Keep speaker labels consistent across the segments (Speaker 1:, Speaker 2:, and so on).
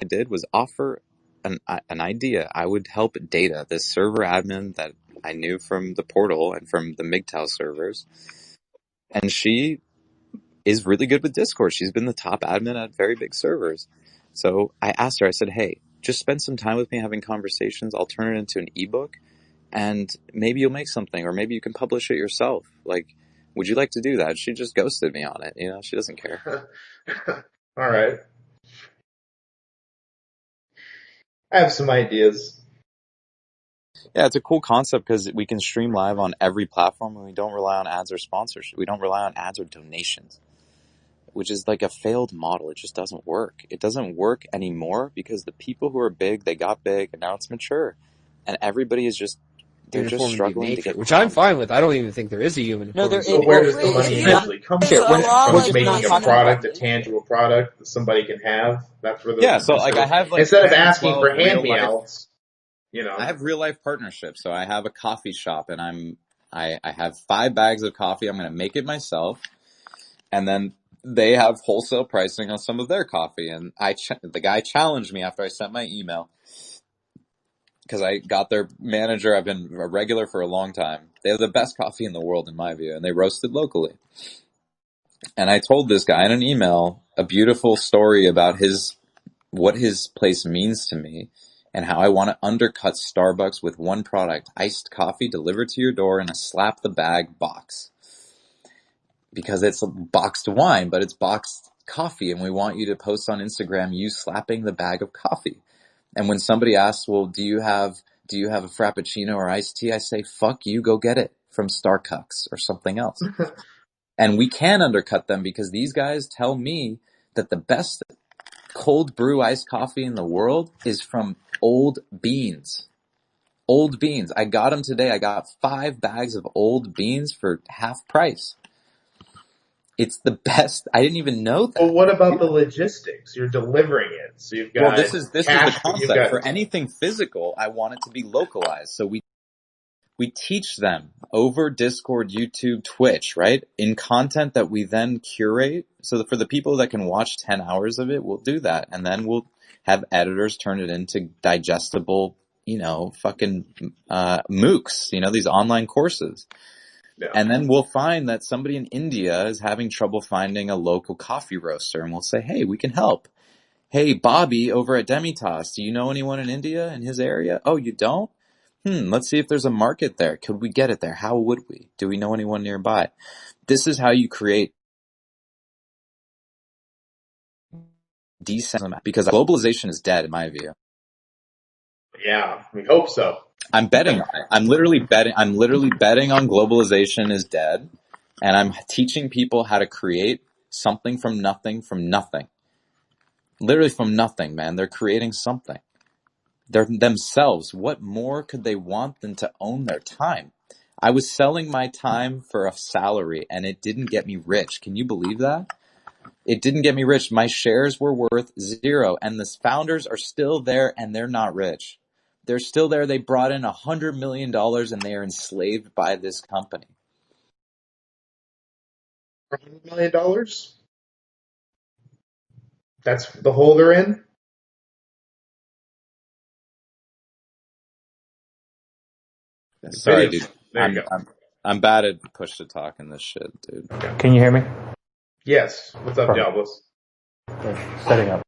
Speaker 1: did was offer an idea. I would help Data, this server admin that I knew from the portal and from the MGTOW servers. And she is really good with Discord. She's been the top admin at very big servers. So I asked her, I said, hey, just spend some time with me having conversations. I'll turn it into an ebook and maybe you'll make something, or maybe you can publish it yourself. Like, would you like to do that? She just ghosted me on it. You know, she doesn't care.
Speaker 2: All right. I have some ideas.
Speaker 1: Yeah, it's a cool concept because we can stream live on every platform and we don't rely on ads or sponsorship. We don't rely on ads or donations, which is like a failed model. It just doesn't work. It doesn't work anymore because the people who are big, they got big and now it's mature. And everybody is just, they're just struggling to get,
Speaker 3: which I'm fine with. I don't even think there is a human.
Speaker 4: No, there
Speaker 2: So
Speaker 4: is.
Speaker 2: where does the money usually come from? From making a product, a tangible product that somebody can have. That's where the
Speaker 1: yeah. So like I have like
Speaker 2: instead of asking for hand-me-outs, you know.
Speaker 1: I have real life partnerships. So I have a coffee shop and I have 5 bags of coffee. I'm going to make it myself. And then they have wholesale pricing on some of their coffee. And the guy challenged me after I sent my email because I got their manager. I've been a regular for a long time. They have the best coffee in the world in my view, and they roasted locally. And I told this guy in an email a beautiful story about what his place means to me and how I want to undercut Starbucks with one product, iced coffee delivered to your door in a slap the bag box. Because it's boxed wine, but it's boxed coffee, and we want you to post on Instagram you slapping the bag of coffee. And when somebody asks, well, do you have a Frappuccino or iced tea? I say, fuck you, go get it from Starbucks or something else. And we can undercut them because these guys tell me that the best cold brew iced coffee in the world is from old beans. Old beans. I got them today. I got 5 bags of old beans for half price. It's the best. I didn't even know that.
Speaker 2: Well, what about the logistics? You're delivering it. So you've got
Speaker 1: this is the concept. For anything physical, I want it to be localized. So we teach them over Discord, YouTube, Twitch, right? In content that we then curate. So for the people that can watch 10 hours of it, we'll do that. And then we'll have editors turn it into digestible, fucking MOOCs, these online courses. Yeah. And then we'll find that somebody in India is having trouble finding a local coffee roaster, and we'll say, hey, we can help. Hey, Bobby over at Demitas, do you know anyone in India in his area? Oh, you don't? Let's see if there's a market there. Could we get it there? How would we? Do we know anyone nearby? This is how you create decent, because globalization is dead in my view.
Speaker 2: Yeah, we hope so.
Speaker 1: I'm betting on it. I'm literally betting on globalization is dead, and I'm teaching people how to create something from nothing. Literally from nothing, man. They're creating something. They're themselves. What more could they want than to own their time? I was selling my time for a salary, and it didn't get me rich. Can you believe that? It didn't get me rich. My shares were worth 0, and the founders are still there, and they're not rich. They're still there. They brought in $100 million, and they are enslaved by this company.
Speaker 2: $100 million? That's the hole they're in?
Speaker 1: Sorry, dude. I'm bad at push to talk in this shit, dude.
Speaker 5: Can you hear me?
Speaker 2: Yes. What's up, Diablos?
Speaker 5: Setting up.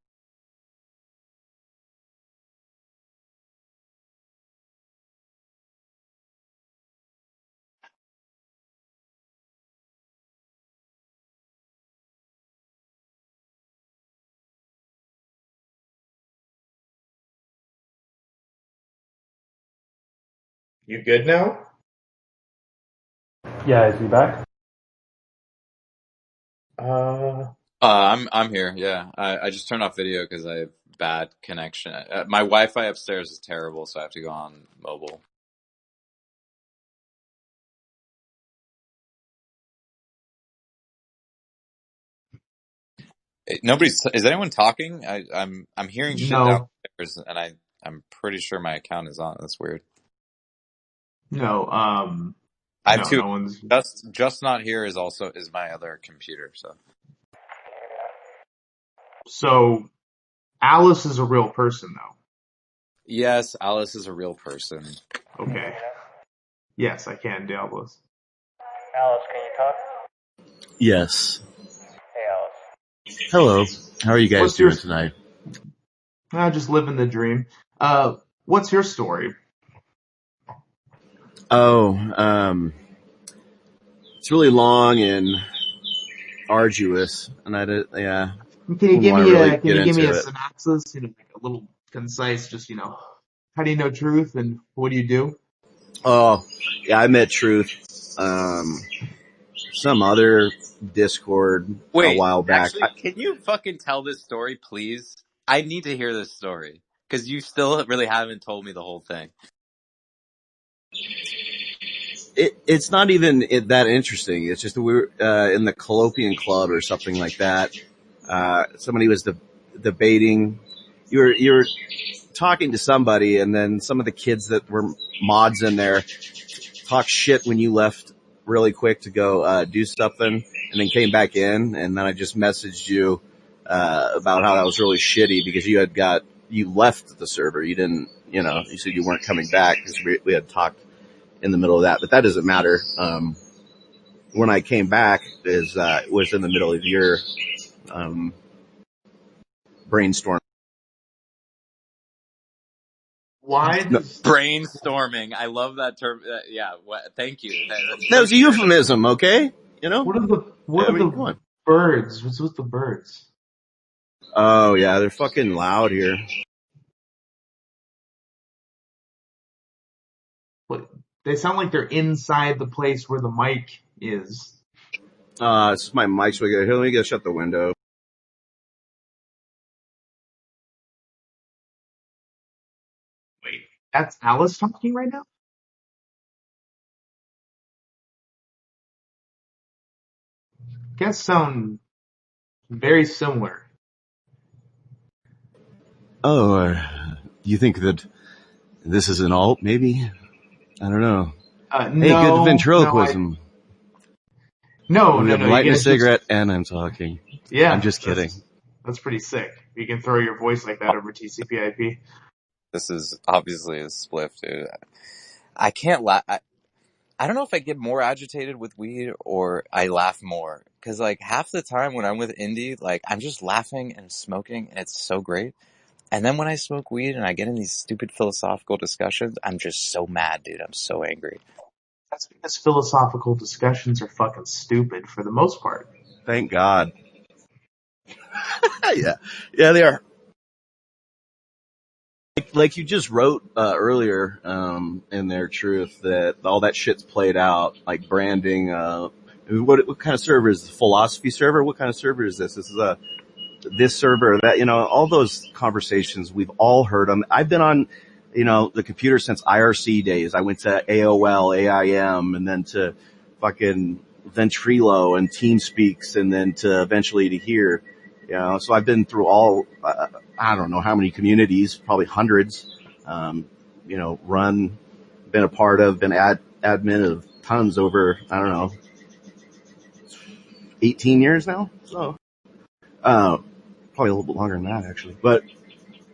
Speaker 2: You good now?
Speaker 5: Yeah, is he back?
Speaker 1: I'm here. Yeah, I just turned off video because I have bad connection. My Wi-Fi upstairs is terrible, so I have to go on mobile. Is anyone talking? I'm hearing shit downstairs, and I'm pretty sure my account is on. That's weird.
Speaker 2: No,
Speaker 1: I have two. No one's... Just not here is my other computer. So
Speaker 2: Alice is a real person, though.
Speaker 1: Yes, Alice is a real person.
Speaker 2: Okay. Yes, I can, Diablos.
Speaker 5: Alice, can you talk?
Speaker 4: Yes.
Speaker 5: Hey, Alice.
Speaker 4: Hello. How are you guys doing tonight?
Speaker 2: Just living the dream. What's your story?
Speaker 4: Oh, it's really long and arduous, and yeah.
Speaker 2: Can you give me a
Speaker 4: it.
Speaker 2: synopsis? Like a little concise, just how do you know truth and what do you do?
Speaker 4: Oh, yeah, I met Truth, some other Discord a while back.
Speaker 1: Actually, can you fucking tell this story, please? I need to hear this story, because you still really haven't told me the whole thing.
Speaker 4: It's not even that interesting. It's just that we were in the Colloquian Club or something like that. Somebody was debating. You were talking to somebody, and then some of the kids that were mods in there talked shit when you left really quick to go do something, and then came back in, and then I just messaged you about how that was really shitty because you left the server. You didn't, you said you weren't coming back because we had talked in the middle of that, but that doesn't matter. When I came back was in the middle of your brainstorm.
Speaker 2: Why does
Speaker 1: Brainstorming. I love that term. Yeah. Thank you.
Speaker 4: That was a euphemism, okay?
Speaker 2: What are the birds? What's with the birds?
Speaker 4: Oh yeah, they're fucking loud here.
Speaker 2: But they sound like they're inside the place where the mic is.
Speaker 4: It's my mic, so let me go shut the window.
Speaker 2: Wait, that's Alice talking right now? Guess sound very similar.
Speaker 4: Oh, you think that this is an alt, maybe? I don't know.
Speaker 2: No,
Speaker 4: hey, good ventriloquism.
Speaker 2: No,
Speaker 4: I'm lighting a cigarette and I'm talking.
Speaker 2: Yeah.
Speaker 4: I'm just kidding.
Speaker 2: That's pretty sick. You can throw your voice like that over TCP/IP.
Speaker 1: This is obviously a spliff, dude. I can't laugh. I don't know if I get more agitated with weed or I laugh more. Cause like half the time when I'm with Indy, like I'm just laughing and smoking and it's so great. And then when I smoke weed and I get in these stupid philosophical discussions, I'm just so mad, dude. I'm so angry.
Speaker 2: That's because philosophical discussions are fucking stupid for the most part.
Speaker 4: Thank God. Yeah, they are. Like you just wrote earlier in their truth that all that shit's played out, like branding. What kind of server is this? Philosophy server? What kind of server is this? This is this server or that. All those conversations we've all heard them. I've been on, the computer since IRC days. I went to AOL, AIM, and then to fucking Ventrilo and TeamSpeaks, and then to eventually to here. So I've been through all, I don't know how many communities, probably hundreds, been a part of, been admin of tons over, I don't know, 18 years now. So, probably a little bit longer than that actually, but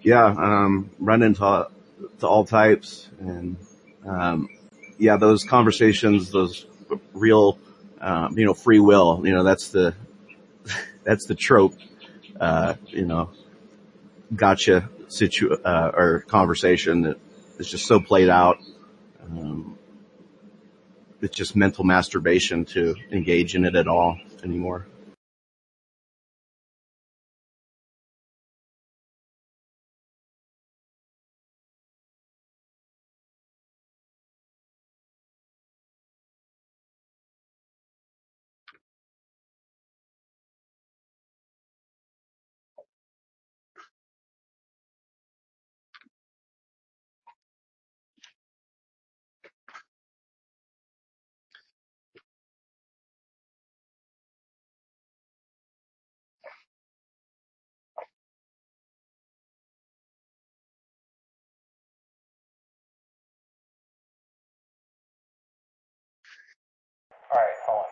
Speaker 4: yeah, run into all types and, those conversations, those real, free will, that's the trope, gotcha or conversation that is just so played out. It's just mental masturbation to engage in it at all anymore.
Speaker 5: Alright, hold on.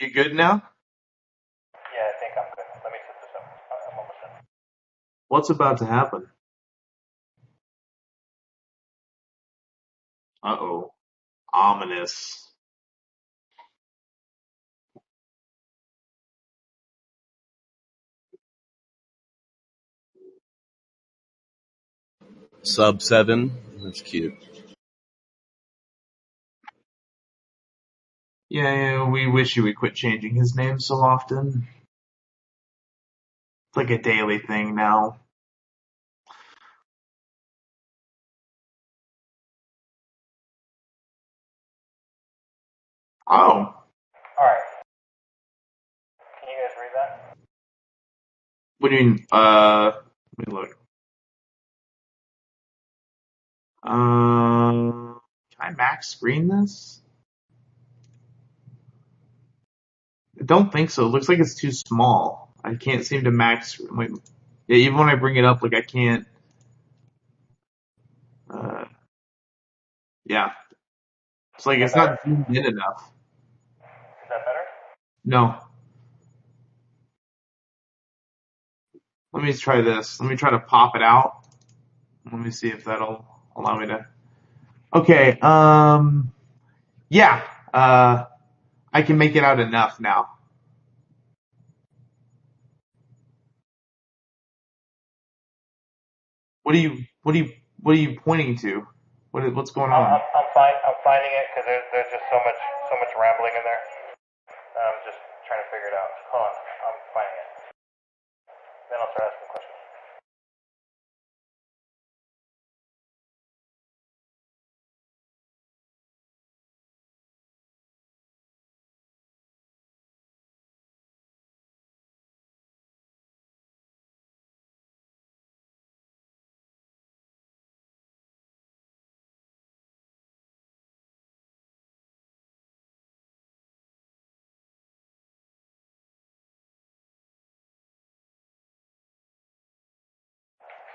Speaker 2: You good now?
Speaker 5: Yeah, I think I'm good. Let me set this up. I'm almost done.
Speaker 2: What's about to happen? Uh-oh. Ominous.
Speaker 4: Sub 7. That's cute.
Speaker 2: Yeah, we wish you would quit changing his name so often. It's like a daily thing now. Oh.
Speaker 5: Alright. Can you guys read that?
Speaker 2: What do you mean? Let me look. Can I max screen this? I don't think so. It looks like it's too small. I can't seem to max. Wait, yeah, even when I bring it up, like I can't. Yeah, it's like it's not zoomed in enough.
Speaker 5: Is that better?
Speaker 2: No. Let me try this. Let me try to pop it out. Let me see if that'll allow me to. Okay. Yeah. I can make it out enough now. What are you pointing to? What's going on?
Speaker 5: I'm finding it because there's just so much rambling in there. I'm just trying to figure it out. Hold on, I'm finding it. Then I'll start asking questions.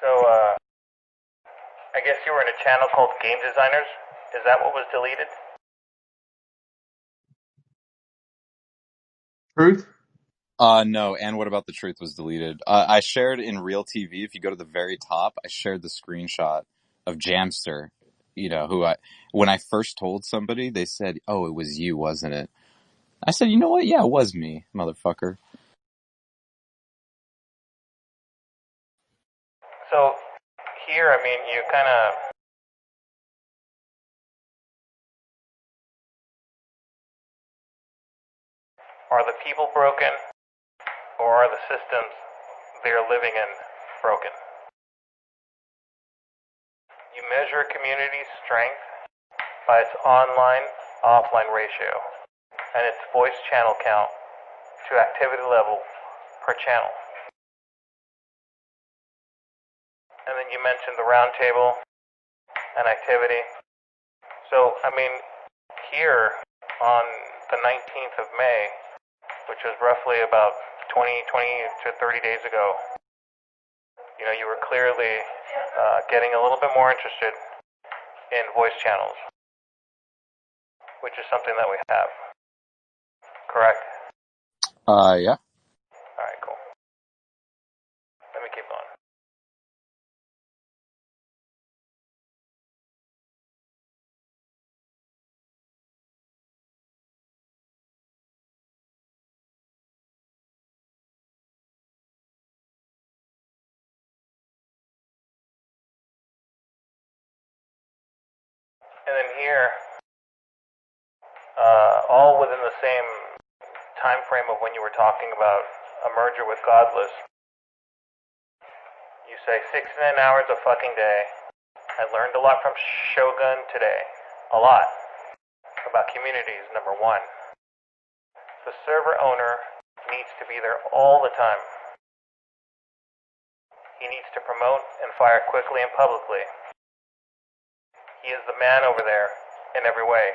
Speaker 5: So, I guess you were in a channel called Game Designers. Is that what was deleted?
Speaker 2: Truth?
Speaker 1: No, and what about the truth was deleted. I shared in Real TV, if you go to the very top, I shared the screenshot of Jamster, when I first told somebody, they said, oh, it was you, wasn't it? I said, you know what? Yeah, it was me, motherfucker.
Speaker 5: So, here, I mean, you kind of... Are the people broken, or are the systems they're living in broken? You measure a community's strength by its online-offline ratio and its voice channel count to activity level per channel. And then you mentioned the roundtable and activity. So, I mean, here on the 19th of May, which was roughly about 20 to 30 days ago, you were clearly getting a little bit more interested in voice channels, which is something that we have. Correct?
Speaker 1: Yeah.
Speaker 5: Alright, cool. Let me keep going. And then here, all within the same time frame of when you were talking about a merger with Godless, you say 6 to 10 hours a fucking day. I learned a lot from Shogun today. A lot. About communities, number one. The server owner needs to be there all the time. He needs to promote and fire quickly and publicly. He is the man over there in every way.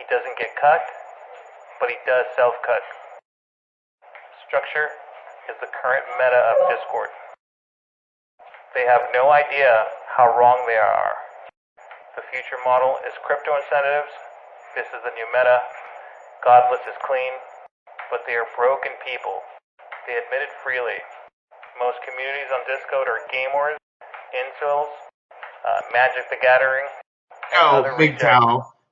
Speaker 5: He doesn't get cut, but he does self-cut. Structure is the current meta of Discord. They have no idea how wrong they are. The future model is crypto incentives. This is the new meta. Godless is clean, but they are broken people. They admit it freely. Most communities on Discord are gamers, incels, Magic the Gathering, and
Speaker 2: No,
Speaker 5: other rejects.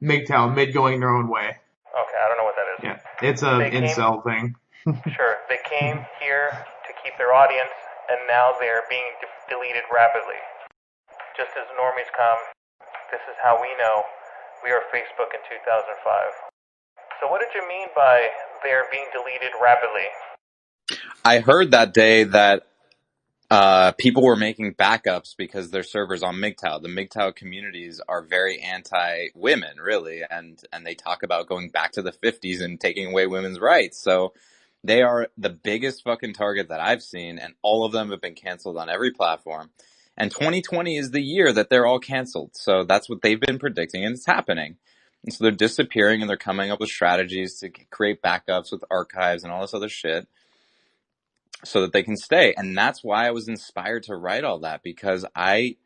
Speaker 2: MGTOW, mid going their own way.
Speaker 5: Okay, I don't know what that is.
Speaker 2: Yeah, it's a incel thing.
Speaker 5: Sure, they came here to keep their audience, and now they're being deleted rapidly. Just as normies come, this is how we know we are Facebook in 2005. So what did you mean by they're being deleted rapidly?
Speaker 1: I heard that day that people were making backups because their servers on MGTOW. The MGTOW communities are very anti-women, really, and they talk about going back to the 50s and taking away women's rights. So they are the biggest fucking target that I've seen, and all of them have been canceled on every platform. And 2020 is the year that they're all canceled. So that's what they've been predicting, and it's happening. And so they're disappearing, and they're coming up with strategies to create backups with archives and all this other shit, so that they can stay. And that's why I was inspired to write all that, because I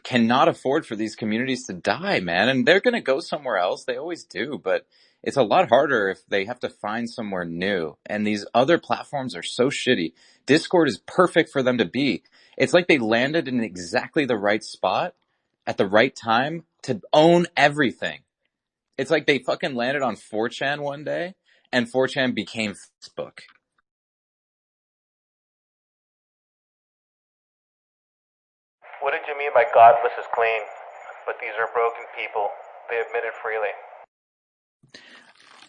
Speaker 1: cannot afford for these communities to die, man. And they're going to go somewhere else. They always do, but it's a lot harder if they have to find somewhere new. And these other platforms are so shitty. Discord is perfect for them to be. It's like they landed in exactly the right spot at the right time to own everything. It's like they fucking landed on 4chan one day and 4chan became Facebook.
Speaker 5: What did you mean by godless is clean? But these are broken people. They admit it freely.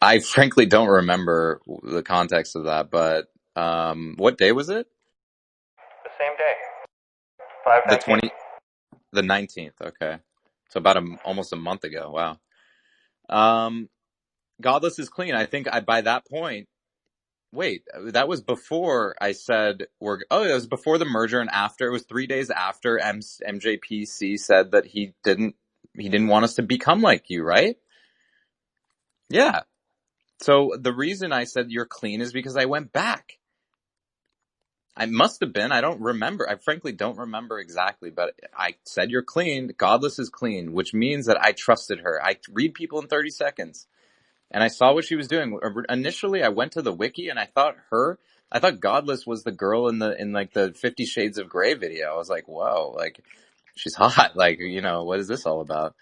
Speaker 1: I frankly don't remember the context of that, but what day was it?
Speaker 5: The same day. 5/19.
Speaker 1: The 19th. Okay, so about almost a month ago. Wow. Godless is clean. I think by that point. Wait, that was before I said it was before the merger and after. It was 3 days after MJPC said that he didn't want us to become like you, right? Yeah. So the reason I said you're clean is because I went back. I must have been. I don't remember. I frankly don't remember exactly, but I said you're clean. Godless is clean, which means that I trusted her. I read people in 30 seconds. And I saw what she was doing. Initially, I went to the wiki and I thought Godless was the girl in like the 50 Shades of Grey video. I was like, whoa, like she's hot. Like, what is this all about?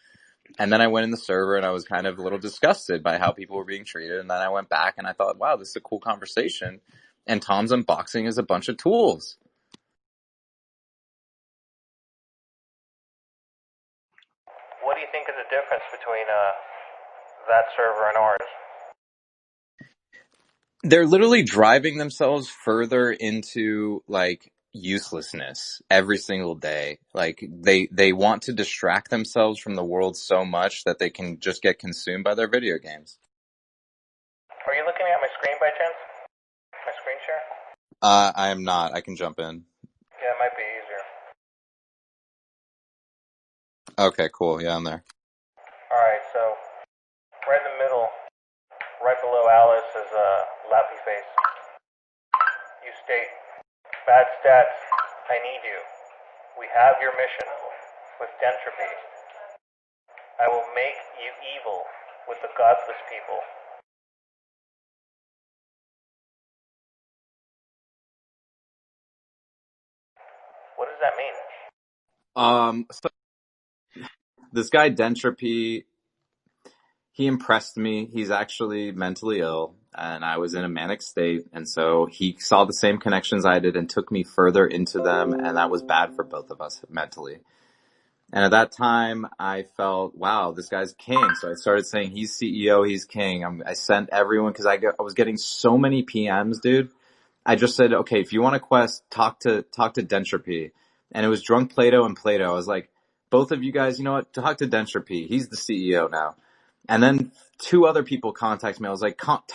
Speaker 1: And then I went in the server and I was kind of a little disgusted by how people were being treated. And then I went back and I thought, wow, this is a cool conversation. And Tom's unboxing is a bunch of tools.
Speaker 5: What do you think is the difference between that server and ours?
Speaker 1: They're literally driving themselves further into like uselessness every single day. Like they want to distract themselves from the world so much that they can just get consumed by their video games.
Speaker 5: Are you looking at my screen by chance? My screen share?
Speaker 1: I am not. I can jump in.
Speaker 5: Yeah, it might be easier.
Speaker 1: Okay, cool. Yeah, I'm there.
Speaker 5: Alright, so right in the middle, right below Alice is Lappy Face. You state, bad stats, I need you. We have your mission with Dentropy. I will make you evil with the godless people. What does that mean?
Speaker 1: So this guy Dentropy, he impressed me. He's actually mentally ill, and I was in a manic state, and so he saw the same connections I did and took me further into them, and that was bad for both of us mentally. And at that time, I felt, wow, this guy's king. So I started saying, he's CEO, he's king. I sent everyone, because I was getting so many PMs, dude. I just said, okay, if you want a quest, talk to Dentropy. And it was Drunk Plato and Plato. I was like, both of you guys, you know what? Talk to Dentropy. He's the CEO now. And then 2 other people contacted me. I was like, talk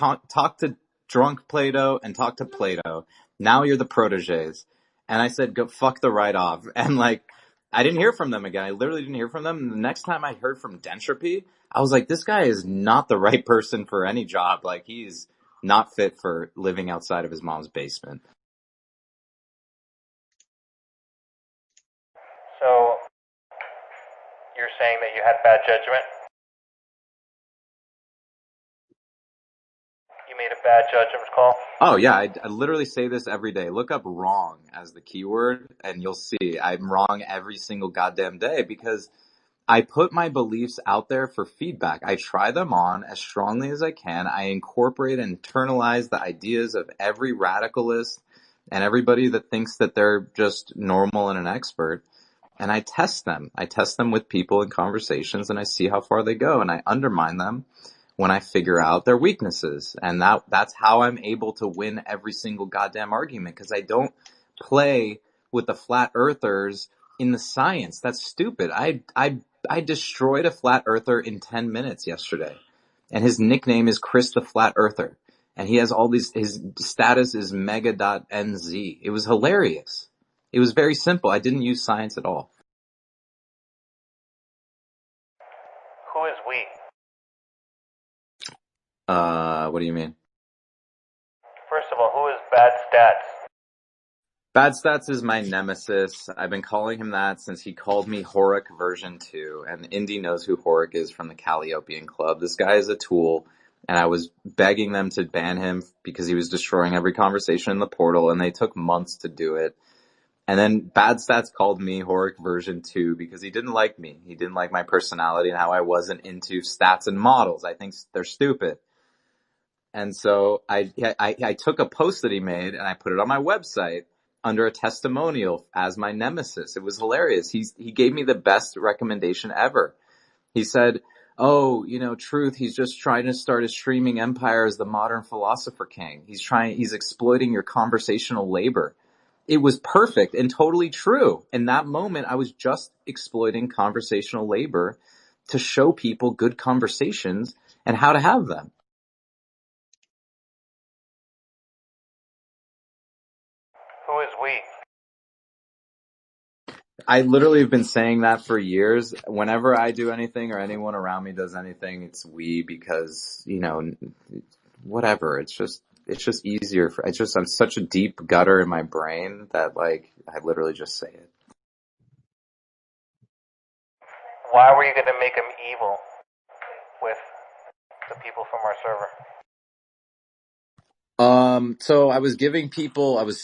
Speaker 1: to Drunk Plato and talk to Plato. Now you're the proteges. And I said, go fuck the right off. And like, I didn't hear from them again. I literally didn't hear from them. And the next time I heard from Dentropy, I was like, this guy is not the right person for any job. Like, he's not fit for living outside of his mom's basement.
Speaker 5: So, you're saying that you had bad judgment? You made a bad judgment call?
Speaker 1: Oh yeah, I literally say this every day. Look up wrong as the keyword and you'll see I'm wrong every single goddamn day because I put my beliefs out there for feedback. I try them on as strongly as I can. I incorporate and internalize the ideas of every radicalist and everybody that thinks that they're just normal and an expert. And I test them. I test them with people in conversations and I see how far they go and I undermine them when I figure out their weaknesses. And that's how I'm able to win every single goddamn argument because I don't play with the flat earthers in the science. That's stupid. I destroyed a flat earther in 10 minutes yesterday. And his nickname is Chris the Flat Earther. And he has all these, his status is mega.nz. It was hilarious. It was very simple. I didn't use science at all.
Speaker 5: Who is we?
Speaker 1: What do you mean?
Speaker 5: First of all, who is Bad Stats?
Speaker 1: Bad Stats is my nemesis. I've been calling him that since he called me Horik version 2. And Indy knows who Horik is from the Calliopean Club. This guy is a tool. And I was begging them to ban him because he was destroying every conversation in the portal. And they took months to do it. And then Bad Stats called me Horik version 2 because he didn't like me. He didn't like my personality and how I wasn't into stats and models. I think they're stupid. And so I took a post that he made and I put it on my website under a testimonial as my nemesis. It was hilarious. He gave me the best recommendation ever. He said, oh, Truth, he's just trying to start a streaming empire as the modern philosopher king. He's exploiting your conversational labor. It was perfect and totally true. In that moment, I was just exploiting conversational labor to show people good conversations and how to have them.
Speaker 5: Who is we?
Speaker 1: I literally have been saying that for years. Whenever I do anything or anyone around me does anything, it's we because, whatever. It's just easier. I'm such a deep gutter in my brain that I literally just say it.
Speaker 5: Why were you going to make him evil with the people from our server?
Speaker 1: So I was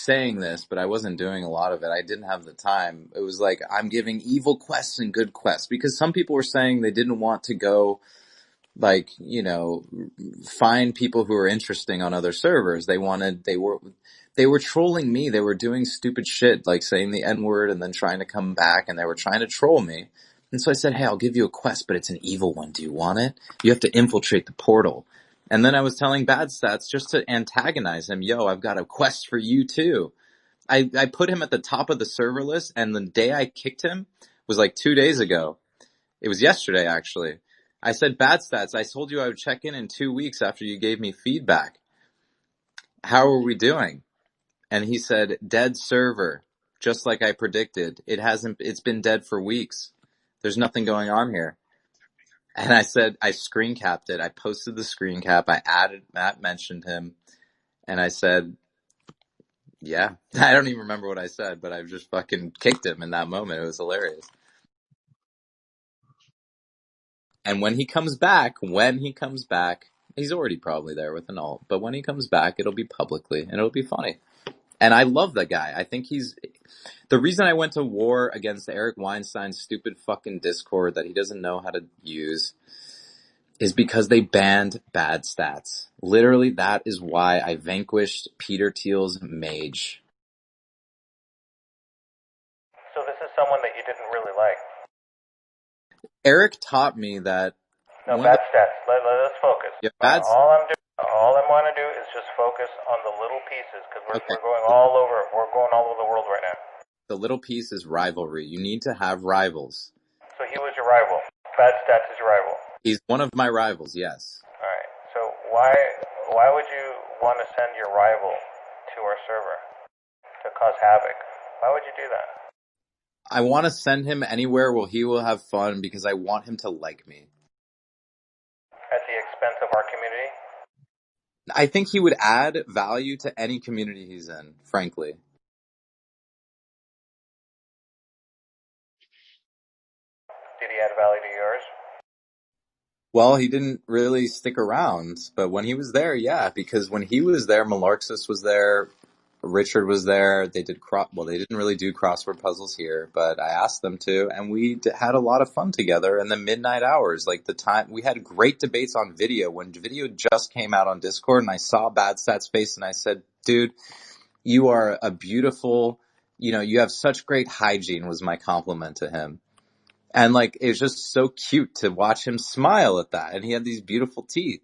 Speaker 1: saying this, but I wasn't doing a lot of it. I didn't have the time. It was like, I'm giving evil quests and good quests because some people were saying they didn't want to go find people who are interesting on other servers. They were trolling me. They were doing stupid shit, like saying the N-word and then trying to come back and they were trying to troll me. And so I said, hey, I'll give you a quest, but it's an evil one. Do you want it? You have to infiltrate the portal. And then I was telling Bad Stats just to antagonize him. Yo, I've got a quest for you too. I put him at the top of the server list and the day I kicked him was 2 days ago. It was yesterday actually. I said, Bad Stats, I told you I would check in 2 weeks after you gave me feedback. How are we doing? And he said, dead server, just like I predicted. It's been dead for weeks. There's nothing going on here. And I said, I screen capped it. I posted the screen cap. I added, Matt mentioned him. And I said, yeah, I don't even remember what I said, but I just fucking kicked him in that moment. It was hilarious. And when he comes back, he's already probably there with an alt, but when he comes back, it'll be publicly and it'll be funny. And I love the guy. I think the reason I went to war against Eric Weinstein's stupid fucking Discord that he doesn't know how to use is because they banned Bad Stats. Literally, that is why I vanquished Peter Thiel's mage.
Speaker 5: So this is someone that you didn't really like.
Speaker 1: Eric taught me that.
Speaker 5: No, Bad Stats. Let's focus.
Speaker 1: Yeah,
Speaker 5: all I want to do is just focus on the little pieces because we're going all over. We're going all over the world right now.
Speaker 1: The little piece is rivalry. You need to have rivals.
Speaker 5: So he was your rival. Bad Stats is your rival.
Speaker 1: He's one of my rivals, yes.
Speaker 5: All right. So why would you want to send your rival to our server to cause havoc? Why would you do that?
Speaker 1: I want to send him anywhere where he will have fun because I want him to like me.
Speaker 5: At the expense of our community?
Speaker 1: I think he would add value to any community he's in, frankly.
Speaker 5: Did he add value to yours?
Speaker 1: Well, he didn't really stick around, but when he was there, yeah, because when he was there, Malarksis was there, Richard was there. They did they didn't really do crossword puzzles here, but I asked them to, and we had a lot of fun together in the midnight hours. Like the time we had great debates on video when video just came out on Discord, and I saw Bad Stat's face, and I said, "Dude, you are a beautiful, you have such great hygiene," was my compliment to him. And like, it was just so cute to watch him smile at that. And he had these beautiful teeth.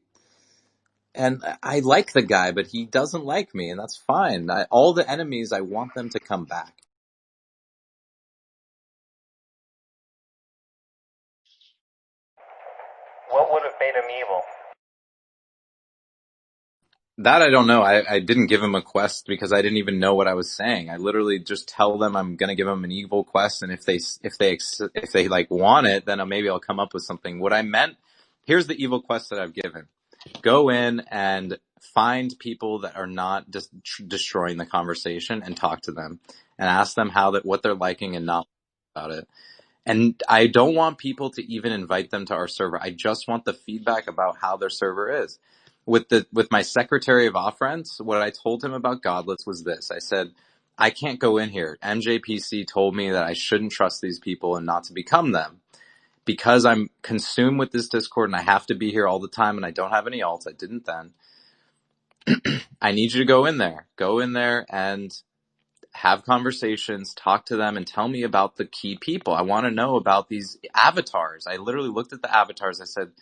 Speaker 1: And I like the guy, but he doesn't like me, and that's fine. All the enemies, I want them to come back.
Speaker 5: What would have made him evil?
Speaker 1: That I don't know. I didn't give him a quest because I didn't even know what I was saying. I literally just tell them I'm gonna give them an evil quest, and if they like want it, then maybe I'll come up with something. What I meant, here's the evil quest that I've given: go in and find people that are not just destroying the conversation and talk to them and ask them what they're liking and not about it. And I don't want people to even invite them to our server. I just want the feedback about how their server is. With my Secretary of Offense, what I told him about Godless was this. I said, I can't go in here. MJPC told me that I shouldn't trust these people and not to become them. Because I'm consumed with this Discord and I have to be here all the time and I don't have any alts, I didn't then. I need you to go in there. Go in there and have conversations, talk to them, and tell me about the key people. I want to know about these avatars. I literally looked at the avatars. I said,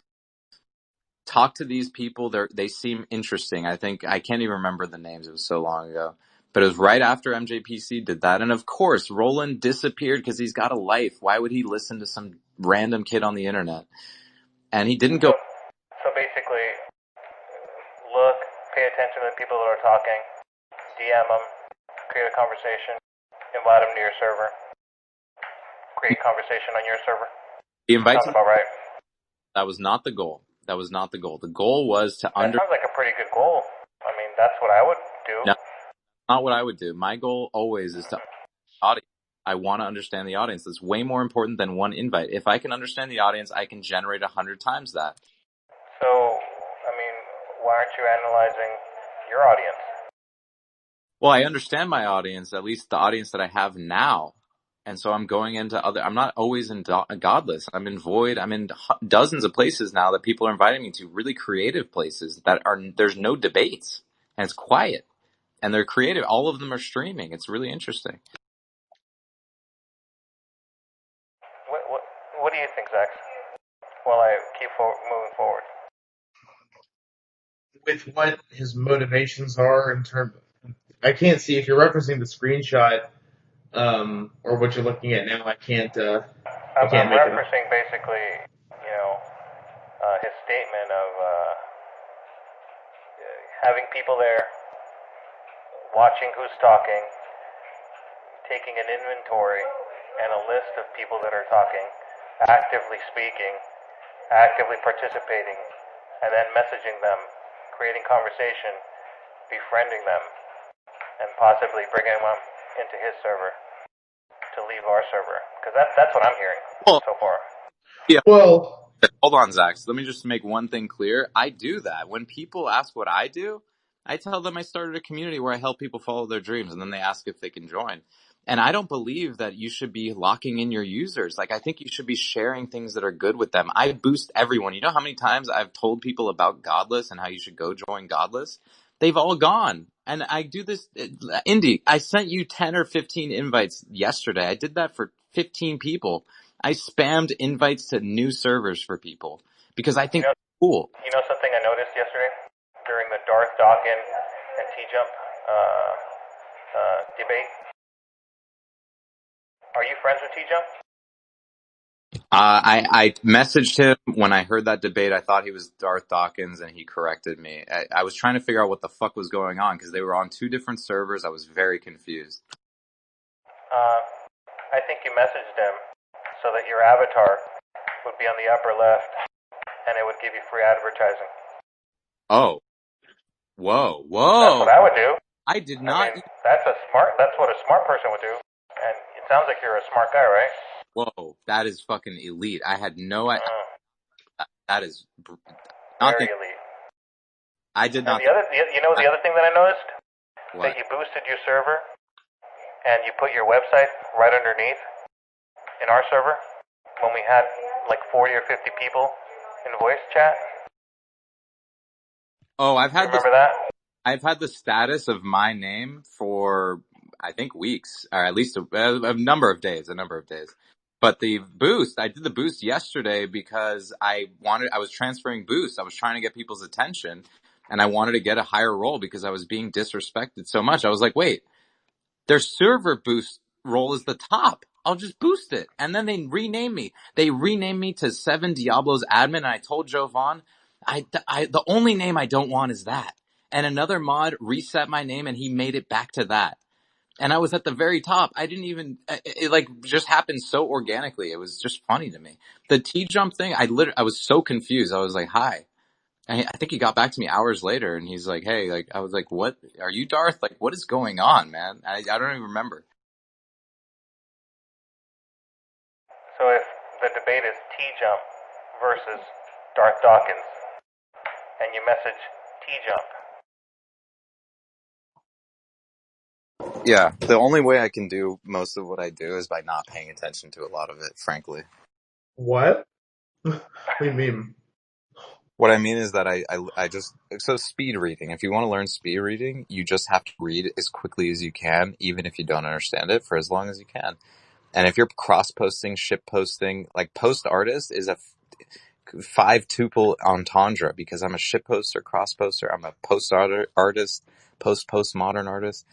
Speaker 1: talk to these people. They seem interesting. I can't even remember the names. It was so long ago. But it was right after MJPC did that. And of course, Roland disappeared because he's got a life. Why would he listen to some random kid on the internet? And he didn't go.
Speaker 5: So basically, look, pay attention to the people that are talking, DM them, create a conversation, invite them to your server, create conversation on your server.
Speaker 1: He invites
Speaker 5: Sounds about right.
Speaker 1: That was not the goal. That was not the goal. The goal was to
Speaker 5: That sounds like a pretty good goal. I mean, that's what I would do.
Speaker 1: No, not what I would do. My goal always is to audience. I want to understand the audience. That's way more important than one invite. If I can understand the audience, I can generate 100 times that.
Speaker 5: So, I mean, why aren't you analyzing your audience?
Speaker 1: Well, I understand my audience, at least the audience that I have now. And so I'm going into I'm not always in Godless. I'm in Void. I'm in dozens of places now that people are inviting me to, really creative places there's no debates and it's quiet and they're creative. All of them are streaming. It's really interesting.
Speaker 5: What do you think, Zach? While I keep moving forward.
Speaker 2: With what his motivations are in terms I can't see if you're referencing the screenshot, or what you're looking at now. I can't
Speaker 5: I'm referencing basically, his statement of having people there, watching who's talking, taking an inventory and a list of people that are talking, actively speaking, actively participating, and then messaging them, creating conversation, befriending them, and possibly bringing them into his server to leave our server. Because that's what I'm hearing so far.
Speaker 1: Yeah.
Speaker 2: Well,
Speaker 1: hold on, Zach. So let me just make one thing clear. I do that. When people ask what I do, I tell them I started a community where I help people follow their dreams, and then they ask if they can join. And I don't believe that you should be locking in your users. Like, I think you should be sharing things that are good with them. I boost everyone. You know how many times I've told people about Godless and how you should go join Godless? They've all gone. And I do this, Indy, I sent you 10 or 15 invites yesterday. I did that for 15 people. I spammed invites to new servers for people because I think it's cool.
Speaker 5: You know something I noticed yesterday during the Darth Dawkins and T-Jump debate? Are you friends with T-Jump?
Speaker 1: I messaged him when I heard that debate. I thought he was Darth Dawkins, and he corrected me. I was trying to figure out what the fuck was going on because they were on two different servers. I was very confused.
Speaker 5: I think you messaged him so that your avatar would be on the upper left, and it would give you free advertising.
Speaker 1: Oh. Whoa.
Speaker 5: That's what I would do.
Speaker 1: I did not.
Speaker 5: I mean, that's what a smart person would do. And it sounds like you're a smart guy, right?
Speaker 1: Whoa, that is fucking elite. I had no idea. That is
Speaker 5: Very
Speaker 1: nothing.
Speaker 5: elite.
Speaker 1: I did
Speaker 5: And
Speaker 1: not.
Speaker 5: the other thing that I noticed,
Speaker 1: What?
Speaker 5: that you boosted your server and you put your website right underneath in our server when we had like 40 or 50 people in voice chat.
Speaker 1: Oh, I've
Speaker 5: You
Speaker 1: had
Speaker 5: remember that?
Speaker 1: I've had the status of my name for, I think, weeks, or at least a number of days. But the boost, I did the boost yesterday because I was transferring boosts. I was trying to get people's attention, and I wanted to get a higher role because I was being disrespected so much. I was like, wait, their server boost role is the top. I'll just boost it. And then they rename me. They renamed me to 7 Diablos admin, and I told Jovan, the only name I don't want is that. And another mod reset my name, and he made it back to that. And I was at the very top. I didn't even, it like just happened so organically. It was just funny to me. The T-jump thing, I was so confused. I was like, hi. And I think he got back to me hours later, and he's like, hey, like, I was like, what? Are you Darth? Like, what is going on, man? I don't even remember.
Speaker 5: So if the debate is T-Jump versus Darth Dawkins, and you message T-Jump,
Speaker 1: Yeah, the only way I can do most of what I do is by not paying attention to a lot of it, frankly.
Speaker 2: What? What do you mean?
Speaker 1: What I mean is that I just, so speed reading. If you want to learn speed reading, you just have to read as quickly as you can, even if you don't understand it, for as long as you can. And if you're cross-posting, ship posting, like post artist is a 5-tuple entendre, because I'm a ship poster, cross poster, I'm a post artist, postmodern artist.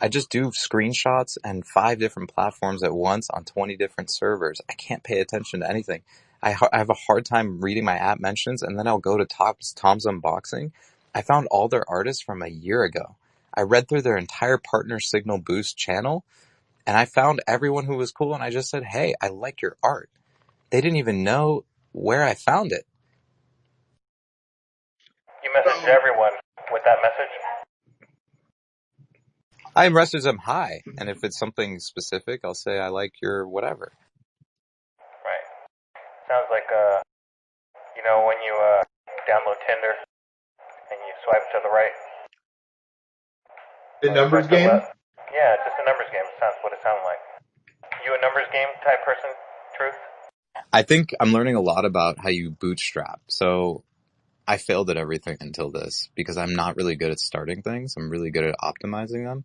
Speaker 1: I just do screenshots and 5 different platforms at once on 20 different servers. I can't pay attention to anything. I have a hard time reading my app mentions, and then I'll go to Tom's Unboxing. I found all their artists from a year ago. I read through their entire Partner Signal Boost channel, and I found everyone who was cool, and I just said, hey, I like your art. They didn't even know where I found it.
Speaker 5: you message everyone with that message.
Speaker 1: I message them hi, and if it's something specific, I'll say I like your whatever.
Speaker 5: Right. Sounds like, when you download Tinder and you swipe to the right.
Speaker 2: The numbers game?
Speaker 5: Yeah, it's just a numbers game. Sounds what it sounded like. You a numbers game type person, Truth?
Speaker 1: I think I'm learning a lot about how you bootstrap. So I failed at everything until this because I'm not really good at starting things. I'm really good at optimizing them.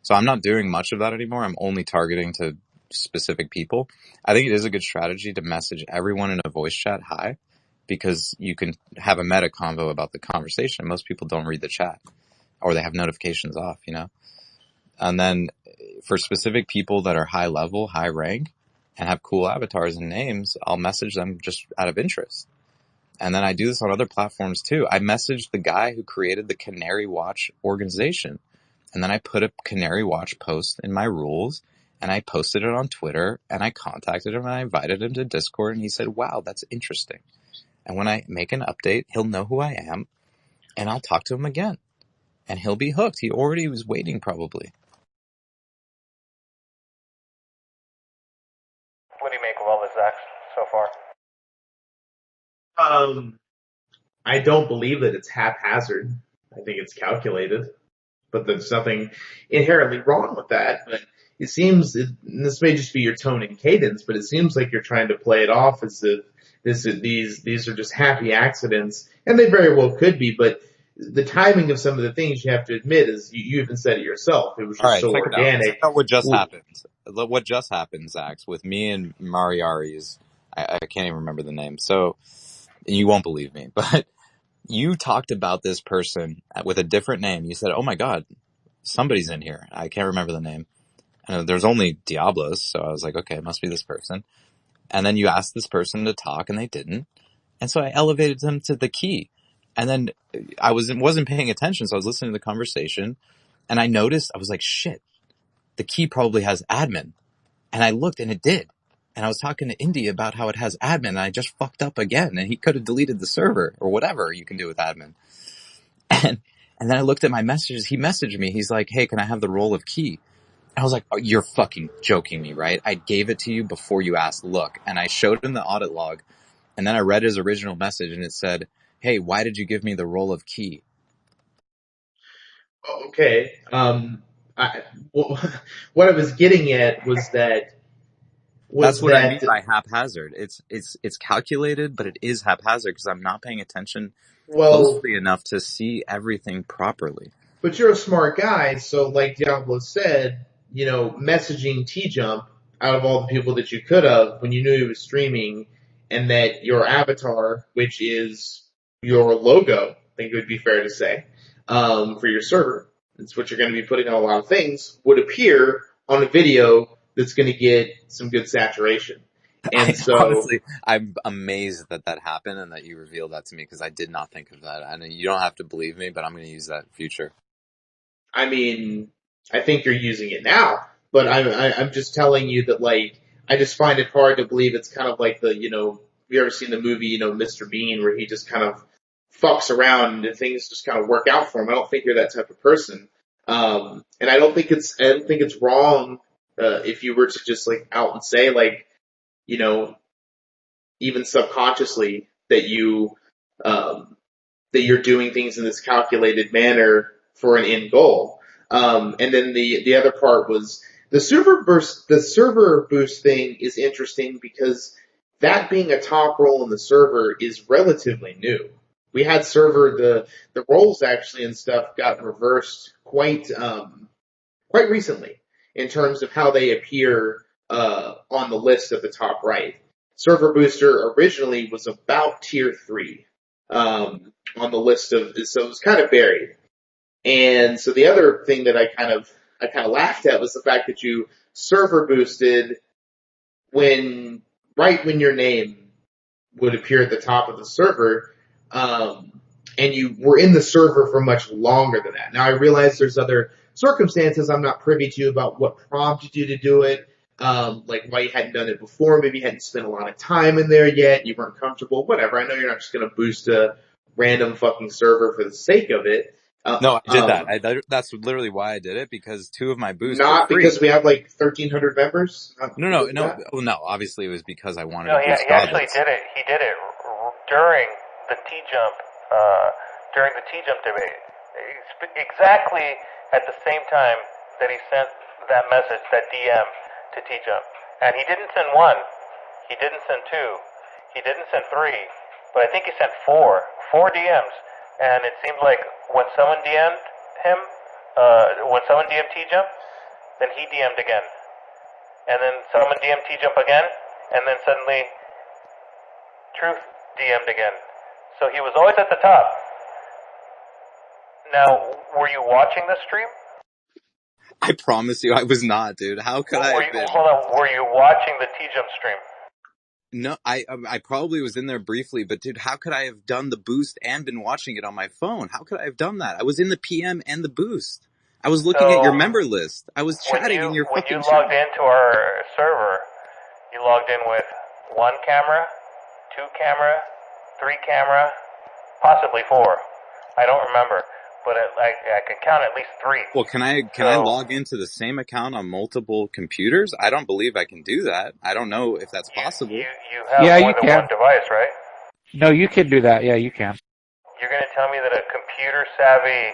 Speaker 1: So I'm not doing much of that anymore. I'm only targeting to specific people. I think it is a good strategy to message everyone in a voice chat hi, because you can have a meta convo about the conversation. Most people don't read the chat, or they have notifications off, And then for specific people that are high level, high rank, and have cool avatars and names, I'll message them just out of interest. And then I do this on other platforms too. I messaged the guy who created the Canary Watch organization. And then I put a Canary Watch post in my rules, and I posted it on Twitter, and I contacted him, and I invited him to Discord, and he said, wow, that's interesting. And when I make an update, he'll know who I am, and I'll talk to him again. And he'll be hooked. He already was waiting, probably.
Speaker 5: What do you make of all this, Zach, so far?
Speaker 2: I don't believe that it's haphazard. I think it's calculated. But there's nothing inherently wrong with that. But it seems, and this may just be your tone and cadence, but it seems like you're trying to play it off as if these are just happy accidents, and they very well could be. But the timing of some of the things, you have to admit, is you even said it yourself. It was just so organic.
Speaker 1: Check out what just happened. What just happened, Zach, with me and Mariari's. I can't even remember the name, so you won't believe me, but you talked about this person with a different name. You said, oh my God, somebody's in here. I can't remember the name. And there's only Diablos, so I was like, okay, it must be this person. And then you asked this person to talk, and they didn't. And so I elevated them to the key. And then I wasn't paying attention, so I was listening to the conversation, and I noticed, I was like, shit, the key probably has admin. And I looked, and it did. And I was talking to Indy about how it has admin, and I just fucked up again, and he could have deleted the server, or whatever you can do with admin. And then I looked at my messages. He messaged me. He's like, hey, can I have the role of key? And I was like, oh, you're fucking joking me, right? I gave it to you before you asked. Look. And I showed him the audit log. And then I read his original message and it said, "Hey, why did you give me the role of key?"
Speaker 2: Okay. Well, what I was getting at was
Speaker 1: That's what I mean
Speaker 2: that
Speaker 1: by haphazard. It's calculated, but it is haphazard because I'm not paying attention
Speaker 2: well,
Speaker 1: closely enough to see everything properly.
Speaker 2: but you're a smart guy, so like Diablo said, messaging T-Jump out of all the people that you could have when you knew he was streaming, and that your avatar, which is your logo, I think it would be fair to say, for your server, it's what you're going to be putting on a lot of things, would appear on a video that's going to get some good saturation. And so,
Speaker 1: I'm amazed that happened and that you revealed that to me because I did not think of that. I know you don't have to believe me, but I'm going to use that in future.
Speaker 2: I mean, I think you're using it now, but I'm just telling you that, like, I just find it hard to believe it's kind of like have you ever seen the movie, Mr. Bean, where he just kind of fucks around and things just kind of work out for him. I don't think you're that type of person. And I don't think it's wrong, if you were to just like out and say like, you know, even subconsciously um, that you're doing things in this calculated manner for an end goal. And then the other part was the server burst. The server boost thing is interesting because that being a top role in the server is relatively new. We had the roles actually and stuff got reversed quite recently in terms of how they appear on the list at the top right. Server Booster originally was about tier 3 on the list so it was kind of buried. And so the other thing that I kind of laughed at was the fact that you server boosted when when your name would appear at the top of the server, and you were in the server for much longer than that. Now I realize there's other circumstances I'm not privy to about what prompted you to do it, like why you hadn't done it before. Maybe you hadn't spent a lot of time in there yet, you weren't comfortable, whatever. I know you're not just going to boost a random fucking server for the sake of it.
Speaker 1: No, I did that. That's literally why I did it because 2 of my boosts were
Speaker 2: Not
Speaker 1: free.
Speaker 2: because we have like 1,300 members.
Speaker 1: No. Oh, no, obviously it was because I wanted
Speaker 5: No,
Speaker 1: to boost
Speaker 5: he actually
Speaker 1: others.
Speaker 5: did it. He did it during the T-Jump, debate. Exactly at the same time that he sent that message, that DM to T-Jump. And he didn't send 1. He didn't send 2. He didn't send 3. But I think he sent 4. 4 DMs. And it seemed like when someone DM'd him, when someone DM'd T-Jump, then he DM'd again. And then someone DM'd T-Jump again, and then suddenly Truth DM'd again. So he was always at the top. Now, were you watching the stream?
Speaker 1: I promise you I was not, dude. How could I have been?
Speaker 5: Hold on, were you watching the T-Jump stream?
Speaker 1: No, I probably was in there briefly, but dude, how could I have done the boost and been watching it on my phone? How could I have done that? I was in the PM and the boost. I was looking at your member list. I was chatting in your fucking chat.
Speaker 5: When you logged into our server, you logged in with 1 camera, 2 camera, 3 camera, possibly 4. I don't remember, but I can count at least 3.
Speaker 1: Well, can I log into the same account on multiple computers? I don't believe I can do that. I don't know if that's possible.
Speaker 5: You have more than one device, right?
Speaker 3: No, you can do that. Yeah, you can.
Speaker 5: You're going to tell me that a computer savvy,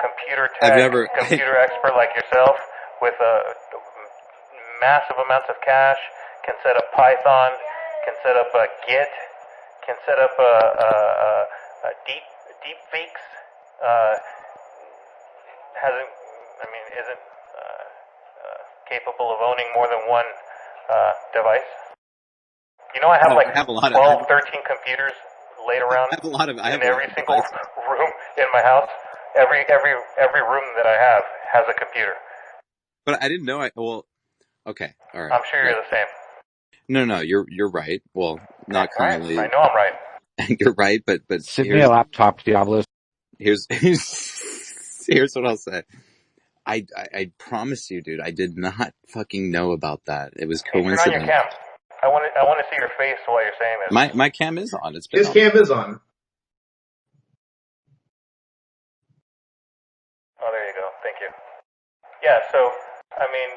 Speaker 5: computer tech, computer expert like yourself with massive amounts of cash can set up Python, can set up a Git, can set up deep fakes, isn't capable of owning more than one device. You know, I have 12, 13 computers laid around in every single room in my house. Every room that I have has a computer.
Speaker 1: But I didn't know. Okay, all right.
Speaker 5: I'm sure you're the same.
Speaker 1: No, you're right. Well, not currently.
Speaker 5: Right. I know I'm right.
Speaker 1: You're right, but
Speaker 3: send me a laptop, Diablo.
Speaker 1: Here's what I'll say. I promise you, dude, I did not fucking know about that. It was coincidental.
Speaker 5: Turn on your cam. I want to see your face while you're saying this.
Speaker 1: My cam is on.
Speaker 2: His cam is on.
Speaker 5: Oh, there you go. Thank you. Yeah. So, I mean,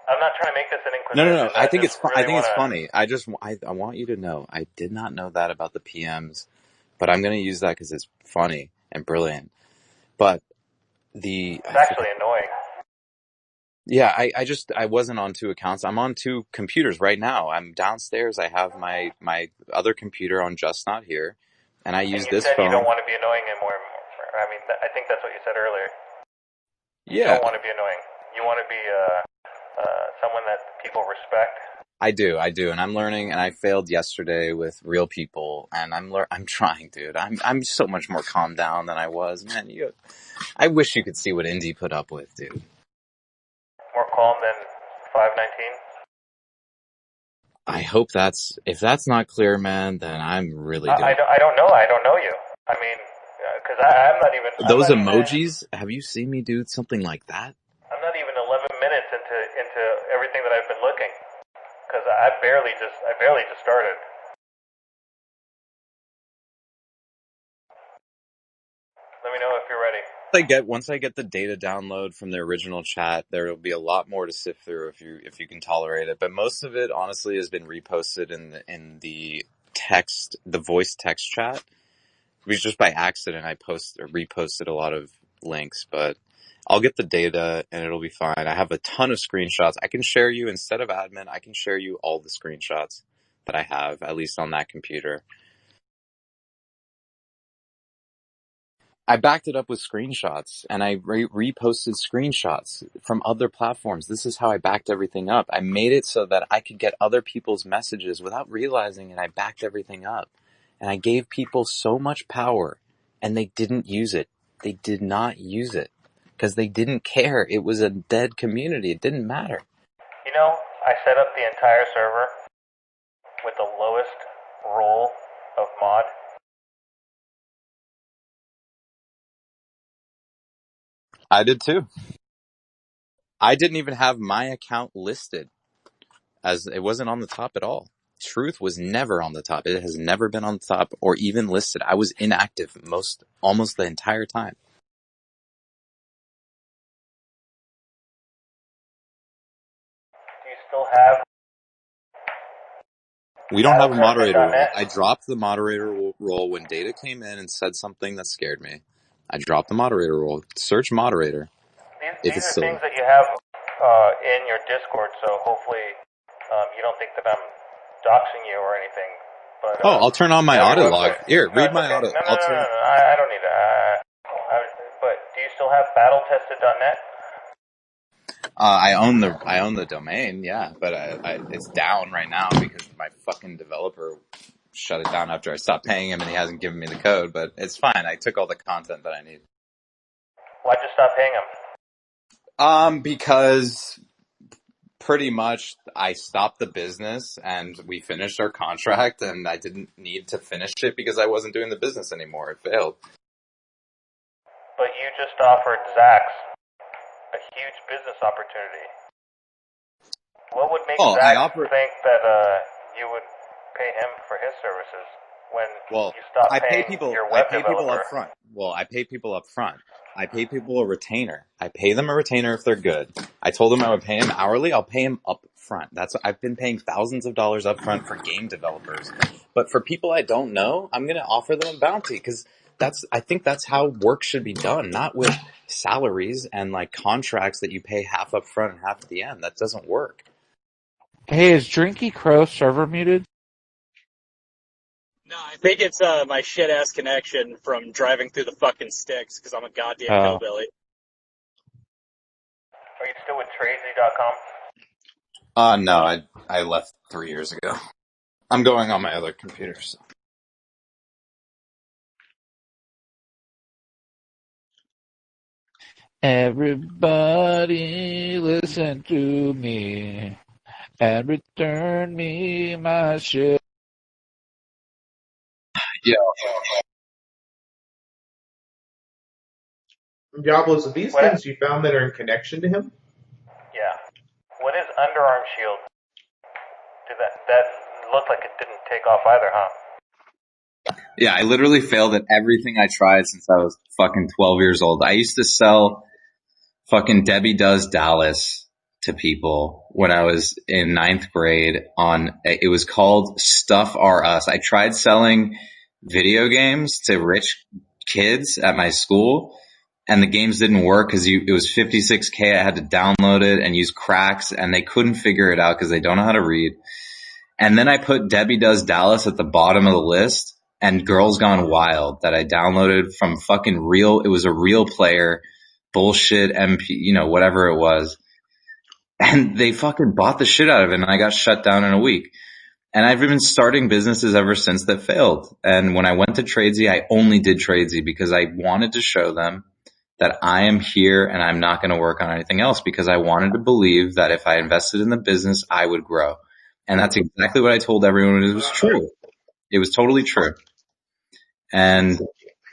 Speaker 5: I'm not trying to make this an
Speaker 1: No,
Speaker 5: inquisition.
Speaker 1: no, no. I think it's
Speaker 5: really
Speaker 1: I think it's funny. I want you to know I did not know that about the PMs, but I'm going to use that because it's funny and brilliant. But
Speaker 5: It's actually annoying.
Speaker 1: Yeah, I wasn't on 2 accounts. I'm on 2 computers right now. I'm downstairs. I have my other computer on Just Not Here, and I use this phone.
Speaker 5: You don't want to be annoying anymore. I mean, I think that's what you said earlier. You
Speaker 1: Yeah.
Speaker 5: don't want to be annoying. You want to be someone that people respect.
Speaker 1: I do, and I'm learning. And I failed yesterday with real people, and I'm trying, dude. I'm so much more calmed down than I was, man. I wish you could see what Indy put up with, dude.
Speaker 5: More calm than 519.
Speaker 1: I hope if that's not clear, man, then I'm really doing.
Speaker 5: I don't know. I don't know you. I mean, because I'm not even.
Speaker 1: Those emojis. Have you seen me do something like that?
Speaker 5: I'm not even 11 minutes into everything that I've been looking, because I barely just started. Let me know if you're ready.
Speaker 1: Once I get the data download from the original chat, there will be a lot more to sift through if you can tolerate it. But most of it, honestly, has been reposted in the voice text chat. It was just by accident I reposted a lot of links, but I'll get the data and it'll be fine. I have a ton of screenshots. I can share you, instead of admin, I can share you all the screenshots that I have, at least on that computer. I backed it up with screenshots, and I reposted screenshots from other platforms. This is how I backed everything up. I made it so that I could get other people's messages without realizing it. I backed everything up. And I gave people so much power, and they didn't use it. They did not use it because they didn't care. It was a dead community. It didn't matter.
Speaker 5: You know, I set up the entire server with the lowest role of mod.
Speaker 1: I did too. I didn't even have my account listed, as it wasn't on the top at all. Truth was never on the top. It has never been on the top or even listed. I was inactive almost the entire time.
Speaker 5: Do you still have?
Speaker 1: We don't have a moderator role. I dropped the moderator role when Data came in and said something that scared me. I dropped the moderator role. Search moderator.
Speaker 5: These are things that you have in your Discord, so hopefully you don't think that I'm doxing you or anything. But
Speaker 1: I'll turn on my audit log. Here, read my audit.
Speaker 5: No, I don't need that. But do you still have battletested.net?
Speaker 1: I own the domain, yeah, but it's down right now because my fucking developer shut it down after I stopped paying him and he hasn't given me the code, but it's fine. I took all the content that I need.
Speaker 5: Why'd you stop paying him?
Speaker 1: Because pretty much I stopped the business and we finished our contract and I didn't need to finish it because I wasn't doing the business anymore. It failed.
Speaker 5: But you just offered Zach's a huge business opportunity. What would make Zach think that you would pay him for his services when you stop paying your web developer?
Speaker 1: Up front. Well, I pay people up front. I pay people a retainer. I pay them a retainer if they're good. I told them I would pay him hourly. I'll pay him up front. I've been paying thousands of dollars up front for game developers. But for people I don't know, I'm going to offer them a bounty because I think that's how work should be done, not with salaries and like contracts that you pay half up front and half at the end. That doesn't work.
Speaker 3: Hey, is Drinky Crow server muted?
Speaker 6: No, I think it's my shit-ass connection from driving through the fucking sticks because I'm a goddamn hillbilly.
Speaker 5: Are you still with Trazy.com?
Speaker 1: No, I left 3 years ago. I'm going on my other computer, so.
Speaker 3: Everybody listen to me and return me my shit.
Speaker 1: Yeah.
Speaker 2: Diablo, so these things you found that are in connection to him?
Speaker 5: Yeah. What is underarm shield? That looked like it didn't take off either, huh?
Speaker 1: Yeah, I literally failed at everything I tried since I was fucking 12 years old. I used to sell fucking Debbie Does Dallas to people when I was in 9th grade it was called Stuff R Us. I tried selling video games to rich kids at my school, and the games didn't work because it was 56K. I had to download it and use cracks, and they couldn't figure it out because they don't know how to read. And then I put Debbie Does Dallas at the bottom of the list, and Girls Gone Wild that I downloaded from fucking it was a real player, bullshit MP, whatever it was. And they fucking bought the shit out of it, and I got shut down in a week. And I've been starting businesses ever since that failed. And when I went to Tradesy, I only did Tradesy because I wanted to show them that I am here and I'm not going to work on anything else, because I wanted to believe that if I invested in the business, I would grow. And that's exactly what I told everyone. It was true. It was totally true. And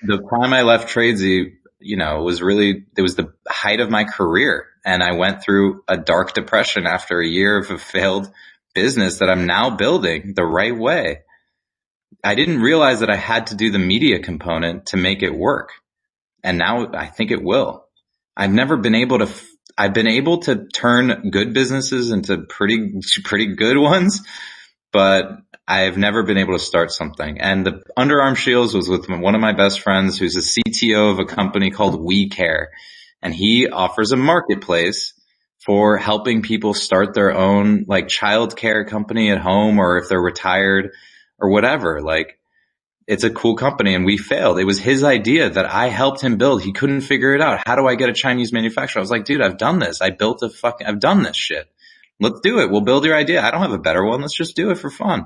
Speaker 1: the time I left Tradesy, it was the height of my career. And I went through a dark depression after a year of a failed business that I'm now building the right way. I didn't realize that I had to do the media component to make it work. And now I think it will. I've been able to turn good businesses into pretty good ones, but I've never been able to start something. And the Underarm Shields was with one of my best friends who's a CTO of a company called We Care. And he offers a marketplace for helping people start their own child care company at home, or if they're retired or whatever. It's a cool company, and we failed. It was his idea that I helped him build. He couldn't figure it out. How do I get a Chinese manufacturer? I was like, dude, I've done this. I've done this shit. Let's do it. We'll build your idea. I don't have a better one. Let's just do it for fun.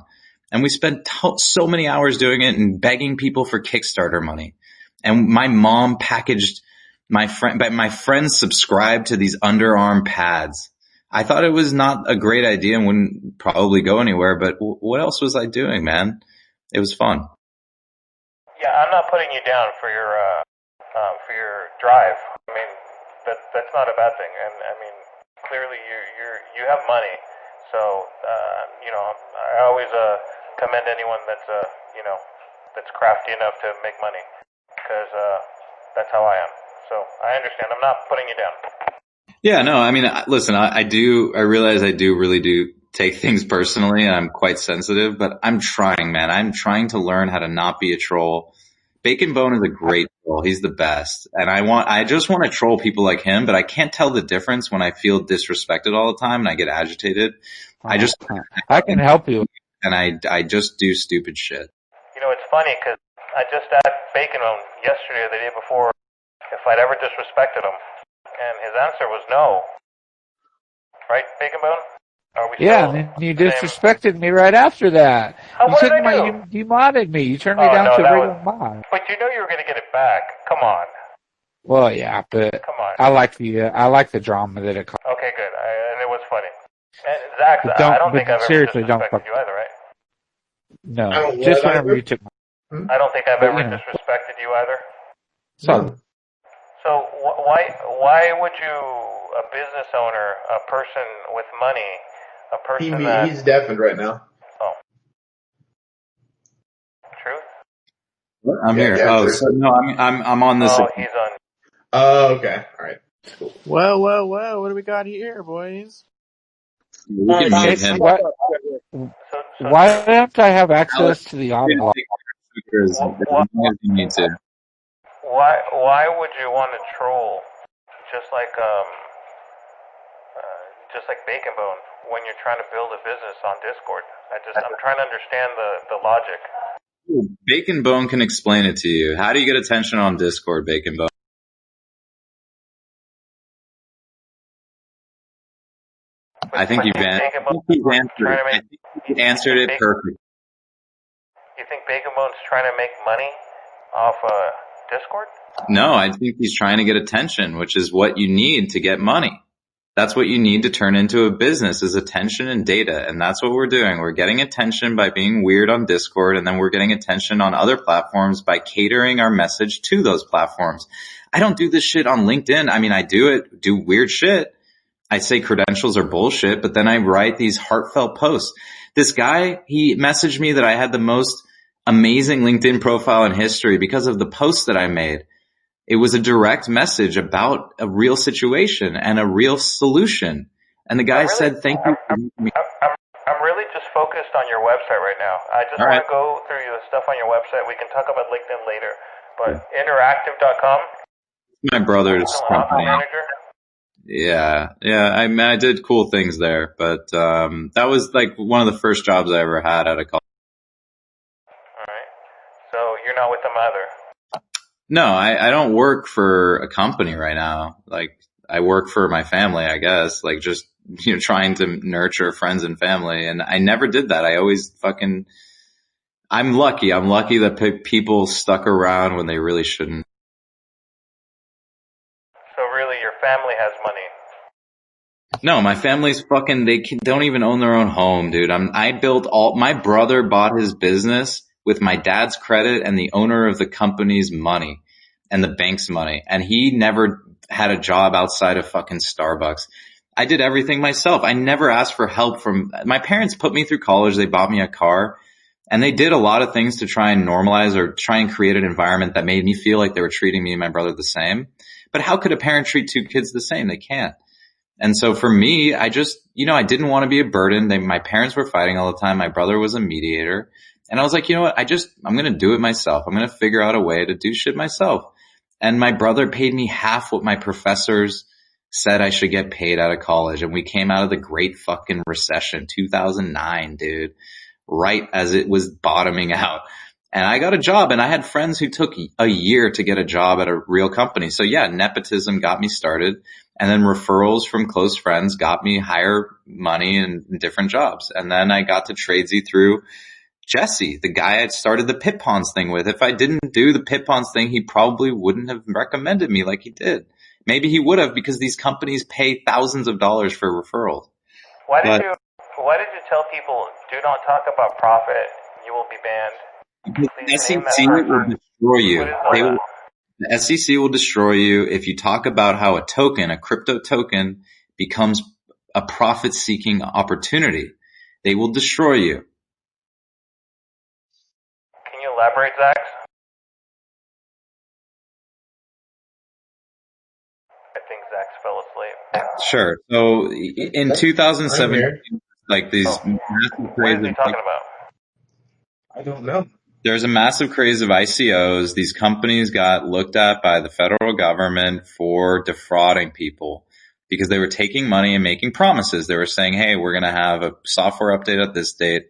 Speaker 1: And we spent so many hours doing it and begging people for Kickstarter money. And my mom packaged my friends subscribed to these underarm pads. I thought it was not a great idea and wouldn't probably go anywhere, but what else was I doing, man? It was fun.
Speaker 5: Yeah, I'm not putting you down for your drive. I mean, that's not a bad thing. And I mean, clearly you have money, so I always commend anyone that's that's crafty enough to make money, because that's how I am. So I understand. I'm not putting you down.
Speaker 1: Yeah, no, I mean, listen, I realize I really do take things personally, and I'm quite sensitive, but I'm trying, man. I'm trying to learn how to not be a troll. Bacon Bone is a great troll. He's the best. And I just want to troll people like him, but I can't tell the difference when I feel disrespected all the time and I get agitated.
Speaker 3: I can help you.
Speaker 1: And I just do stupid shit.
Speaker 5: It's funny because I just asked Bacon Bone yesterday or the day before if I'd ever disrespected him, and his answer was no. Right, Bacon Bone?
Speaker 3: Yeah, and you disrespected me right after that.
Speaker 5: What did I do?
Speaker 3: You modded me. You turned me down to regular mod.
Speaker 5: But you were going to get it back. Come on.
Speaker 3: Well, yeah, but
Speaker 5: come on.
Speaker 3: I like the drama that it caused.
Speaker 5: Okay, good. And it was funny. And Zach, I don't think I've ever disrespected you either, right?
Speaker 3: No, just whenever you took my...
Speaker 5: I don't think I've ever disrespected you either. So why would you, a business owner, a person with money, a person
Speaker 2: he's deafened right now.
Speaker 5: Oh. Truth?
Speaker 1: I'm here.
Speaker 2: True.
Speaker 1: So no, I'm on this.
Speaker 5: Oh, he's on.
Speaker 2: Oh, okay. All right. Cool.
Speaker 7: Well, what do we got here, boys?
Speaker 1: We can mute him.
Speaker 3: Why don't I have access to the audio?
Speaker 5: Why would you want to troll just like Bacon Bone when you're trying to build a business on Discord? I'm trying to understand the logic.
Speaker 1: Bacon Bone can explain it to you. How do you get attention on Discord, Bacon Bone? I think you've answered it perfectly.
Speaker 5: You think Bacon Bone's trying to make money off Discord?
Speaker 1: No, I think he's trying to get attention, which is what you need to get money. That's what you need to turn into a business, is attention and data. And that's what we're doing. We're getting attention by being weird on Discord, and then we're getting attention on other platforms by catering our message to those platforms. I don't do this shit on LinkedIn. I mean, I do weird shit. I say credentials are bullshit, but then I write these heartfelt posts. This guy, he messaged me that I had the most amazing LinkedIn profile in history because of the posts that I made. It was a direct message about a real situation and a real solution. And the guy said, thank you for me.
Speaker 5: I'm really just focused on your website right now. I just want to go through the stuff on your website. We can talk about LinkedIn later. But interactive.com?
Speaker 1: My brother's company. Yeah. I mean, I did cool things there, but that was like one of the first jobs I ever had out of college.
Speaker 5: All right. So you're not with them either?
Speaker 1: No, I don't work for a company right now. Like, I work for my family, I guess, like just, trying to nurture friends and family. And I never did that. I always I'm lucky. I'm lucky that people stuck around when they really shouldn't.
Speaker 5: So really your family has money?
Speaker 1: No, my family's they don't even own their own home, dude. My brother bought his business with my dad's credit and the owner of the company's money and the bank's money. And he never had a job outside of fucking Starbucks. I did everything myself. I never asked for help my parents put me through college. They bought me a car and they did a lot of things to try and normalize or try and create an environment that made me feel like they were treating me and my brother the same. But how could a parent treat two kids the same? They can't. And so for me, I just, I didn't want to be a burden. My parents were fighting all the time. My brother was a mediator. And I was like, you know what? I'm going to do it myself. I'm going to figure out a way to do shit myself. And my brother paid me half what my professors said I should get paid out of college. And we came out of the great fucking recession, 2009, dude, right as it was bottoming out. And I got a job, and I had friends who took a year to get a job at a real company. So yeah, nepotism got me started. And then referrals from close friends got me higher money in different jobs. And then I got to Tradesy through Jesse, the guy I started the Pit Pawns thing with. If I didn't do the Pit Pawns thing, he probably wouldn't have recommended me like he did. Maybe he would have, because these companies pay thousands of dollars for referrals.
Speaker 5: Why did you tell people, do not talk about profit, you will be banned?
Speaker 1: The SEC will destroy you. The SEC will destroy you if you talk about how a crypto token, becomes a profit-seeking opportunity. They will destroy you.
Speaker 5: Can you elaborate, Zach? I think Zach's fell asleep.
Speaker 1: Sure. So in 2017, like these massive
Speaker 5: what is he talking about?
Speaker 2: I don't know.
Speaker 1: There's a massive craze of ICOs. These companies got looked at by the federal government for defrauding people because they were taking money and making promises. They were saying, hey, we're going to have a software update at this date.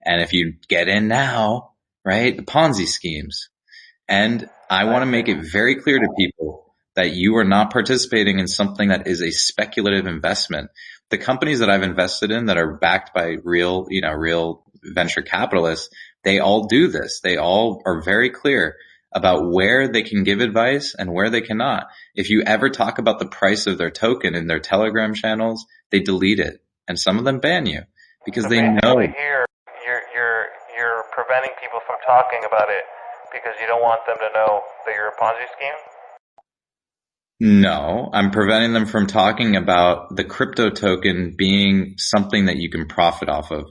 Speaker 1: And if you get in now, right, the Ponzi schemes. And I want to make it very clear to people that you are not participating in something that is a speculative investment. The companies that I've invested in that are backed by real venture capitalists, they all do this. They all are very clear about where they can give advice and where they cannot. If you ever talk about the price of their token in their Telegram channels, they delete it. And some of them ban you because they know.
Speaker 5: Here, you're preventing people from talking about it because you don't want them to know that you're a Ponzi scheme?
Speaker 1: No, I'm preventing them from talking about the crypto token being something that you can profit off of.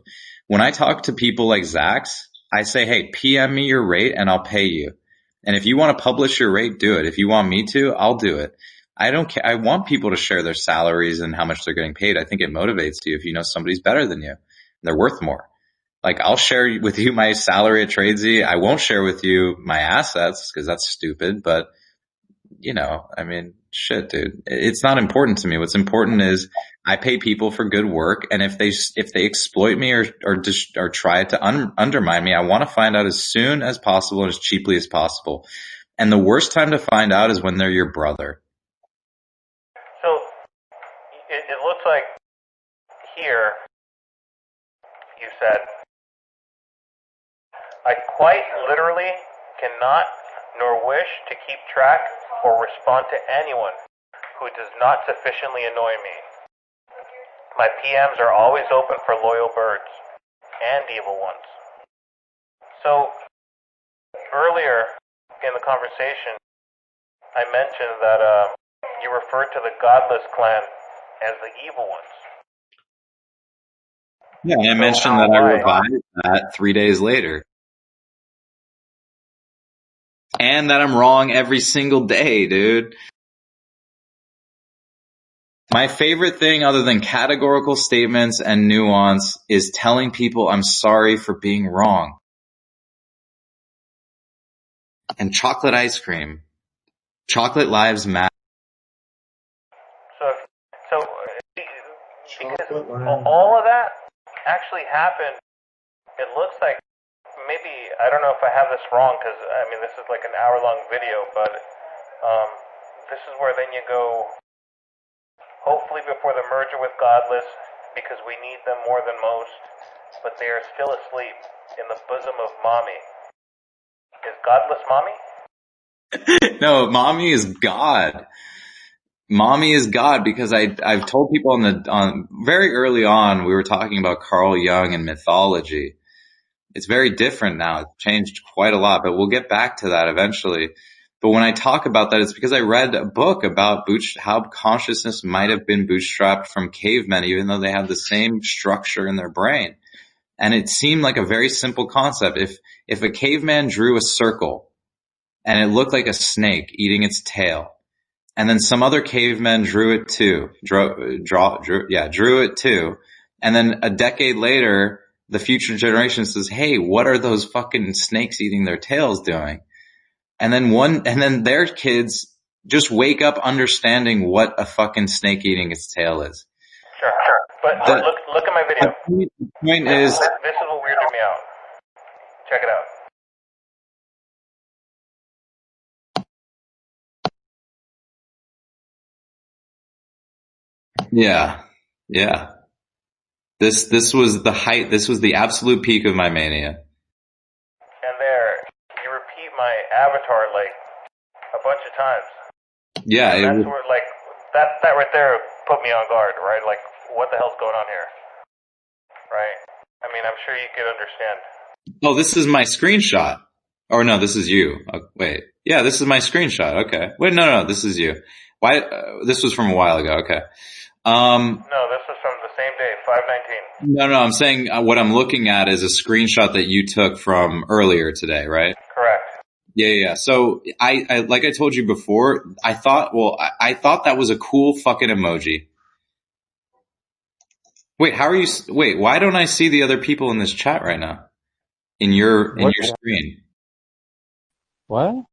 Speaker 1: When I talk to people like Zach's, I say, hey, PM me your rate and I'll pay you. And if you want to publish your rate, do it. If you want me to, I'll do it. I don't care. I want people to share their salaries and how much they're getting paid. I think it motivates you if you know somebody's better than you and they're worth more. Like, I'll share with you my salary at Tradesy. I won't share with you my assets because that's stupid. But, I mean, shit, dude. It's not important to me. What's important is I pay people for good work. And if they exploit me or try to undermine me, I want to find out as soon as possible and as cheaply as possible. And the worst time to find out is when they're your brother.
Speaker 5: So it looks like here you said, I quite literally cannot nor wish to keep track or respond to anyone who does not sufficiently annoy me. My PMs are always open for loyal birds and evil ones. So earlier in the conversation, I mentioned that you referred to the godless clan as the evil ones.
Speaker 1: Yeah, I mentioned that I revived that 3 days later. And that I'm wrong every single day, dude. My favorite thing other than categorical statements and nuance is telling people I'm sorry for being wrong. And chocolate ice cream. Chocolate lives matter.
Speaker 5: So because all of that actually happened, it looks like maybe, I don't know if I have this wrong, because, I mean, this is like an hour-long video, but this is where then you go, hopefully before the merger with Godless, because we need them more than most, but they are still asleep in the bosom of Mommy. Is Godless Mommy?
Speaker 1: No, Mommy is God. Mommy is God, because I've told people on very early on, we were talking about Carl Jung and mythology. It's very different now. It's changed quite a lot, but we'll get back to that eventually. But when I talk about that, it's because I read a book about how consciousness might have been bootstrapped from cavemen, even though they have the same structure in their brain. And it seemed like a very simple concept. If a caveman drew a circle and it looked like a snake eating its tail, and then some other cavemen drew it too, drew it too. And then a decade later, the future generation says, hey, what are those fucking snakes eating their tails doing? And then their kids just wake up understanding what a fucking snake eating its tail is.
Speaker 5: Sure. But look at my video.
Speaker 1: The point is,
Speaker 5: this is what weirded me out. Check it out.
Speaker 1: yeah. This was the height. This was the absolute peak of my mania.
Speaker 5: And there, you repeat my avatar like a bunch of times.
Speaker 1: Yeah,
Speaker 5: and that's where, like, that right there put me on guard, right? Like, what the hell's going on here? Right? I mean, I'm sure you could understand.
Speaker 1: Oh, this is my screenshot. Or no, this is you. Oh, wait. Yeah, this is my screenshot. Okay. Wait, no, this is you. Why? This was from a while ago. Okay.
Speaker 5: No, this was from the same day, 5/19.
Speaker 1: No, I'm saying what I'm looking at is a screenshot that you took from earlier today, right?
Speaker 5: Correct.
Speaker 1: Yeah. So I like I told you before, I thought that was a cool fucking emoji. Wait, why don't I see the other people in this chat right now? In your screen.
Speaker 3: What?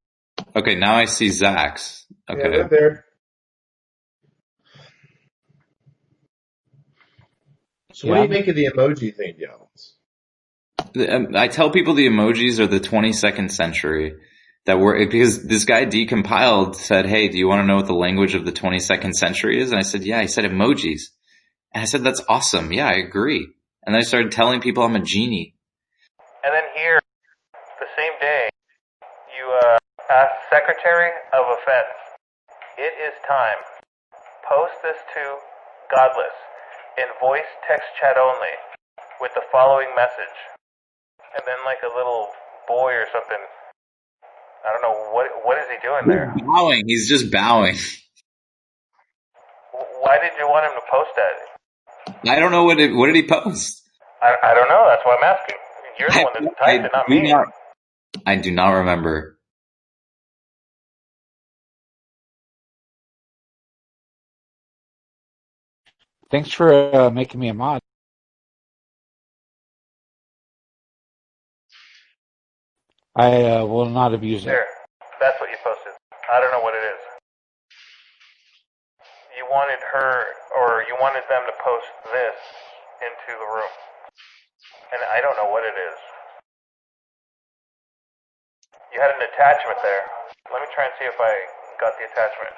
Speaker 1: Okay, now I see Zach's. Okay.
Speaker 2: Yeah, they're there. So what do you make of the emoji thing, Jones?
Speaker 1: I tell people the emojis are the 22nd century. Because this guy decompiled said, hey, do you want to know what the language of the 22nd century is? And I said, yeah. He said emojis. And I said, that's awesome. Yeah, I agree. And then I started telling people I'm a genie.
Speaker 5: And then here, the same day, you ask Secretary of Offense, it is time. Post this to Godless in voice text chat only with the following message. And then like a little boy or something. I don't know, what is he doing there?
Speaker 1: He's bowing. He's just bowing.
Speaker 5: Why did you want him to post that?
Speaker 1: I don't know what did he post?
Speaker 5: I don't know, that's why I'm asking. You're the one that typed it, not me.
Speaker 1: I do not remember.
Speaker 3: Thanks for making me a mod. I will not abuse it.
Speaker 5: There, that's what you posted. I don't know what it is. You wanted them to post this into the room. And I don't know what it is. You had an attachment there. Let me try and see if I got the attachment.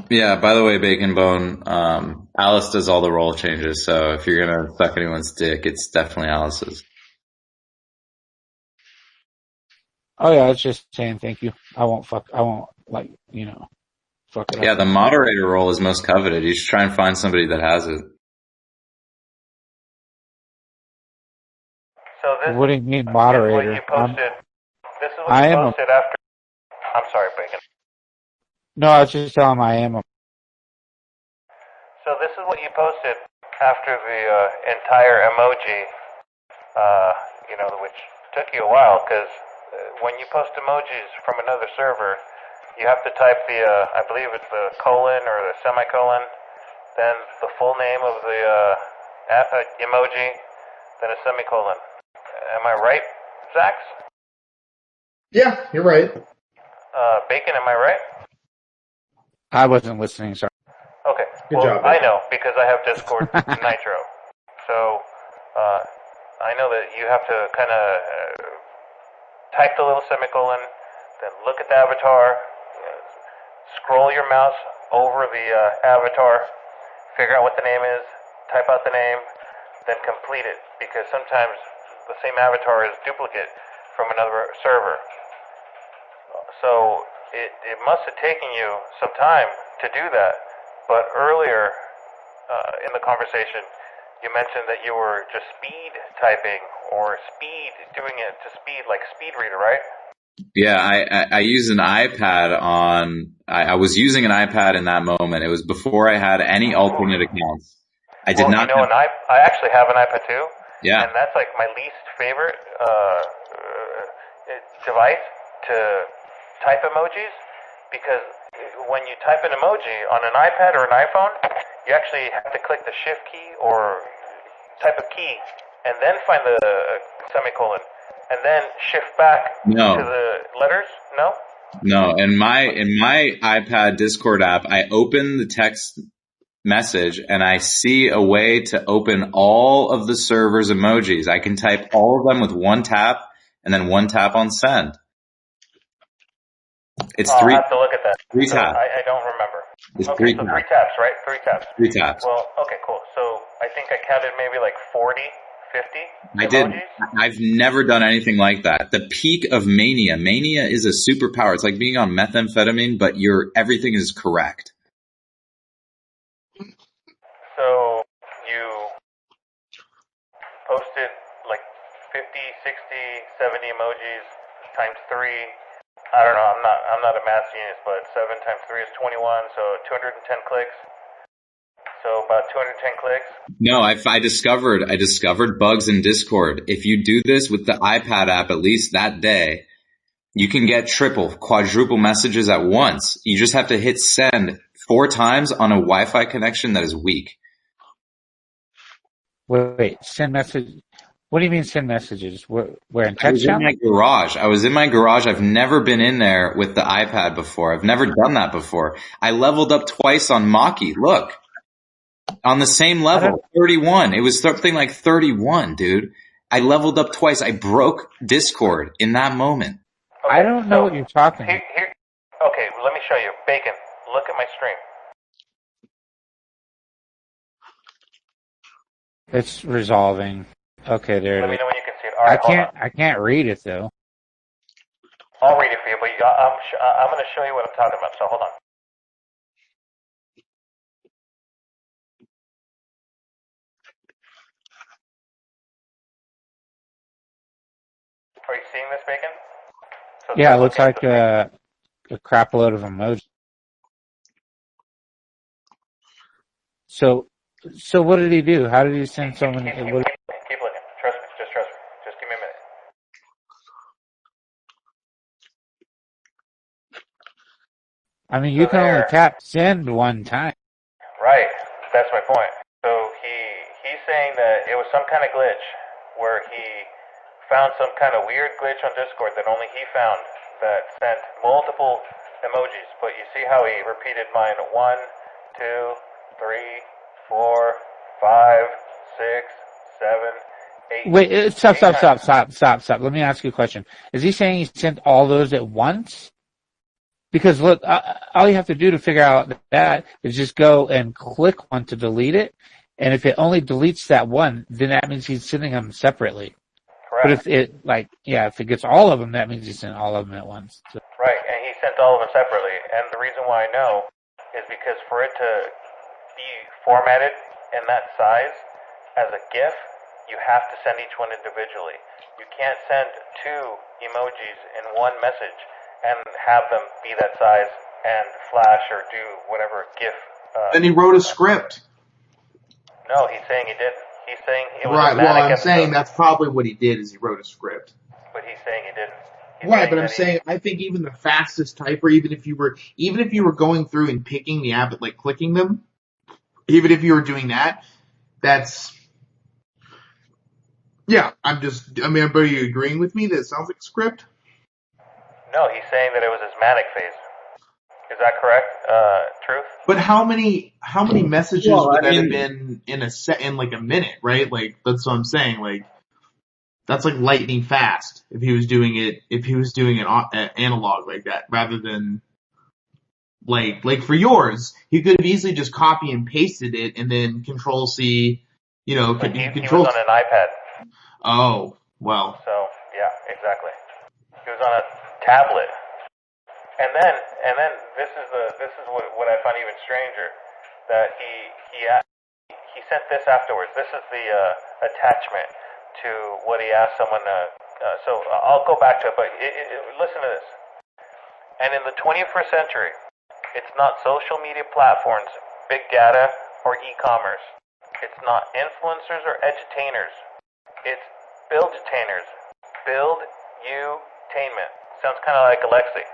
Speaker 1: Yeah, by the way, Bacon Bone, Alice does all the role changes, so if you're gonna suck anyone's dick, it's definitely Alice's.
Speaker 3: Oh yeah, it's just saying thank you. I won't, fucking
Speaker 1: Yeah,
Speaker 3: up.
Speaker 1: the moderator role is most coveted. You should try and find somebody that has it.
Speaker 5: So this
Speaker 3: What do you mean,
Speaker 5: is what
Speaker 3: moderator?
Speaker 5: you posted. This is what
Speaker 3: I
Speaker 5: you
Speaker 3: am a.
Speaker 5: posted after. I'm sorry, Bacon.
Speaker 3: No, I was just telling him I am a.
Speaker 5: So this is what you posted after the entire emoji, which took you a while because when you post emojis from another server, you have to type the, I believe it's the colon or the semicolon, then the full name of the emoji, then a semicolon. Am I right, Zax?
Speaker 2: Yeah, you're right.
Speaker 5: Bacon, am I right?
Speaker 3: I wasn't listening. Sorry.
Speaker 5: Okay.
Speaker 2: Good job,
Speaker 5: I
Speaker 2: Bacon.
Speaker 5: know because I have Discord Nitro. So I know that you have to kind of type the little semicolon, then look at the avatar, scroll your mouse over the avatar, figure out what the name is, type out the name, then complete it because sometimes the same avatar is duplicate from another server. So it must have taken you some time to do that. But earlier in the conversation, you mentioned that you were just speed typing or doing it to speed, like speed reader, right?
Speaker 1: Yeah, I use an iPad I was using an iPad in that moment. It was before I had any alternate accounts. I did not have,
Speaker 5: I actually have an iPad too.
Speaker 1: yeah.
Speaker 5: And that's like my least favorite device to type emojis because when you type an emoji on an iPad or an iPhone, you actually have to click the shift key or type a key and then find the semicolon and then shift back to the letters. No?
Speaker 1: No, in my iPad Discord app, I open the text message and I see a way to open all of the server's emojis. I can type all of them with one tap and then one tap on send. It's
Speaker 5: I'll have to look at that.
Speaker 1: Three taps.
Speaker 5: I don't remember.
Speaker 1: It's
Speaker 5: okay,
Speaker 1: three
Speaker 5: so
Speaker 1: taps.
Speaker 5: 3 taps, right? 3 taps.
Speaker 1: 3 taps.
Speaker 5: Well, okay, cool. So I think I counted maybe like 40, 50
Speaker 1: I
Speaker 5: emojis.
Speaker 1: did. I've never done anything like that. The peak of mania. Mania is a superpower. It's like being on methamphetamine, but everything is correct.
Speaker 5: So you posted like 50, 60, 70 emojis times 3. I don't know. I'm not a math genius, but 7 times 3 is 21, so 210 clicks. So about 210 clicks.
Speaker 1: No, I discovered bugs in Discord. If you do this with the iPad app at least that day, you can get triple, quadruple messages at once. You just have to hit send 4 times on a Wi-Fi connection that is weak.
Speaker 3: Wait, send message. What do you mean send messages? Where in text?
Speaker 1: I was in my garage. I've never been in there with the iPad before. I've never done that before. I leveled up twice on Maki. Look. On the same level, 31. It was something like 31, dude. I leveled up twice. I broke Discord in that moment.
Speaker 3: Okay, I don't know what you're talking about.
Speaker 5: Okay, let me show you. Bacon, look at my stream.
Speaker 3: It's resolving. Okay, there it is.
Speaker 5: Let me know when you can see it. All right,
Speaker 3: I can't read it though.
Speaker 5: I'll read it for you, but I'm going to show you what I'm talking about. So hold on. Are you seeing this, Bacon? So
Speaker 3: yeah, it looks like a crap load of emojis. So what did he do? How did he send so many?
Speaker 5: Keep looking. Trust me. Just trust me. Just give me a minute.
Speaker 3: I mean, you can only tap send one time.
Speaker 5: Right. That's my point. So he's saying that it was some kind of glitch where he found some kind of weird glitch on Discord that only he found that sent multiple emojis. But you see how he repeated mine 1, 2, 3, 4, 5, 6, 7, 8.
Speaker 3: Wait, stop. Let me ask you a question. Is he saying he sent all those at once? Because look, all you have to do to figure out that is just go and click one to delete it. And if it only deletes that one, then that means he's sending them separately.
Speaker 5: Correct.
Speaker 3: But if it gets all of them, that means he sent all of them at once. So.
Speaker 5: Right, and he sent all of them separately. And the reason why I know is because for it to be formatted in that size as a GIF, you have to send each one individually. You can't send two emojis in one message and have them be that size and flash or do whatever GIF.
Speaker 2: Then he wrote a script.
Speaker 5: No, he's saying he didn't. He's saying it was
Speaker 2: Right.
Speaker 5: a
Speaker 2: Well,
Speaker 5: manic
Speaker 2: I'm
Speaker 5: episode,
Speaker 2: saying that's probably what he did is he wrote a script.
Speaker 5: but he's saying he didn't. He's
Speaker 2: Right, but I'm
Speaker 5: that
Speaker 2: saying I think even the fastest typer, even if you were going through and picking the app, like clicking them, even if you were doing that, that's yeah. I mean, are you agreeing with me that it sounds like a script?
Speaker 5: No, he's saying that it was his manic phase. Is that correct? Truth?
Speaker 2: But how many messages
Speaker 4: Well,
Speaker 2: would
Speaker 4: I
Speaker 2: that have
Speaker 4: mean-
Speaker 2: been in like a minute, right? Like that's what I'm saying. Like that's like lightning fast if he was doing it analog like that rather than like for yours, he could have easily just copy and pasted it and then Control C,
Speaker 5: But he was
Speaker 2: Control.
Speaker 5: on an iPad.
Speaker 2: Oh well,
Speaker 5: So, yeah, exactly. He was on a tablet. And then this is what I find even stranger, that he sent this afterwards. This is the attachment to what he asked someone so I'll go back to it, but listen to this. And in the 21st century, it's not social media platforms, big data, or e-commerce. It's not influencers or edutainers. It's build-tainers. Build-you-tainment. Sounds kind of like Alexi.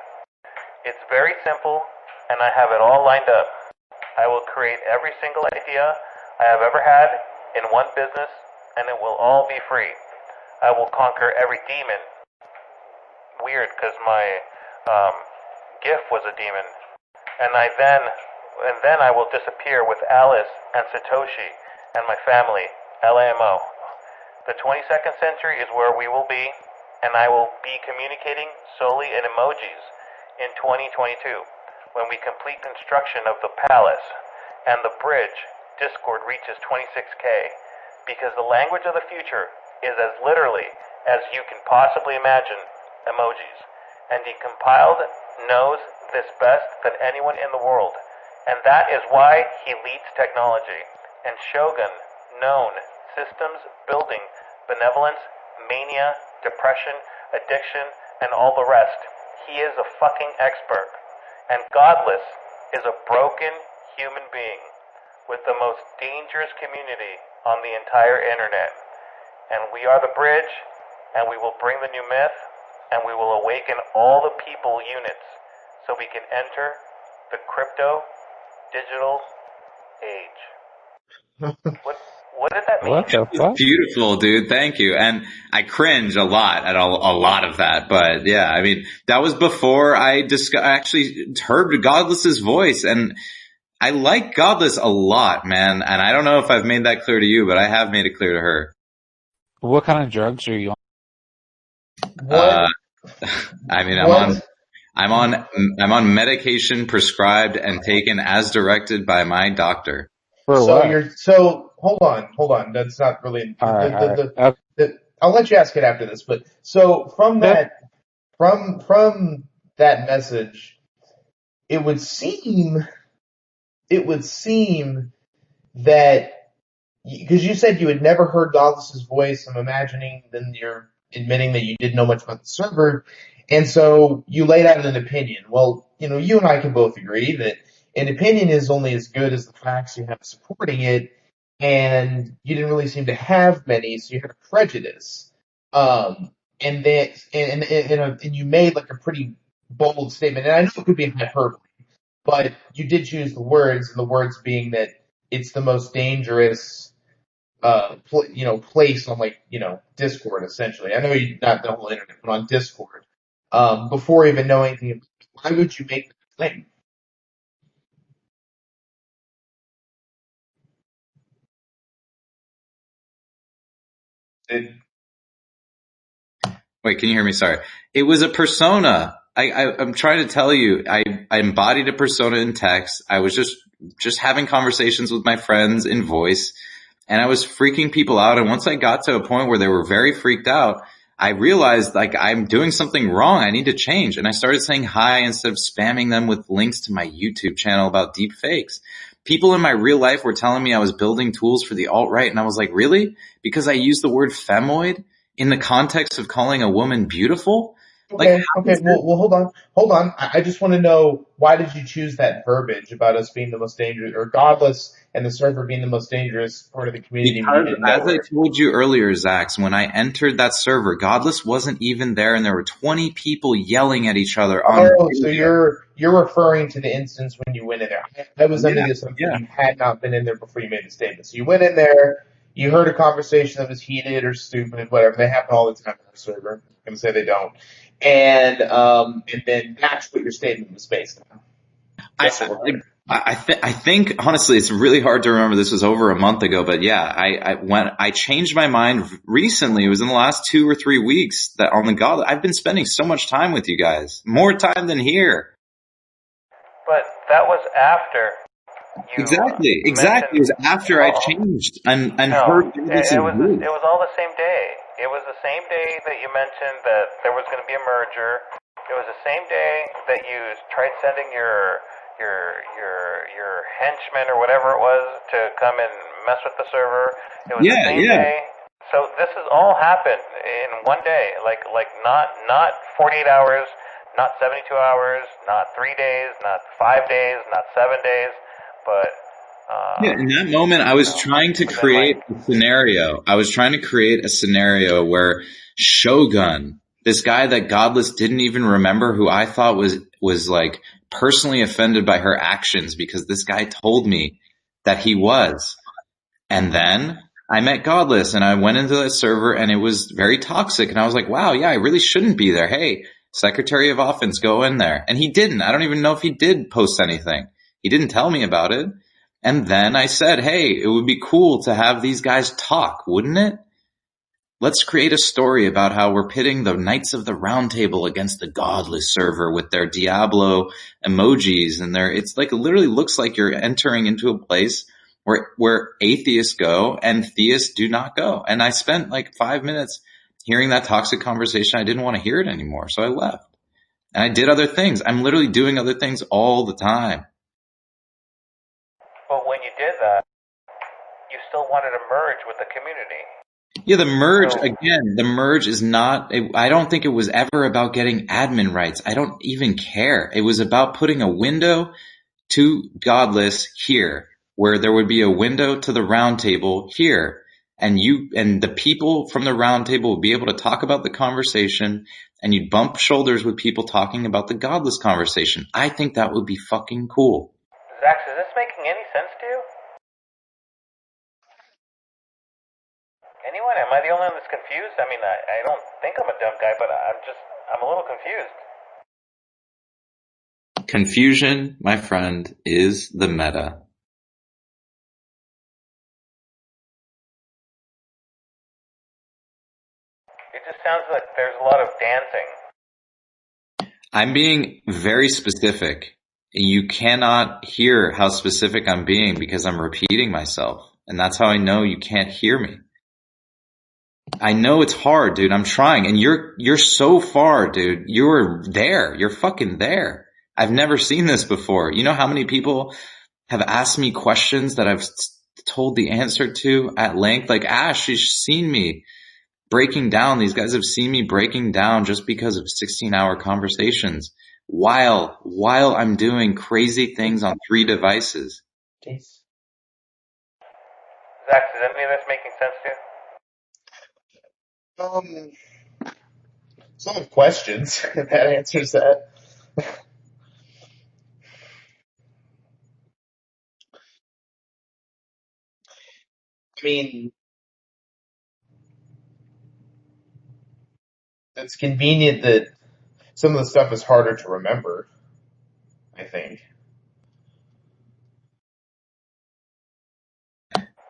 Speaker 5: It's very simple, and I have it all lined up. I will create every single idea I have ever had in one business, and it will all be free. I will conquer every demon. Weird, because my gift was a demon. And then I will disappear with Alice and Satoshi and my family, LAMO. The 22nd century is where we will be, and I will be communicating solely in emojis in 2022, when we complete construction of the palace and the bridge. Discord reaches 26K, because the language of the future is as literally as you can possibly imagine emojis, and the compiled knows this best than anyone in the world, and that is why he leads technology, and Shogun known systems building, benevolence, mania, depression, addiction, and all the rest. He is a fucking expert. And Godless is a broken human being with the most dangerous community on the entire internet. And we are the bridge, and we will bring the new myth, and we will awaken all the people units so we can enter the crypto digital age. What did that mean?
Speaker 3: What the fuck?
Speaker 1: Beautiful, dude. Thank you. And I cringe a lot at a lot of that. But yeah, I mean, that was before I actually heard Godless's voice. And I like Godless a lot, man. And I don't know if I've made that clear to you, but I have made it clear to her.
Speaker 3: What kind of drugs are you on?
Speaker 1: I mean,
Speaker 2: What?
Speaker 1: I'm on medication prescribed and taken as directed by my doctor.
Speaker 3: For what?
Speaker 2: Hold on. That's not really
Speaker 3: All right. Okay.
Speaker 2: I'll let you ask it after this. But so from that message, it would seem that because you said you had never heard Godless's voice, I'm imagining then you're admitting that you didn't know much about the server, and so you laid out an opinion. Well, you and I can both agree that an opinion is only as good as the facts you have supporting it, and you didn't really seem to have many, so you had a prejudice. And you made like a pretty bold statement, and I know it could be hyperbole, but you did choose the words, and the words being that it's the most dangerous, place on Discord, essentially. I know you not the whole internet, but on Discord. Before even knowing anything, why would you make that claim?
Speaker 1: Wait, can you hear me? Sorry. It was a persona. I'm trying to tell you, I embodied a persona in text. I was just having conversations with my friends in voice, and I was freaking people out. And once I got to a point where they were very freaked out, I realized like I'm doing something wrong. I need to change. And I started saying hi instead of spamming them with links to my YouTube channel about deep fakes. People in my real life were telling me I was building tools for the alt-right, and I was like, really? Because I used the word femoid in the context of calling a woman beautiful? Like,
Speaker 2: Okay, okay. Well, hold on. I just want to know, why did you choose that verbiage about us being the most dangerous, or godless and the server being the most dangerous part of the community when you
Speaker 1: because
Speaker 2: didn't know
Speaker 1: as I
Speaker 2: her?
Speaker 1: told you earlier, Zax, when I entered that server, Godless wasn't even there, and there were 20 people yelling at each other on
Speaker 2: Oh, so
Speaker 1: video.
Speaker 2: you're referring to the instance when you went in there. I was under
Speaker 1: Yeah,
Speaker 2: the assumption
Speaker 1: yeah.
Speaker 2: you had not been in there before you made the statement. So you went in there, you heard a conversation that was heated or stupid, whatever. They happen all the time on our server. I'm gonna say they don't. And then that's what your statement was based on. Just so we're clear.
Speaker 1: I think honestly, it's really hard to remember. This was over a month ago, but yeah, I changed my mind recently. It was in the last 2 or 3 weeks that on the God, I've been spending so much time with you guys, more time than here.
Speaker 5: But that was after you
Speaker 1: Exactly. It
Speaker 5: mentioned.
Speaker 1: was after I
Speaker 5: Oh,
Speaker 1: changed and
Speaker 5: no,
Speaker 1: heard Godless's voice.
Speaker 5: it was all the same day. It was the same day that you mentioned that there was going to be a merger. It was the same day that you tried sending your henchmen or whatever it was to come and mess with the server. It was the
Speaker 1: Yeah,
Speaker 5: same
Speaker 1: yeah.
Speaker 5: day. So this has all happened in one day. Like not 48 hours, not 72 hours, not 3 days, not 5 days, not 7 days, but
Speaker 1: Yeah, in that moment, I was trying to
Speaker 5: within like.
Speaker 1: create a scenario. I was trying to create a scenario where Shogun, this guy that Godless didn't even remember, who I thought was like personally offended by her actions because this guy told me that he was. And then I met Godless and I went into that server and it was very toxic. And I was like, wow, yeah, I really shouldn't be there. Hey, Secretary of Offense, go in there. And he didn't. I don't even know if he did post anything. He didn't tell me about it. And then I said, hey, it would be cool to have these guys talk, wouldn't it? Let's create a story about how we're pitting the Knights of the Round Table against the Godless server with their Diablo emojis and it's like, it literally looks like you're entering into a place where atheists go and theists do not go. And I spent like 5 minutes hearing that toxic conversation. I didn't want to hear it anymore. So I left and I did other things. I'm literally doing other things all the time.
Speaker 5: But when you did that, you still wanted to merge with the community.
Speaker 1: Yeah,
Speaker 5: So
Speaker 1: the merge is not, I don't think it was ever about getting admin rights. I don't even care. It was about putting a window to Godless here, where there would be a window to the round table here. And the people from the round table would be able to talk about the conversation and you'd bump shoulders with people talking about the Godless conversation. I think that would be fucking cool.
Speaker 5: Zax, is this making any sense to you? Anyone? Am I the only one that's confused? I mean, I don't think I'm a dumb guy, but I'm a little confused.
Speaker 1: Confusion, my friend, is the meta.
Speaker 5: It just sounds like there's a lot of dancing.
Speaker 1: I'm being very specific. You cannot hear how specific I'm being because I'm repeating myself. And that's how I know you can't hear me. I know it's hard, dude. I'm trying. And you're so far, dude. You're there. You're fucking there. I've never seen this before. You know how many people have asked me questions that I've told the answer to at length? Like Ash, she's seen me breaking down. These guys have seen me breaking down just because of 16-hour conversations while I'm doing crazy things on 3 devices.
Speaker 2: Jeez.
Speaker 5: Zax, is any of this making sense to you?
Speaker 2: Some of questions. That answers that. I mean, it's convenient that some of the stuff is harder to remember, I think.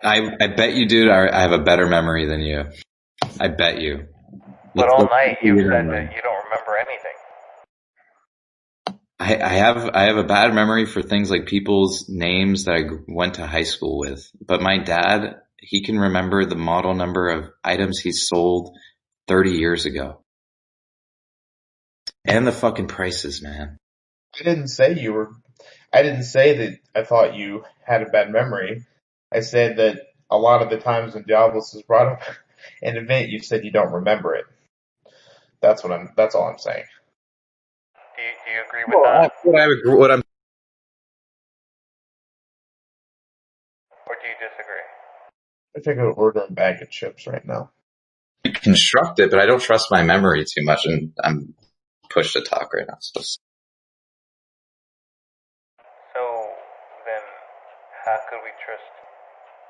Speaker 1: I bet you, dude, I have a better memory than you. I bet you.
Speaker 5: But all night
Speaker 1: figure
Speaker 5: you've
Speaker 1: it
Speaker 5: said
Speaker 1: out.
Speaker 5: that you don't remember anything.
Speaker 1: I have a bad memory for things like people's names that I went to high school with. But my dad, he can remember the model number of items he sold 30 years ago. And the fucking prices, man.
Speaker 2: I didn't say that I thought you had a bad memory. I said that a lot of the times when Diablos has brought up an event, you said you don't remember it. That's all I'm saying.
Speaker 5: Do you agree with that?
Speaker 1: What I'm
Speaker 5: Or do you disagree?
Speaker 2: I think I'll order a bag of chips right now.
Speaker 1: construct it, but I don't trust my memory too much, and I'm pushed to talk right now. So
Speaker 5: then, how could we trust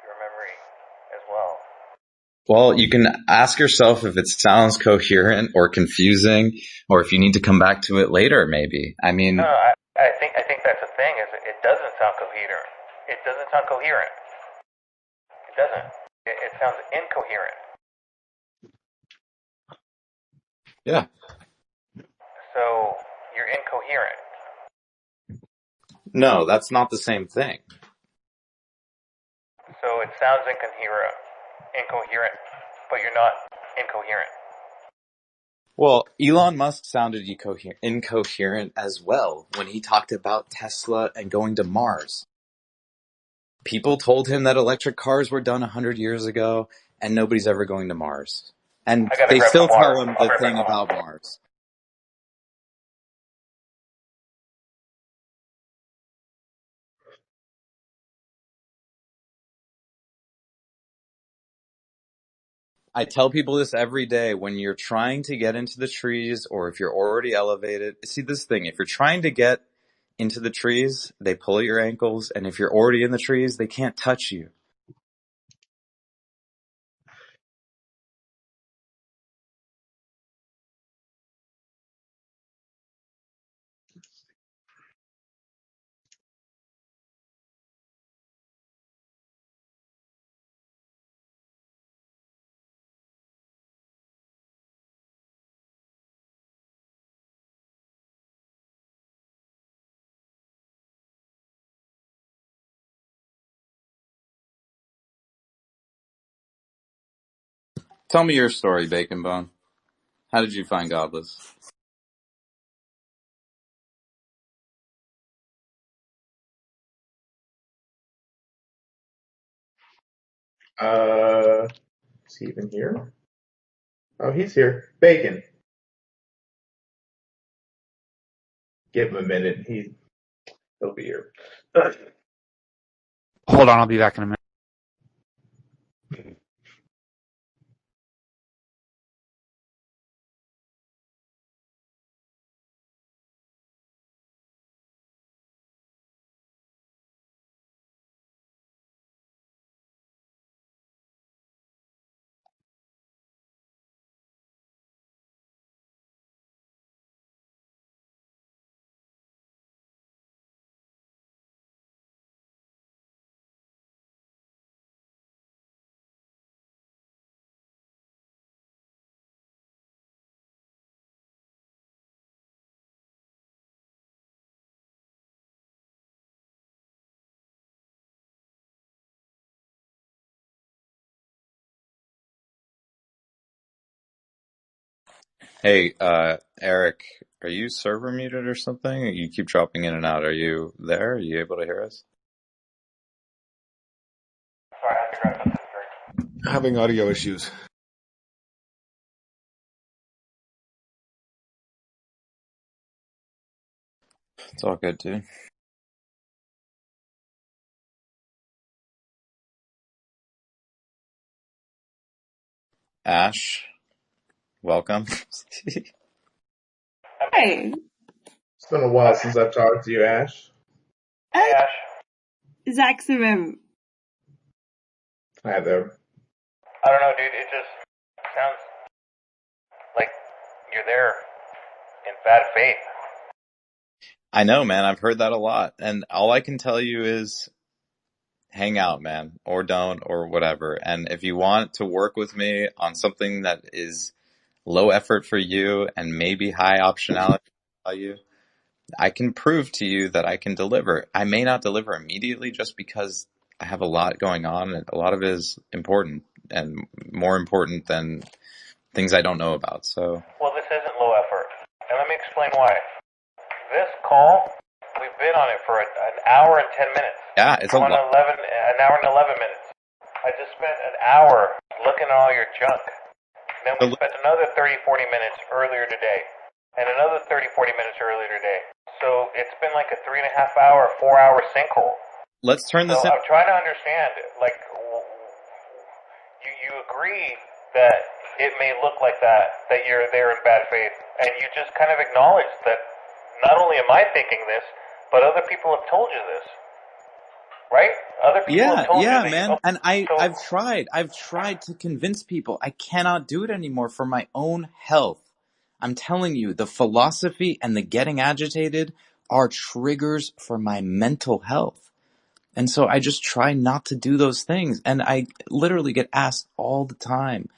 Speaker 5: your memory as well?
Speaker 1: well, you can ask yourself if it sounds coherent or confusing, or if you need to come back to it later, maybe. I mean,
Speaker 5: No, I think that's the thing, is it doesn't sound coherent. It doesn't sound coherent. It doesn't. It sounds incoherent.
Speaker 1: yeah.
Speaker 5: So you're incoherent.
Speaker 1: No, that's not the same thing.
Speaker 5: So it sounds incoherent, but you're not incoherent.
Speaker 1: Well, Elon Musk sounded incoherent as well when he talked about Tesla and going to Mars. People told him that electric cars were done 100 years ago, and nobody's ever going to Mars. And they still tell him the thing about Mars. I tell people this every day. When you're trying to get into the trees, or if you're already elevated, see this thing, if you're trying to get into the trees, they pull at your ankles, and if you're already in the trees, they can't touch you. Tell me your story, Bacon Bone. How did you find Godless?
Speaker 2: Is he even here? Oh, he's here. Bacon. Give him a minute. He'll be here.
Speaker 3: Hold on, I'll be back in a minute.
Speaker 1: Hey, Eric, are you server muted or something? You keep dropping in and out. Are you there? Are you able to hear us?
Speaker 5: Sorry, I have to grab something to drink.
Speaker 8: Having audio issues.
Speaker 1: It's all good, dude. Ash, welcome.
Speaker 9: Hey,
Speaker 2: It's been a while since I've talked to you, Ash.
Speaker 5: Hey, Ash.
Speaker 9: Zach's remember.
Speaker 2: Hi there.
Speaker 5: I don't know, dude. It just sounds like you're there in bad faith.
Speaker 1: I know, man. I've heard that a lot. And all I can tell you is hang out, man, or don't, or whatever. And if you want to work with me on something that is low effort for you and maybe high optionality value, I can prove to you that I can deliver. I may not deliver immediately just because I have a lot going on, and a lot of it is important and more important than things I don't know about. So
Speaker 5: Well, this isn't low effort. And let me explain why. This call, we've been on it for an hour and 10 minutes.
Speaker 1: yeah, it's a lot.
Speaker 5: An hour and 11 minutes. I just spent an hour looking at all your junk. Then we spent another 30, 40 minutes earlier today. And another 30, 40 minutes earlier today. So it's been like a 3.5 hour, 4 hour sinkhole.
Speaker 1: Let's turn this
Speaker 5: So
Speaker 1: in.
Speaker 5: I'm trying to understand, like, you agree that it may look like that you're there in bad faith, and you just kind of acknowledge that not only am I thinking this, but other people have told you this. Right? Other people have told you that.
Speaker 1: Man. And I've tried to convince people I cannot do it anymore for my own health. I'm telling you, the philosophy and the getting agitated are triggers for my mental health. And so I just try not to do those things. And I literally get asked all the time.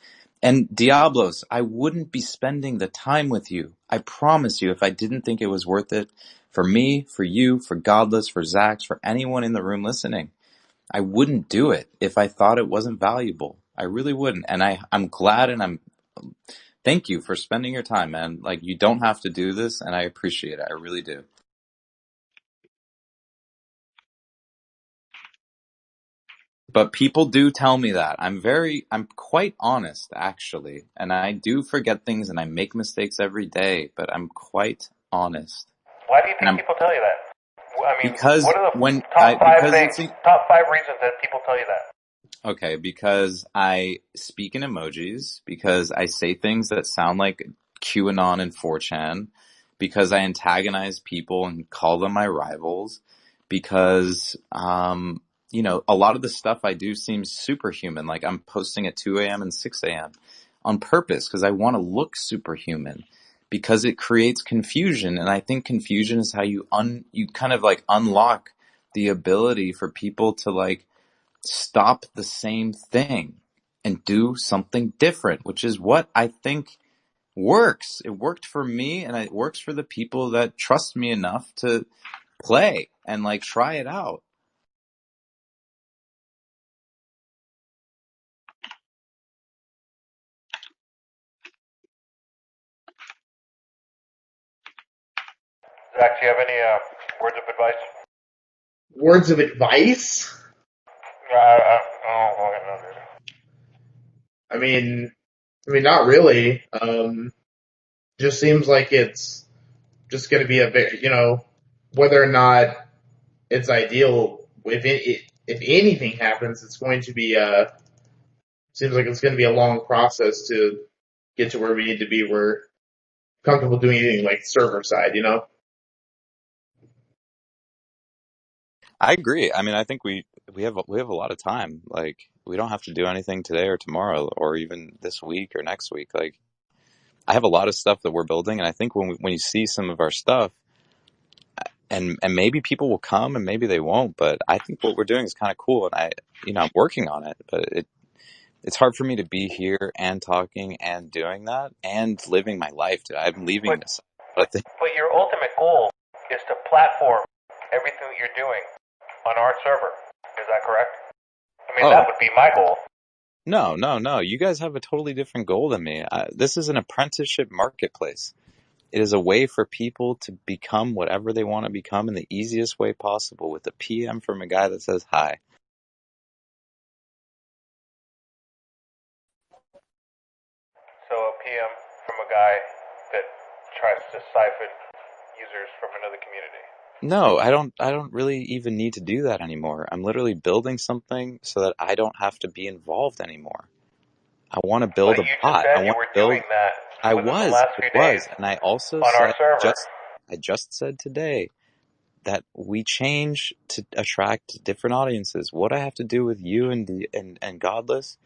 Speaker 1: And Diablos, I wouldn't be spending the time with you, I promise you, if I didn't think it was worth it for me, for you, for Godless, for Zax, for anyone in the room listening. I wouldn't do it if I thought it wasn't valuable. I really wouldn't. And I'm glad, and thank you for spending your time, man. Like, you don't have to do this, and I appreciate it. I really do. But people do tell me that. I'm quite honest, actually. And I do forget things and I make mistakes every day, but I'm quite honest.
Speaker 5: Why do you think people tell you that? I mean,
Speaker 1: because
Speaker 5: what are the
Speaker 1: when
Speaker 5: top five
Speaker 1: because
Speaker 5: top 5 reasons that people tell you that?
Speaker 1: Okay, because I speak in emojis, because I say things that sound like QAnon and 4chan, because I antagonize people and call them my rivals, because, a lot of the stuff I do seems superhuman. Like, I'm posting at 2 a.m. and 6 a.m. on purpose because I want to look superhuman, because it creates confusion. And I think confusion is how you kind of like unlock the ability for people to like stop the same thing and do something different, which is what I think works. It worked for me, and it works for the people that trust me enough to play and like try it out.
Speaker 5: Zach, do you have any words of advice?
Speaker 2: Words of advice? I mean, not really. Just seems like it's just going to be a bit, whether or not it's ideal. If anything happens, it's going to be seems like it's going to be a long process to get to where we need to be. We're comfortable doing anything like server side,
Speaker 1: I agree. I mean, I think we have a lot of time. Like, we don't have to do anything today or tomorrow or even this week or next week. Like, I have a lot of stuff that we're building, and I think when you see some of our stuff, and maybe people will come and maybe they won't, but I think what we're doing is kind of cool, and I'm working on it, but it's hard for me to be here and talking and doing that and living my life. I'm leaving this. But
Speaker 5: your ultimate goal is to platform everything that you're doing on our server. Is that correct? I mean, that would be my goal.
Speaker 1: No. You guys have a totally different goal than me. This is an apprenticeship marketplace. It is a way for people to become whatever they want to become in the easiest way possible, with a PM from a guy that says hi.
Speaker 5: So a PM from a guy that tries to siphon users from another community.
Speaker 1: No, I don't really even need to do that anymore. I'm literally building something so that I don't have to be involved anymore. I want to build a bot.
Speaker 5: I want to build. Doing that.
Speaker 1: I was, and I also said I just said today that we change to attract different audiences. What I have to do with you and Godless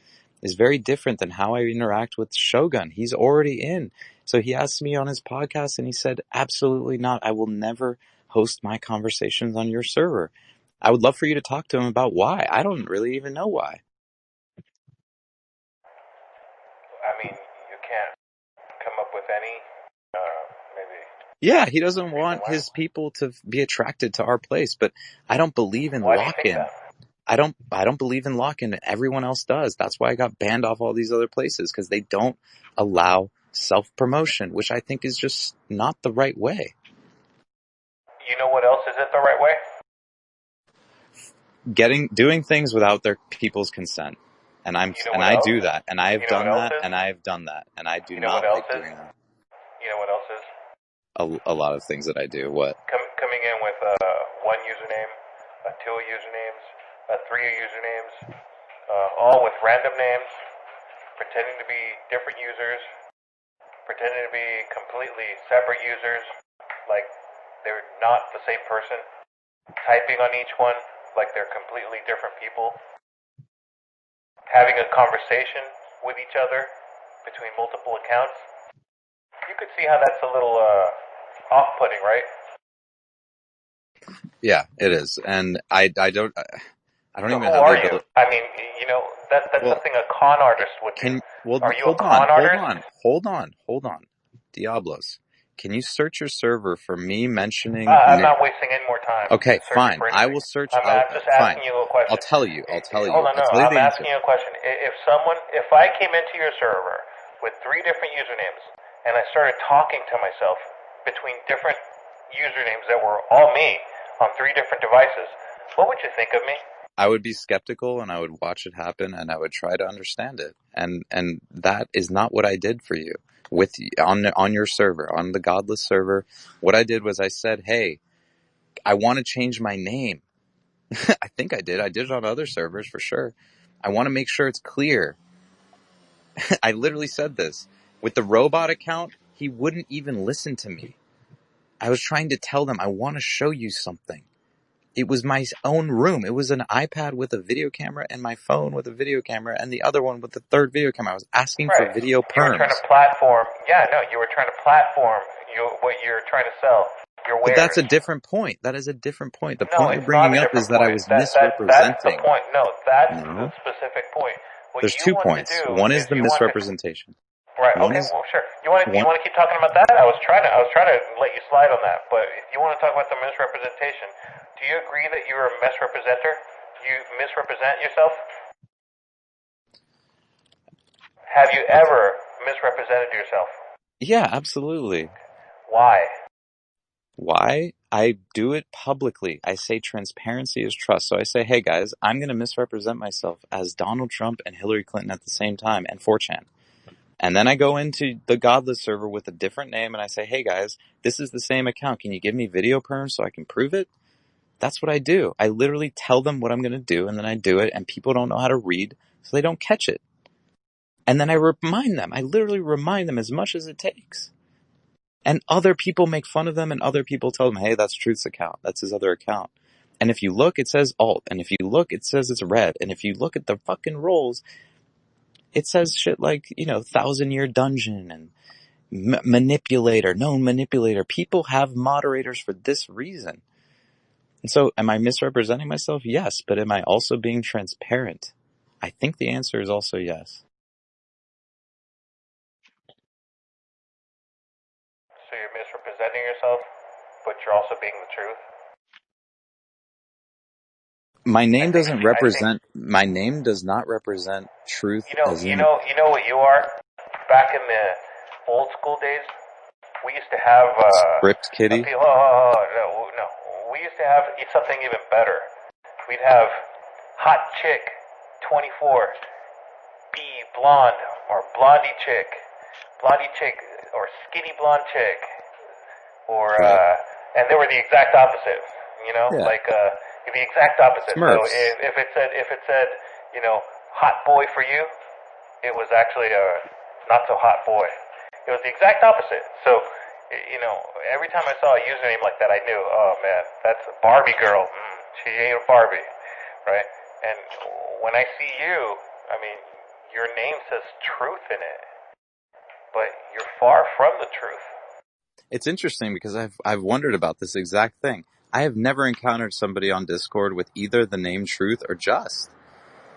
Speaker 1: is very different than how I interact with Shogun. He's already in. So he asked me on his podcast and he said, absolutely not. I will never host my conversations on your server. I would love for you to talk to him about why. I don't really even know why.
Speaker 5: I mean, you can't come up with any, maybe.
Speaker 1: Yeah, he doesn't want his people to be attracted to our place, but I don't believe in lock-in. I don't believe in lock-in. Everyone else does. That's why I got banned off all these other places, because they don't allow self-promotion, which I think is just not the right way.
Speaker 5: You know what else isn't the right way?
Speaker 1: Doing things without their people's consent. And
Speaker 5: You know what
Speaker 1: I
Speaker 5: else?
Speaker 1: do that, and I've
Speaker 5: You know
Speaker 1: done
Speaker 5: what else
Speaker 1: that,
Speaker 5: is?
Speaker 1: and I've done that, and I do
Speaker 5: You know
Speaker 1: not
Speaker 5: what else
Speaker 1: like
Speaker 5: is?
Speaker 1: doing that.
Speaker 5: You know what else is?
Speaker 1: A lot of things that I do. What?
Speaker 5: Coming in with one username, two usernames, three usernames, all with random names, pretending to be different users, pretending to be completely separate users, like they're not the same person, typing on each one like they're completely different people, having a conversation with each other between multiple accounts. You could see how that's a little off-putting, right?
Speaker 1: Yeah, it is, and I don't
Speaker 5: So
Speaker 1: even
Speaker 5: who
Speaker 1: have
Speaker 5: are
Speaker 1: the
Speaker 5: you?
Speaker 1: ability.
Speaker 5: I mean, that's
Speaker 1: Well,
Speaker 5: something a con artist would do. Are you a con artist?
Speaker 1: hold on, Diablos. Can you search your server for me mentioning?
Speaker 5: I'm not wasting any more time.
Speaker 1: Okay,
Speaker 5: Searching
Speaker 1: fine.
Speaker 5: for
Speaker 1: I
Speaker 5: anything.
Speaker 1: will search.
Speaker 5: I'm just
Speaker 1: Fine.
Speaker 5: asking you a question.
Speaker 1: I'll tell you.
Speaker 5: Hold on, no.
Speaker 1: I'll tell you
Speaker 5: I'm
Speaker 1: the answer.
Speaker 5: asking you a question. If I came into your server with 3 different usernames and I started talking to myself between different usernames that were all me on 3 different devices, what would you think of me?
Speaker 1: I would be skeptical, and I would watch it happen, and I would try to understand it. And that is not what I did for you on your server, on the Godless server. What I did was I said, "Hey, I want to change my name." I think I did. I did it on other servers for sure. I want to make sure it's clear. I literally said this. With the robot account, he wouldn't even listen to me. I was trying to tell them, I want to show you something. It was my own room. It was an iPad with a video camera and my phone with a video camera and the other one with the third video camera. I was asking for video
Speaker 5: You were trying
Speaker 1: perms.
Speaker 5: to platform. Yeah, no, you were trying to platform what you're trying to sell. Your wares.
Speaker 1: But that's a different point. That is a different point. The
Speaker 5: No,
Speaker 1: point you're
Speaker 5: it's not
Speaker 1: bringing
Speaker 5: a
Speaker 1: up
Speaker 5: different
Speaker 1: is that I
Speaker 5: point.
Speaker 1: was
Speaker 5: That's the
Speaker 1: misrepresenting.
Speaker 5: point. No, that's the
Speaker 1: No.
Speaker 5: specific point. What
Speaker 1: There's
Speaker 5: you
Speaker 1: 2
Speaker 5: want
Speaker 1: points.
Speaker 5: to do
Speaker 1: One is the
Speaker 5: you want to,
Speaker 1: misrepresentation.
Speaker 5: right?
Speaker 1: One
Speaker 5: Okay,
Speaker 1: is
Speaker 5: well, sure. You want
Speaker 1: one.
Speaker 5: to keep talking about that? I was trying to let you slide on that. But if you want to talk about the misrepresentation, do you agree that you're a misrepresenter? You misrepresent yourself? Have you ever misrepresented yourself?
Speaker 1: Yeah, absolutely.
Speaker 5: Why?
Speaker 1: Why? I do it publicly. I say transparency is trust. So I say, hey guys, I'm going to misrepresent myself as Donald Trump and Hillary Clinton at the same time and 4chan. And then I go into the Godless server with a different name and I say, hey guys, this is the same account. Can you give me video perms so I can prove it? That's what I do. I literally tell them what I'm going to do and then I do it, and people don't know how to read, so they don't catch it. And then I remind them. I literally remind them as much as it takes. And other people make fun of them, and other people tell them, hey, that's Truth's account. That's his other account. And if you look, it says alt. And if you look, it says it's red. And if you look at the fucking roles, it says shit like, 1,000-year dungeon and manipulator, known manipulator. People have moderators for this reason. And so am I misrepresenting myself? Yes. But am I also being transparent? I think the answer is also yes.
Speaker 5: So you're misrepresenting yourself, but you're also being the truth.
Speaker 1: My name does not represent truth as in.
Speaker 5: You know what you are? Back in the old school days, we used to have
Speaker 1: Script kitty.
Speaker 5: okay, no. We used to have something even better. We'd have hot chick 24, B blonde or blondie chick, or skinny blonde chick, or
Speaker 1: Right.
Speaker 5: and they were the exact opposite.
Speaker 1: Yeah.
Speaker 5: Like the exact opposite.
Speaker 1: Smurfs.
Speaker 5: So if it said hot boy for you, it was actually a not so hot boy. It was the exact opposite. So every time I saw a username like that, I knew, oh man, that's a Barbie girl. She ain't a Barbie, right? And when I see you, I mean, your name says truth in it, but you're far from the truth.
Speaker 1: It's interesting because I've wondered about this exact thing. I have never encountered somebody on Discord with either the name Truth or Just.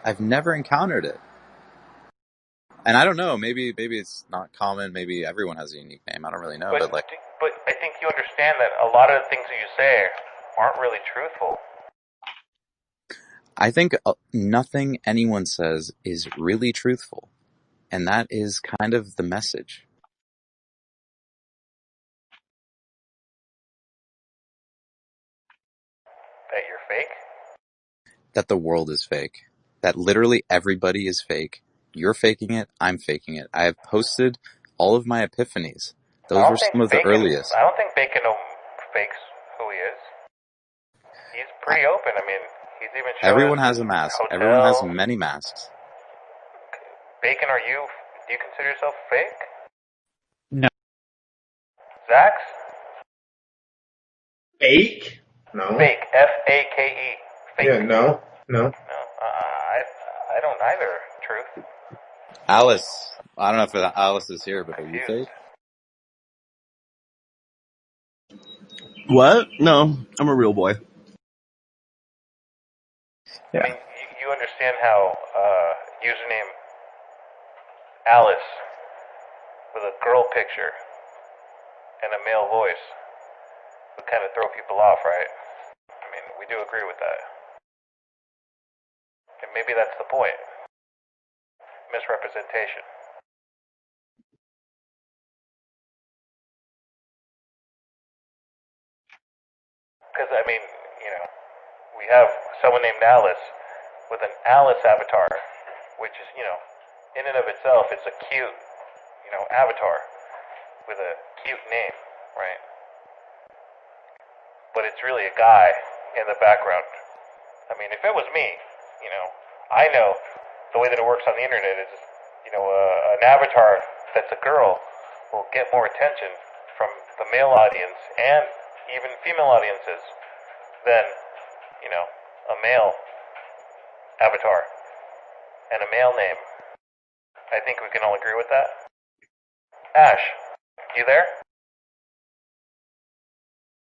Speaker 1: I've never encountered it. And I don't know, maybe it's not common, maybe everyone has a unique name, I don't really know, but
Speaker 5: I think you understand that a lot of the things that you say aren't really truthful.
Speaker 1: I think nothing anyone says is really truthful. And that is kind of the message.
Speaker 5: That you're fake?
Speaker 1: That the world is fake. That literally everybody is fake. You're faking it. I'm faking it. I have posted all of my epiphanies. Those were some of the earliest.
Speaker 5: I don't think Bacon fakes who he is. He's pretty open. I mean, he's even showing
Speaker 1: Everyone has a mask. Everyone has many masks.
Speaker 5: Bacon, do you consider yourself fake?
Speaker 3: No.
Speaker 5: Zax?
Speaker 2: Fake? No.
Speaker 5: Fake. F-A-K-E. Fake.
Speaker 2: Yeah, no.
Speaker 5: No. I don't either, Truth.
Speaker 1: Alice. I don't know if Alice is here, but are you fake?
Speaker 4: What? No, I'm a real boy.
Speaker 2: Yeah.
Speaker 5: I mean, you understand how username Alice with a girl picture and a male voice would kind of throw people off, right? I mean, we do agree with that. And maybe that's the point. Misrepresentation. Because, I mean, we have someone named Alice with an Alice avatar, which is, in and of itself, it's a cute, avatar with a cute name, right? But it's really a guy in the background. I mean, if it was me, I know the way that it works on the internet is, an avatar that's a girl will get more attention from the male audience and even female audiences than, a male avatar and a male name. I think we can all agree with that. Ash, you there?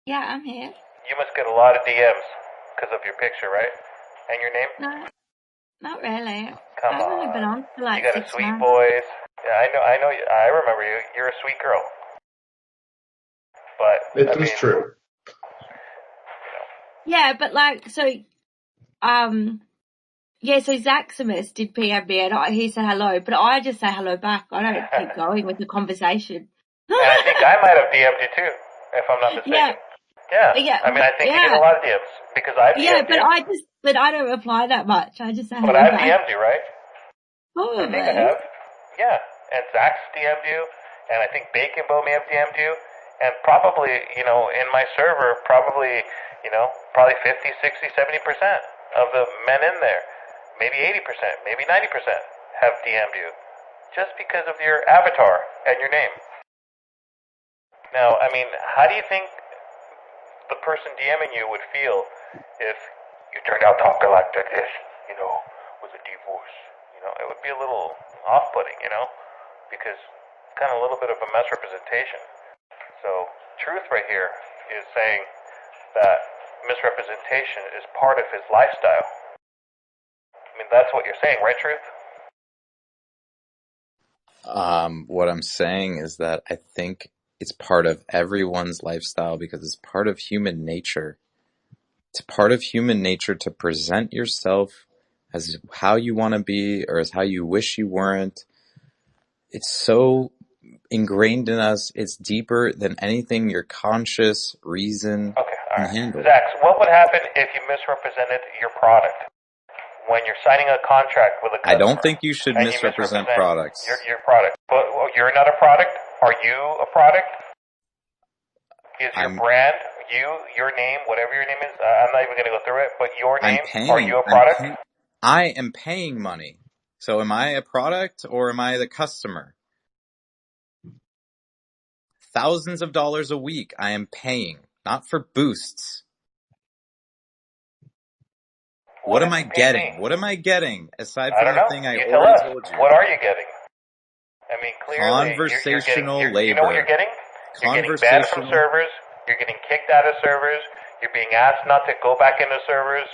Speaker 9: Yeah, I'm here.
Speaker 5: You must get a lot of DMs because of your picture, right? And your name?
Speaker 9: No, not really.
Speaker 5: Come
Speaker 9: I've only
Speaker 5: on.
Speaker 9: been on for like
Speaker 5: You got a
Speaker 9: 6
Speaker 5: sweet
Speaker 9: months.
Speaker 5: voice. Yeah, I know. I remember you. You're a sweet girl. But
Speaker 2: It is true.
Speaker 9: Yeah, but like, so, yeah, so Zaximus did PM me and he said hello, but I just say hello back. I don't keep going with the conversation.
Speaker 5: And I think I might have DM'd you too, if I'm not mistaken. Yeah. I mean, I think you get a lot of DMs because I've DM'd you.
Speaker 9: But I don't reply that much. I just say hello
Speaker 5: But I've
Speaker 9: back.
Speaker 5: DM'd you, right?
Speaker 9: Probably.
Speaker 5: I think I have. Yeah. And Zach's DM'd you, and I think Bacon Bow may have DM'd you, and probably, in my server, probably 50, 60, 70% of the men in there, maybe 80%, maybe 90% have DM'd you just because of your avatar and your name. Now, I mean, how do you think the person DMing you would feel if you turned out talking like this, with a deep voice? It would be a little off-putting, because it's kind of a little bit of a misrepresentation. So, Truth right here is saying that misrepresentation is part of his lifestyle. I mean, that's what you're saying, right, Truth?
Speaker 1: What I'm saying is that I think it's part of everyone's lifestyle because it's part of human nature. It's part of human nature to present yourself as how you want to be or as how you wish you weren't. It's so ingrained in us. It's deeper than anything your conscious reason can handle.
Speaker 5: Zach, what would happen if you misrepresented your product? When you're signing a contract with a customer.
Speaker 1: I don't think you should misrepresent products.
Speaker 5: Your product. But you're not a product? Are you a product? Is your brand, your name, whatever your name is, I'm not even going to go through it, but your name, are you a product?
Speaker 1: I am paying money. So am I a product or am I the customer? Thousands of dollars a week I am paying, not for boosts. What am I getting? What am I getting aside from the thing I already told you?
Speaker 5: What are you getting? I mean, clearly,
Speaker 1: conversational labor.
Speaker 5: You know what you're getting? You're getting banned from servers. You're getting kicked out of servers. You're being asked not to go back into servers.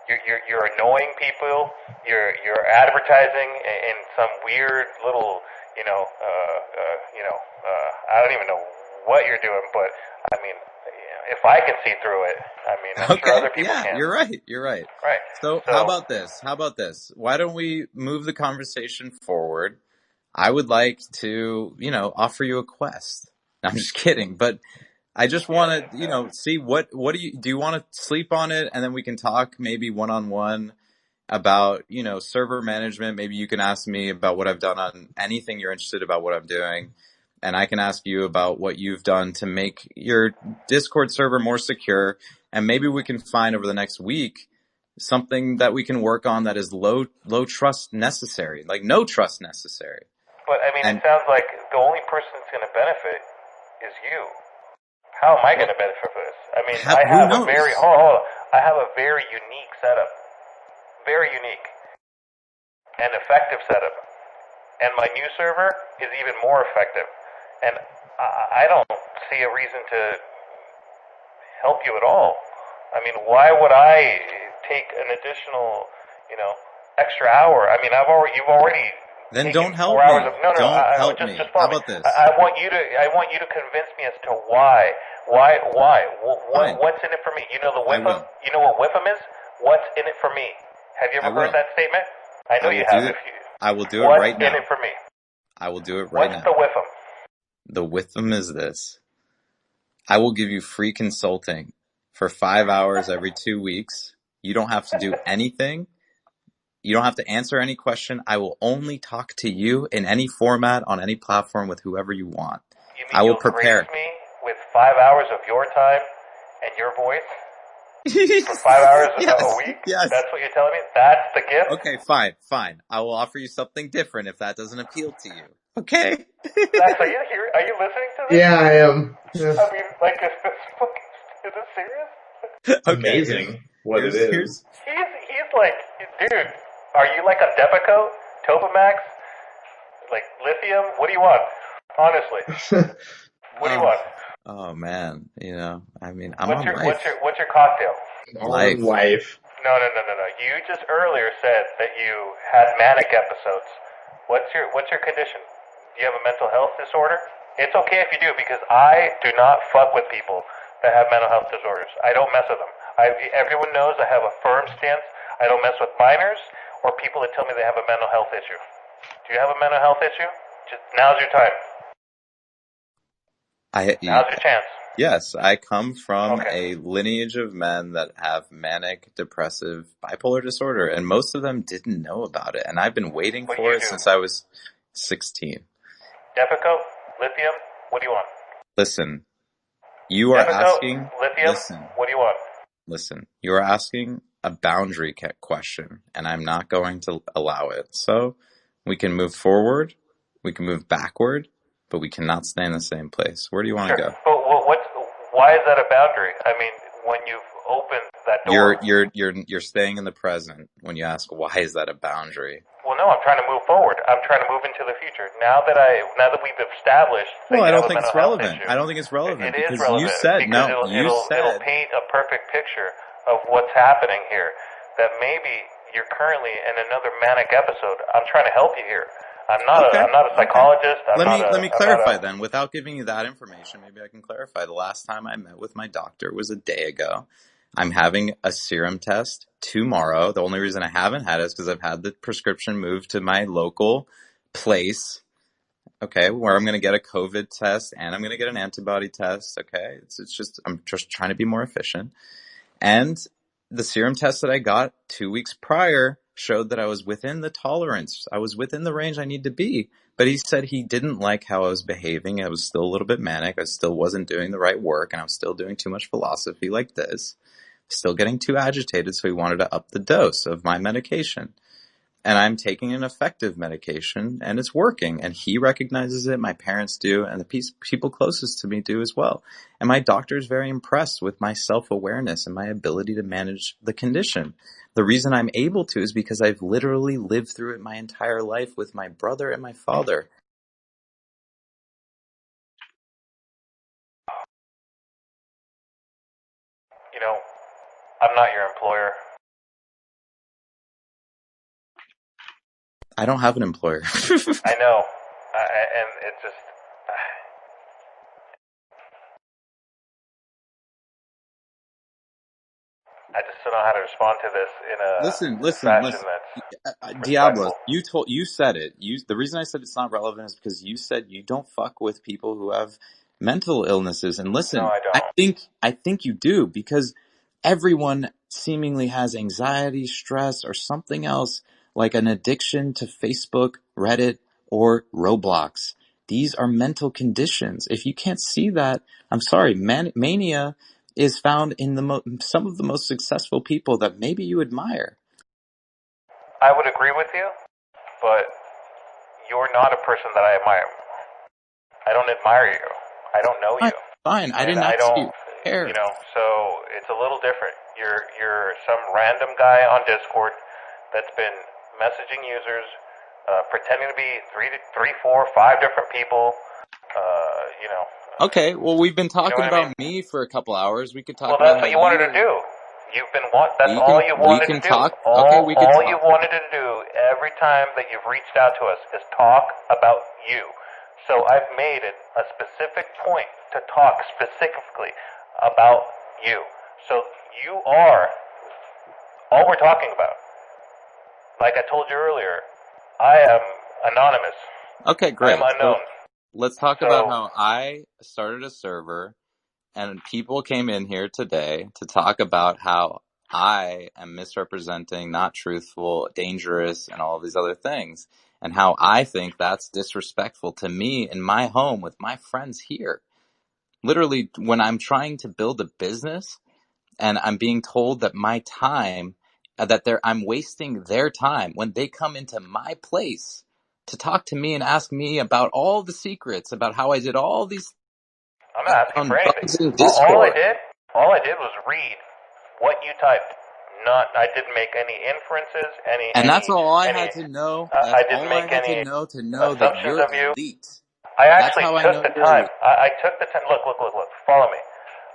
Speaker 5: You're annoying people. You're advertising in some weird little, I don't even know what you're doing, but I mean, if I can see through it, I mean, I'm sure other people
Speaker 1: yeah,
Speaker 5: can.
Speaker 1: you're right. You're right.
Speaker 5: Right.
Speaker 1: So how about this? How about this? Why don't we move the conversation forward? I would like to, offer you a quest. I'm just kidding, but I just want to, see what do you want to sleep on it, and then we can talk maybe one-on-one about, server management. Maybe you can ask me about what I've done on anything you're interested about what I'm doing. And I can ask you about what you've done to make your Discord server more secure. And maybe we can find over the next week something that we can work on that is low trust necessary, like no trust necessary.
Speaker 5: But I mean, it sounds like the only person that's going to benefit is you. How am I going to benefit from this? I mean, I have a very I have a very unique setup, very unique and effective setup, and my new server is even more effective. And I don't see a reason to help you at all. I mean, why would I take an additional, extra hour? I mean, you've already.
Speaker 1: Then don't help me. Don't help me. How about this?
Speaker 5: I want you to convince me as to why. What's in it for me? You know the whiffum? You know what whiffum is? What's in it for me? Have you ever heard that statement? I know you have.
Speaker 1: I will do it right now.
Speaker 5: What's in it for me?
Speaker 1: I will do it right now.
Speaker 5: What's the whiffum?
Speaker 1: The whiffum is this. I will give you free consulting for 5 hours every 2 weeks. You don't have to do anything. You don't have to answer any question. I will only talk to you in any format on any platform with whoever you want.
Speaker 5: You mean
Speaker 1: I will prepare.
Speaker 5: Grace me with 5 hours of your time and your voice for 5 hours a week?
Speaker 1: Yes.
Speaker 5: That's what you're telling me? That's the gift?
Speaker 1: Okay, fine. I will offer you something different if that doesn't appeal to you. Okay?
Speaker 5: Max, are you listening to this?
Speaker 2: Yeah, I am. Yeah.
Speaker 5: I mean, like, is this serious?
Speaker 2: It's amazing what it is.
Speaker 5: He's like, dude, are you like a Depakote? Topamax? Like lithium? What do you want? Honestly. What do you want?
Speaker 1: Oh man, I mean, I'm
Speaker 5: what's
Speaker 1: on life.
Speaker 5: What's your cocktail?
Speaker 2: Life.
Speaker 5: No. You just earlier said that you had manic episodes. What's your condition? Do you have a mental health disorder? It's okay if you do, because I do not fuck with people that have mental health disorders. I don't mess with them. Everyone knows I have a firm stance. I don't mess with minors or people that tell me they have a mental health issue. Do you have a mental health issue? Now's your time. Now's your chance.
Speaker 1: Yes, I come from a lineage of men that have manic, depressive, bipolar disorder, and most of them didn't know about it. And I've been waiting for it since I was 16.
Speaker 5: Depakote? Lithium? What do you want?
Speaker 1: Listen, you are asking...
Speaker 5: Lithium?
Speaker 1: Listen,
Speaker 5: what do you want?
Speaker 1: Listen, you are asking a boundary question, and I'm not going to allow it. So we can move forward, we can move backward, but we cannot stay in the same place. Where do you want to go?
Speaker 5: But why is that a boundary? I mean, when you've opened that door...
Speaker 1: You're staying in the present when you ask, why is that a boundary?
Speaker 5: Well, no, I'm trying to move forward. I'm trying to move into the future. Now that we've established...
Speaker 1: Well, I don't think it's relevant. I don't think it's relevant.
Speaker 5: It is relevant.
Speaker 1: You said,
Speaker 5: it'll paint a perfect picture of what's happening here. That maybe you're currently in another manic episode. I'm trying to help you here. I'm not a psychologist.
Speaker 1: Let me clarify then. Without giving you that information, maybe I can clarify. The last time I met with my doctor was a day ago. I'm having a serum test tomorrow. The only reason I haven't had it is because I've had the prescription moved to my local place, where I'm going to get a COVID test and I'm going to get an antibody test, I'm just trying to be more efficient. And the serum test that I got 2 weeks prior showed that I was within the tolerance. I was within the range I need to be. But he said he didn't like how I was behaving. I was still a little bit manic. I still wasn't doing the right work, and I was still doing too much philosophy like this. Still getting too agitated, so he wanted to up the dose of my medication. And I'm taking an effective medication, and it's working. And he recognizes it, my parents do, and the people closest to me do as well. And my doctor is very impressed with my self-awareness and my ability to manage the condition. The reason I'm able to is because I've literally lived through it my entire life with my brother and my father.
Speaker 5: I'm not your employer.
Speaker 1: I don't have an employer.
Speaker 5: I know. And it just... I just don't know how to respond to this in a fashion that's
Speaker 1: Diablo,
Speaker 5: respectful.
Speaker 1: you said it. The reason I said it's not relevant is because you said you don't fuck with people who have mental illnesses. And
Speaker 5: No,
Speaker 1: listen,
Speaker 5: I don't.
Speaker 1: I think you do, because everyone seemingly has anxiety, stress, or something else, like an addiction to Facebook, Reddit, or Roblox. These are mental conditions. If you can't see that, I'm sorry, mania is found in some of the most successful people that maybe you admire.
Speaker 5: I would agree with you, but you're not a person that I admire. I don't admire you. I don't know you.
Speaker 1: Fine. I
Speaker 5: And
Speaker 1: didn't
Speaker 5: I
Speaker 1: ask
Speaker 5: don't,
Speaker 1: you. Care.
Speaker 5: you know, so it's a little different. You're some random guy on Discord that's been messaging users, pretending to be three, four, five different people, you know.
Speaker 1: Okay, well, we've been
Speaker 5: You know
Speaker 1: talking
Speaker 5: what I
Speaker 1: about
Speaker 5: mean?
Speaker 1: me for a couple hours. We could talk
Speaker 5: Well,
Speaker 1: about
Speaker 5: that's
Speaker 1: how
Speaker 5: what you wanted to
Speaker 1: you...
Speaker 5: do. That's all you
Speaker 1: we
Speaker 5: wanted
Speaker 1: can
Speaker 5: to do.
Speaker 1: talk. Okay, we can
Speaker 5: All
Speaker 1: talk.
Speaker 5: you wanted to do every time that you've reached out to us is talk about you. So I've made it a specific point to talk specifically about you. So you are all we're talking about. Like I told you earlier, I am anonymous.
Speaker 1: Okay, great.
Speaker 5: I'm unknown.
Speaker 1: Let's talk about how I started a server and people came in here today to talk about how I am misrepresenting, not truthful, dangerous, and all of these other things, and how I think that's disrespectful to me in my home with my friends here. Literally, when I'm trying to build a business and I'm being told that my time, I'm wasting their time when they come into my place to talk to me and ask me about all the secrets about how I did all these
Speaker 5: I'm not asking for anything.
Speaker 1: bugs in Discord.
Speaker 5: All I did was read what you typed. I didn't make any inferences,
Speaker 1: And that's all I had to know. That's
Speaker 5: I didn't
Speaker 1: all I
Speaker 5: make
Speaker 1: had
Speaker 5: any
Speaker 1: to know that
Speaker 5: assumptions
Speaker 1: you're
Speaker 5: of you.
Speaker 1: elite.
Speaker 5: I
Speaker 1: That's
Speaker 5: actually
Speaker 1: how I
Speaker 5: took
Speaker 1: know
Speaker 5: the
Speaker 1: you're
Speaker 5: time.
Speaker 1: elite.
Speaker 5: I took the time. Look. Follow me.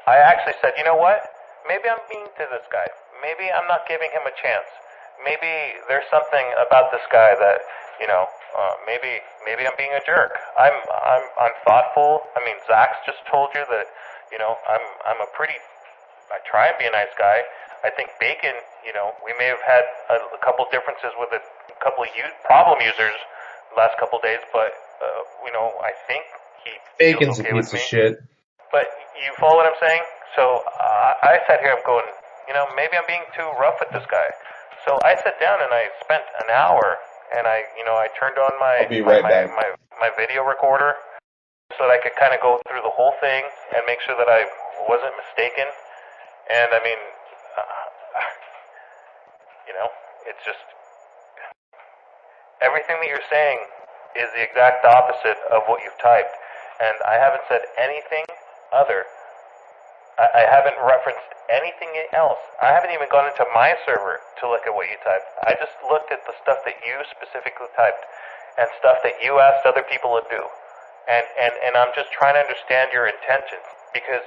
Speaker 5: I actually said, you know what? Maybe I'm mean to this guy. Maybe I'm not giving him a chance. Maybe there's something about this guy that, you know, maybe I'm being a jerk. I'm thoughtful. I mean, Zach's just told you that, you know, I try and be a nice guy. I think Bacon, you know, we may have had a couple differences with a couple of problem users the last couple of days, but you know, I think he
Speaker 2: Bacon's
Speaker 5: feels okay
Speaker 2: a
Speaker 5: with
Speaker 2: piece of
Speaker 5: me.
Speaker 2: shit.
Speaker 5: But you follow what I'm saying? So I sat here, I'm going, you know, maybe I'm being too rough with this guy. So I sat down and I spent an hour, and I turned on my
Speaker 2: I'll be right back.
Speaker 5: my video recorder so that I could kind of go through the whole thing and make sure that I wasn't mistaken. And I mean, you know, it's just everything that you're saying is the exact opposite of what you've typed. And I haven't said anything other. I haven't referenced anything else. I haven't even gone into my server to look at what you typed. I just looked at the stuff that you specifically typed and stuff that you asked other people to do. And I'm just trying to understand your intentions, because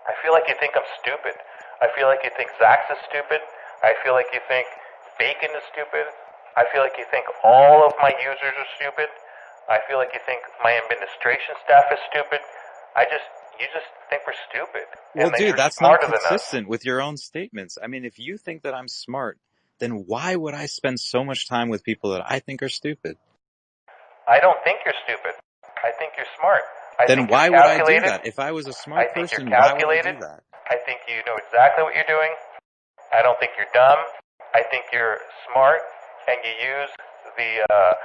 Speaker 5: I feel like you think I'm stupid. I feel like you think Zach's is stupid. I feel like you think Bacon is stupid. I feel like you think all of my users are stupid. I feel like you think my administration staff is stupid. You just think we're stupid.
Speaker 1: Well,
Speaker 5: and
Speaker 1: dude,
Speaker 5: you're
Speaker 1: that's not
Speaker 5: smarter than us.
Speaker 1: consistent with your own statements. I mean, if you think that I'm smart, then why would I spend so much time with people that I think are stupid?
Speaker 5: I don't think you're stupid. I think you're smart.
Speaker 1: Then why would I do that? If I was a smart
Speaker 5: I think
Speaker 1: person,
Speaker 5: you're
Speaker 1: why would I
Speaker 5: calculated.
Speaker 1: do that?
Speaker 5: I think you know exactly what you're doing. I don't think you're dumb. I think you're smart, and you use the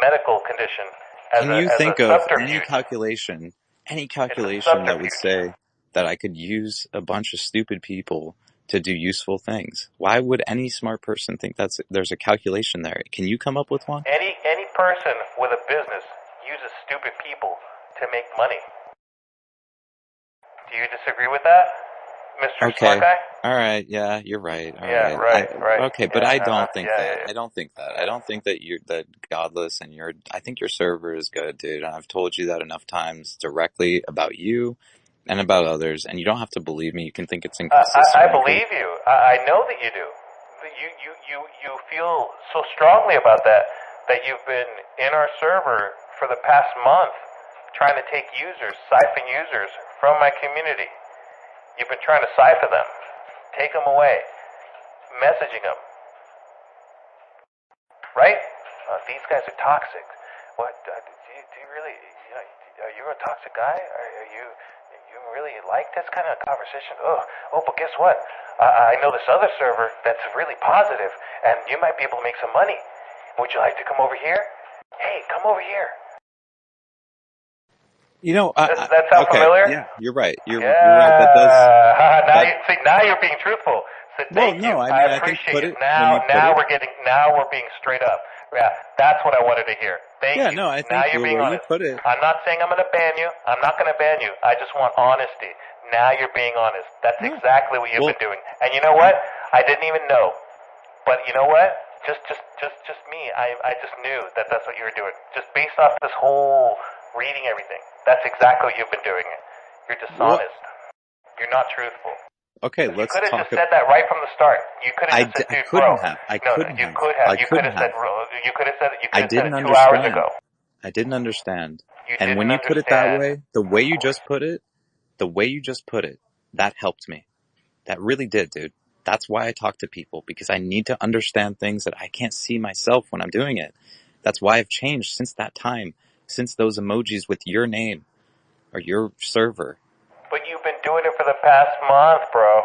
Speaker 5: medical condition as
Speaker 1: Can you think
Speaker 5: a
Speaker 1: of
Speaker 5: subterfuge.
Speaker 1: any calculation that would say that I could use a bunch of stupid people to do useful things? Why would any smart person think there's a calculation there? Can you come up with one?
Speaker 5: Any person with a business uses stupid people to make money. Do you disagree with that, Mr. Smart Guy?
Speaker 1: All right. Yeah, you're right. All
Speaker 5: Yeah, right.
Speaker 1: Okay, but
Speaker 5: Yeah,
Speaker 1: I don't think that.
Speaker 5: yeah.
Speaker 1: I don't think that. I don't think that you're that godless, and I think your server is good, dude. And I've told you that enough times directly about you and about others, and you don't have to believe me. You can think it's inconsistent.
Speaker 5: I believe you. I know that you do. You feel so strongly about that you've been in our server for the past month trying to take users, siphon users from my community. You've been trying to siphon them. take them away, messaging them, right? These guys are toxic. What, do you really, are you a toxic guy? Are you really like this kind of conversation? Oh, but guess what? I know this other server that's really positive, and you might be able to make some money. Would you like to come over here? Hey, come over here.
Speaker 1: You know,
Speaker 5: That sound
Speaker 1: okay,
Speaker 5: familiar?
Speaker 1: yeah, you're right. You're right. That does.
Speaker 5: Now you're being truthful. So thank you. I appreciate it. Now we're being straight up. Yeah, that's what I wanted to hear. Thank you.
Speaker 1: No, I think
Speaker 5: now you're being
Speaker 1: the way
Speaker 5: honest.
Speaker 1: you put it.
Speaker 5: I'm not saying I'm going to ban you. I'm not going to ban you. I just want honesty. Now you're being honest. That's exactly what you've been doing. And you know what? I didn't even know. But you know what? Just me. I just knew that that's what you were doing. Just based off this whole reading everything. That's exactly what you've been doing. You're dishonest. You're not truthful.
Speaker 1: Okay,
Speaker 5: let's talk. You could have just said that right from the start. You could have just said, dude, bro. I couldn't have. You could have said it 2 hours ago.
Speaker 1: I didn't understand.
Speaker 5: And
Speaker 1: when you put it that way, the way you just put it, that helped me. That really did, dude. That's why I talk to people, because I need to understand things that I can't see myself when I'm doing it. That's why I've changed since that time, since those emojis with your name or your server.
Speaker 5: But you've been doing it for the past month, bro.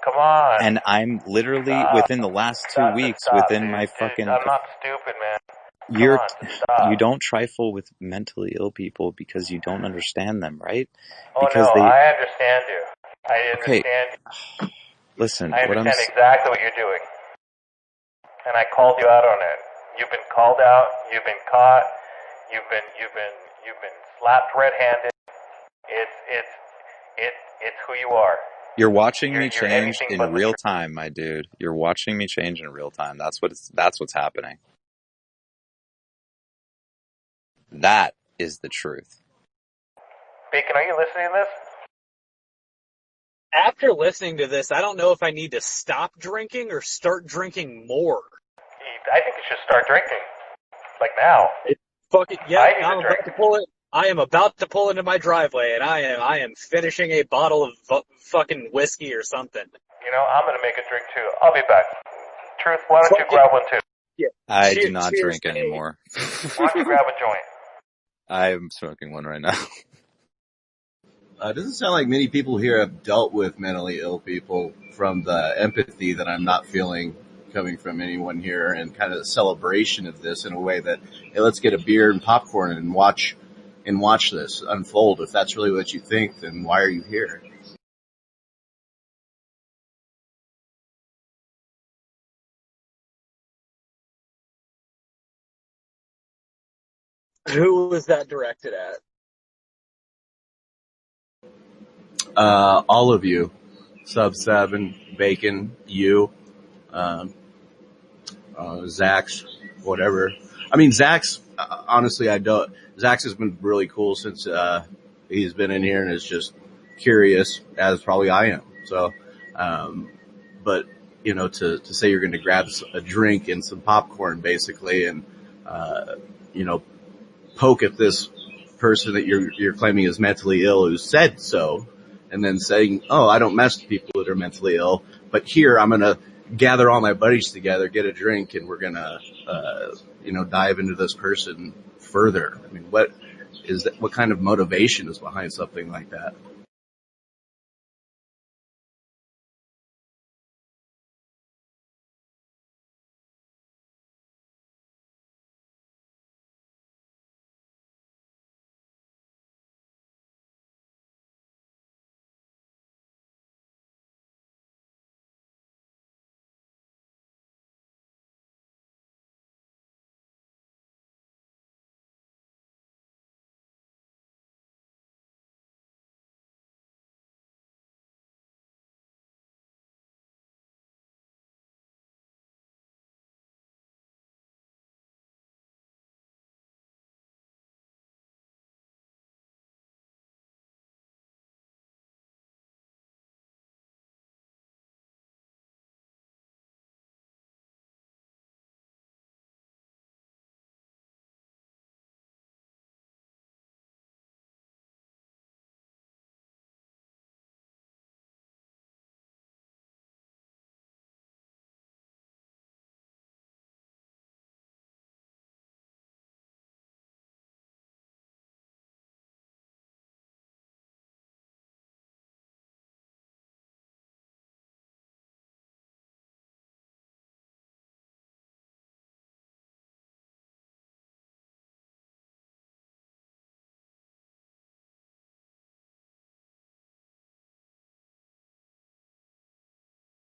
Speaker 5: Come on.
Speaker 1: And I'm literally within the last 2 weeks within my fucking.
Speaker 5: I'm not stupid, man.
Speaker 1: You don't trifle with mentally ill people because you don't understand them, right?
Speaker 5: Oh
Speaker 1: because
Speaker 5: no, I understand you. I understand
Speaker 1: you. Listen,
Speaker 5: I understand exactly what you're doing. And I called you out on it. You've been called out, you've been caught, you've been slapped red-handed. It's who you are.
Speaker 1: You're watching me change in real time, my dude. You're watching me change in real time. That's what's happening. That is the truth.
Speaker 5: Bacon, are you listening to this?
Speaker 6: After listening to this, I don't know if I need to stop drinking or start drinking more.
Speaker 5: I think you should start drinking. Like now.
Speaker 6: I'm about to pull it. I am about to pull into my driveway, and I am finishing a bottle of fucking whiskey or something.
Speaker 5: You know, I'm gonna make a drink too. I'll be back. Truth, why don't you grab one too?
Speaker 6: Yeah.
Speaker 1: I do not drink anymore.
Speaker 5: Why don't you grab a joint?
Speaker 1: I am smoking one right now.
Speaker 4: It doesn't sound like many people here have dealt with mentally ill people, from the empathy that I'm not feeling coming from anyone here, and kind of the celebration of this in a way that, hey, let's get a beer and popcorn and watch this unfold. If that's really what you think, then why are you here?
Speaker 6: Who was that directed at?
Speaker 4: All of you. Sub 7, Bacon, you, Zach's, whatever. I mean, Zach's, honestly, Zach's has been really cool since, he's been in here and is just curious, as probably I am. So, but, you know, to say you're going to grab a drink and some popcorn, basically, and, you know, poke at this person that you're claiming is mentally ill who said so, and then saying, oh, I don't mess with people that are mentally ill, but here I'm going to gather all my buddies together, get a drink, and we're going to, dive into this person further. I mean, what kind of motivation is behind something like that?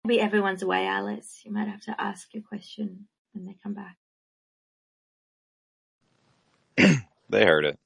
Speaker 9: Maybe everyone's away, Alice. You might have to ask your question when they come back.
Speaker 1: They heard it.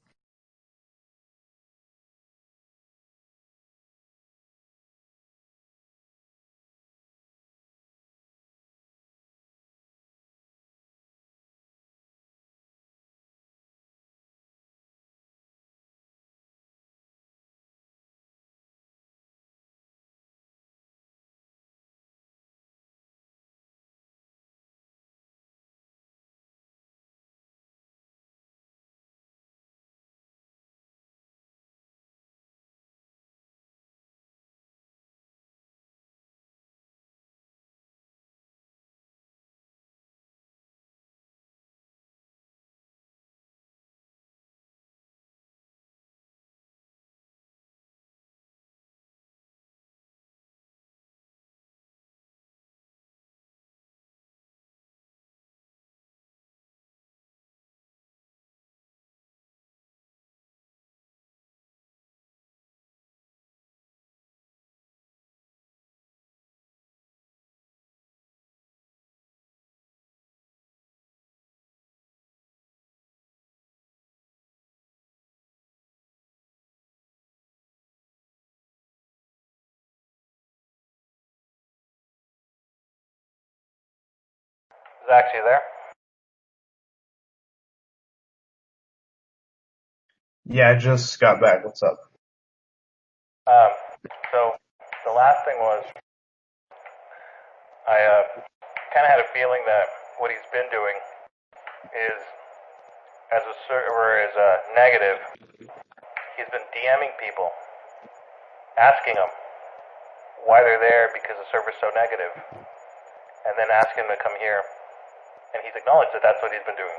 Speaker 5: Zach, you there?
Speaker 2: Yeah, I just got back. What's up?
Speaker 5: So the last thing was, I kind of had a feeling that what he's been doing is, as a server is negative, he's been DMing people, asking them why they're there because the server's so negative, and then asking them to come here. And he's acknowledged that that's what he's been doing.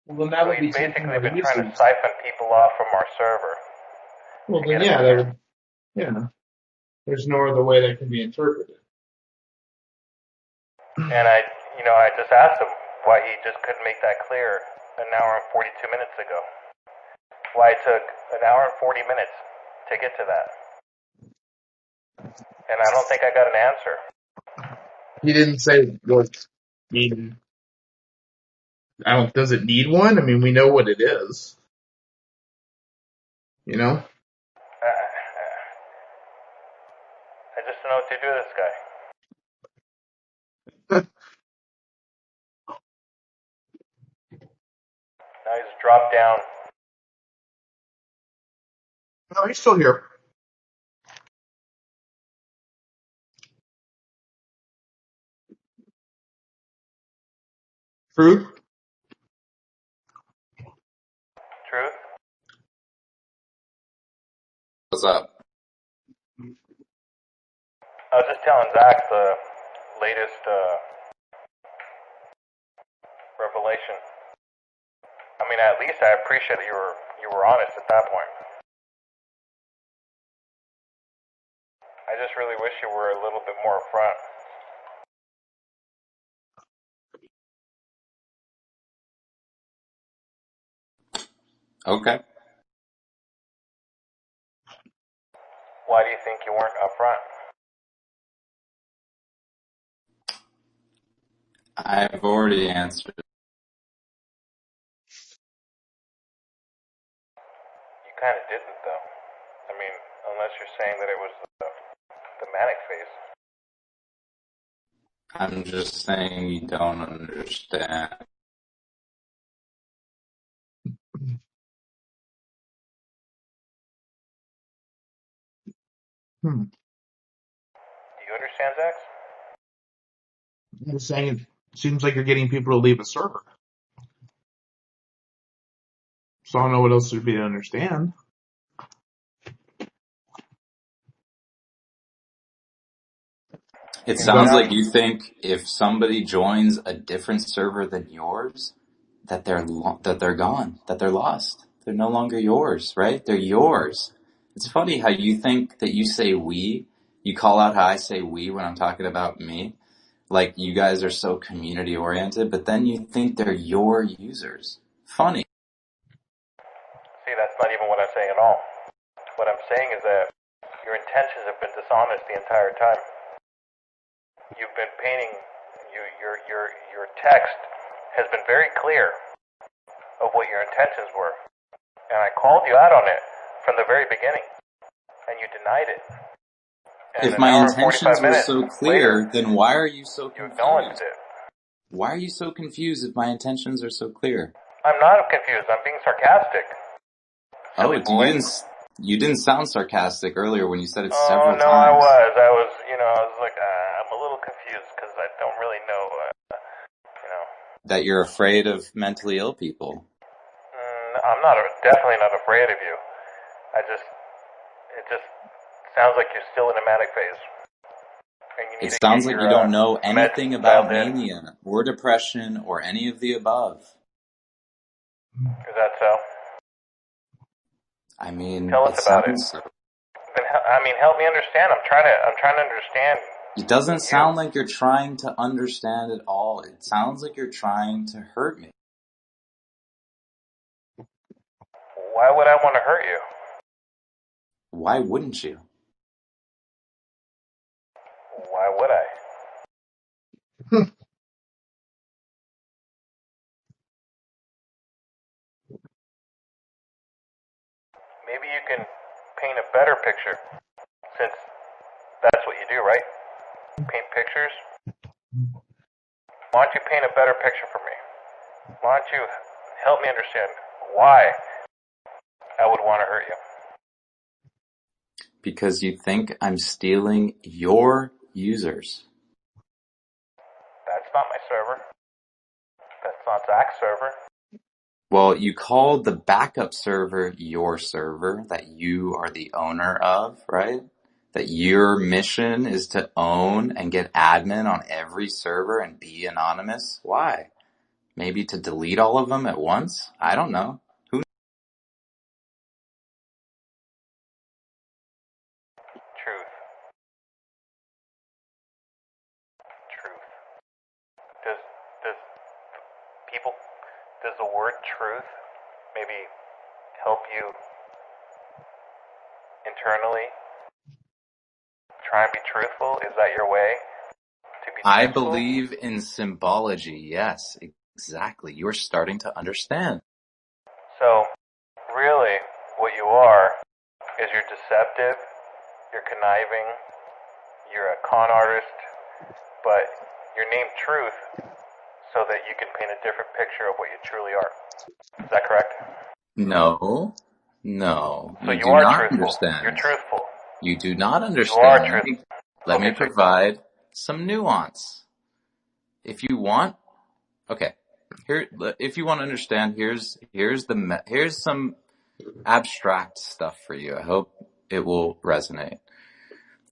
Speaker 2: Well, then that
Speaker 5: So
Speaker 2: would be
Speaker 5: he's basically been
Speaker 2: taking
Speaker 5: trying to siphon people off from our server.
Speaker 2: Well, then yeah, there's no other way that can be interpreted.
Speaker 5: And I just asked him why he just couldn't make that clear an hour and 42 minutes ago. Why it took an hour and 40 minutes to get to that. And I don't think I got an answer.
Speaker 2: He didn't say what need. Does it need one? I mean, we know what it is. You know?
Speaker 5: I just don't know what to do with this guy. Now he's dropped down.
Speaker 2: No, he's still here. Truth?
Speaker 5: Truth?
Speaker 1: What's up?
Speaker 5: I was just telling Zach the latest revelation. I mean, at least I appreciate that you were honest at that point. I just really wish you were a little bit more upfront.
Speaker 1: Okay.
Speaker 5: Why do you think you weren't upfront?
Speaker 1: I've already answered.
Speaker 5: You kind of didn't, though. I mean, unless you're saying that it was the manic phase.
Speaker 1: I'm just saying you don't understand.
Speaker 5: Do you understand, Zach?
Speaker 2: I'm just saying it seems like you're getting people to leave a server. So I don't know what else there'd be to understand.
Speaker 1: It sounds like you think if somebody joins a different server than yours, that they're gone, that they're lost. They're no longer yours, right? They're yours. It's funny how you think that you say we. You call out how I say we when I'm talking about me. Like you guys are so community oriented, but then you think they're your users. Funny.
Speaker 5: See, that's not even what I'm saying at all. What I'm saying is that your intentions have been dishonest the entire time. You've been painting, your text has been very clear of what your intentions were. And I called you out on it from the very beginning, and you denied it. And
Speaker 1: If my
Speaker 5: an hour and 45
Speaker 1: intentions were
Speaker 5: minutes
Speaker 1: so clear,
Speaker 5: later,
Speaker 1: then why are you so
Speaker 5: you acknowledged
Speaker 1: confused?
Speaker 5: it.
Speaker 1: Why are you so confused if my intentions are so clear?
Speaker 5: I'm not confused. I'm being sarcastic. Silly boy.
Speaker 1: You didn't sound sarcastic earlier when you said it
Speaker 5: Oh,
Speaker 1: several
Speaker 5: no, I
Speaker 1: times.
Speaker 5: was, I was like, I'm a little confused because I don't really know,
Speaker 1: That you're afraid of mentally ill people.
Speaker 5: I'm definitely not afraid of you. It just sounds like you're still in a manic phase. And you need
Speaker 1: It
Speaker 5: to
Speaker 1: sounds
Speaker 5: get
Speaker 1: like
Speaker 5: your,
Speaker 1: you don't know anything about
Speaker 5: dialed in.
Speaker 1: mania or depression or any of the above.
Speaker 5: Is that so?
Speaker 1: I mean,
Speaker 5: Tell us about it.
Speaker 1: sounds so.
Speaker 5: Then, help me understand. I'm trying to understand.
Speaker 1: It doesn't sound like you're trying to understand at all. It sounds like you're trying to hurt me.
Speaker 5: Why would I want to hurt you?
Speaker 1: Why wouldn't you?
Speaker 5: Why would I? Maybe you can paint a better picture, since that's what you do, right? Paint pictures? Why don't you paint a better picture for me? Why don't you help me understand why I would want to hurt you?
Speaker 1: Because you think I'm stealing your users.
Speaker 5: That's not my server. That's not Zach's server.
Speaker 1: Well, you called the backup server your server that you are the owner of, right? That your mission is to own and get admin on every server and be anonymous. Why? Maybe to delete all of them at once? I don't know. Who?
Speaker 5: Truth. Does the word truth maybe help you internally try and be truthful? Is that your way to be truthful?
Speaker 1: I believe in symbology. Yes, exactly. You're starting to understand.
Speaker 5: So, really, what you are is you're deceptive, you're conniving, you're a con artist, but you're named Truth so that you can paint a different picture of what you truly are. Is that correct?
Speaker 1: No.
Speaker 5: So you are truthful.
Speaker 1: Understand.
Speaker 5: You're truthful.
Speaker 1: You do not understand.
Speaker 5: You are truthful.
Speaker 1: Let me provide some nuance. If you want, okay. Here, if you want to understand, here's some abstract stuff for you. I hope it will resonate.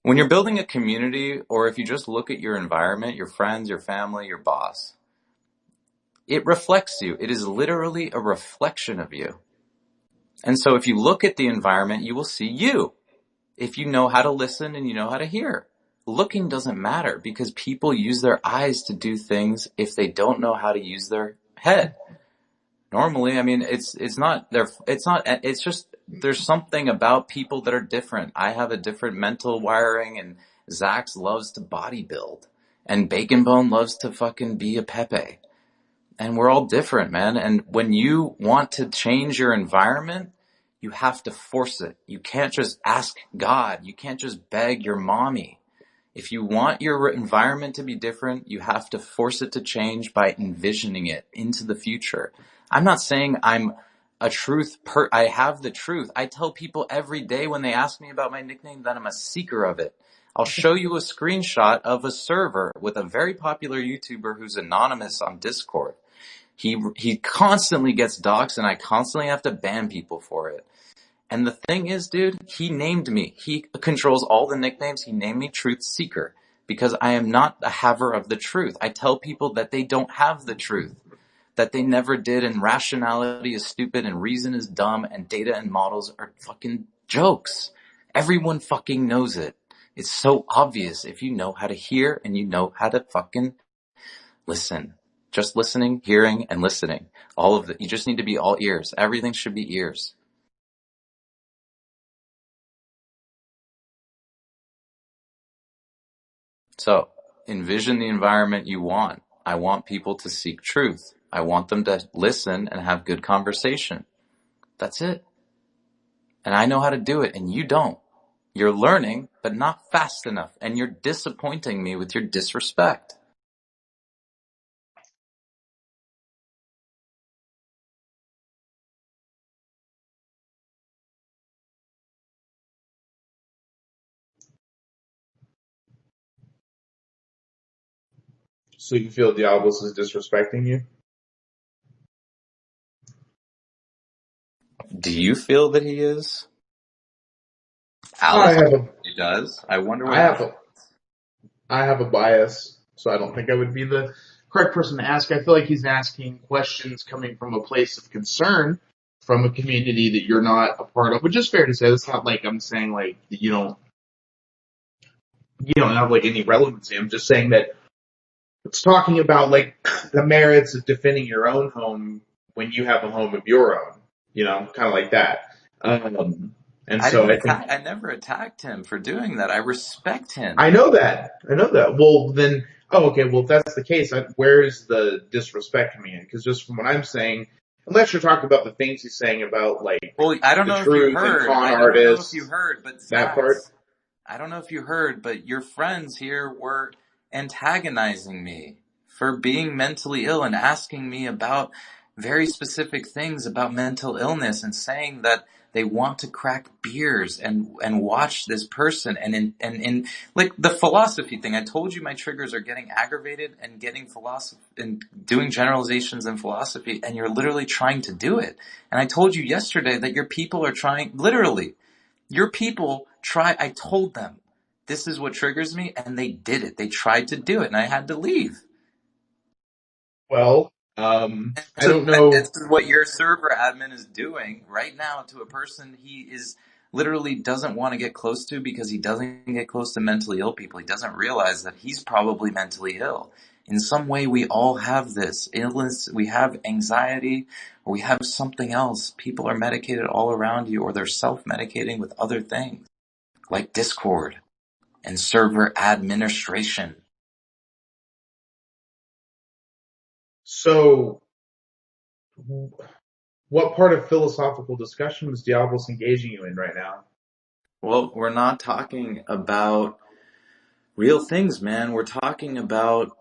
Speaker 1: When you're building a community, or if you just look at your environment, your friends, your family, your boss, it reflects you. It is literally a reflection of you. And so if you look at the environment, you will see you. If you know how to listen and you know how to hear. Looking doesn't matter because people use their eyes to do things if they don't know how to use their head. Normally, I mean, it's just, there's something about people that are different. I have a different mental wiring, and Zax loves to bodybuild, and Bacon Bone loves to fucking be a Pepe. And we're all different, man. And when you want to change your environment, you have to force it. You can't just ask God. You can't just beg your mommy. If you want your environment to be different, you have to force it to change by envisioning it into the future. I'm not saying I'm a I have the truth. I tell people every day when they ask me about my nickname that I'm a seeker of it. I'll show you a screenshot of a server with a very popular YouTuber who's anonymous on Discord. He constantly gets doxxed, and I constantly have to ban people for it. And the thing is, dude, he named me. He controls all the nicknames. He named me Truth Seeker because I am not a haver of the truth. I tell people that they don't have the truth, that they never did, and rationality is stupid, and reason is dumb, and data and models are fucking jokes. Everyone fucking knows it. It's so obvious if you know how to hear and you know how to fucking listen. Just listening, hearing, and listening. All of it. You just need to be all ears. Everything should be ears. So envision the environment you want. I want people to seek truth. I want them to listen and have good conversation. That's it. And I know how to do it and you don't. You're learning, but not fast enough. And you're disappointing me with your disrespect.
Speaker 2: So you feel Diablos is disrespecting you?
Speaker 1: Do you feel that he is?
Speaker 2: I
Speaker 1: Alice
Speaker 2: have a,
Speaker 1: he does. I wonder
Speaker 2: I
Speaker 1: what
Speaker 2: have a, I have a bias, so I don't think I would be the correct person to ask. I feel like he's asking questions coming from a place of concern from a community that you're not a part of, which is fair to say. It's not like I'm saying like you don't have like any relevancy. I'm just saying that it's talking about like the merits of defending your own home when you have a home of your own, kind of like that. And
Speaker 1: I
Speaker 2: so
Speaker 1: didn't
Speaker 2: I think
Speaker 1: attack. I never attacked him for doing that. I respect him.
Speaker 2: I know that. I know that. Well, then, okay. Well, if that's the case, where is the disrespect coming in? Because just from what I'm saying, unless you're talking about the things he's saying about like
Speaker 1: Well, I don't
Speaker 2: the
Speaker 1: know if you
Speaker 2: truth and
Speaker 1: heard.
Speaker 2: con
Speaker 1: I don't know if you
Speaker 2: artists,
Speaker 1: heard, but
Speaker 2: that part.
Speaker 1: Zax, I don't know if you heard, but your friends here were antagonizing me for being mentally ill and asking me about very specific things about mental illness and saying that they want to crack beers and watch this person and in like the philosophy thing. I told you my triggers are getting aggravated and getting philosophy and doing generalizations in philosophy, and you're literally trying to do it. And I told you yesterday that your people are trying, literally, your people try, I told them, this is what triggers me, and they did it. They tried to do it, and I had to leave.
Speaker 2: Well, I don't know.
Speaker 1: This is what your server admin is doing right now to a person he is literally doesn't want to get close to because he doesn't get close to mentally ill people. He doesn't realize that he's probably mentally ill. In some way, we all have this illness. We have anxiety, or we have something else. People are medicated all around you, or they're self-medicating with other things like Discord and server administration.
Speaker 2: So, what part of philosophical discussion is Diablos engaging you in right now?
Speaker 1: Well, we're not talking about real things, man. We're talking about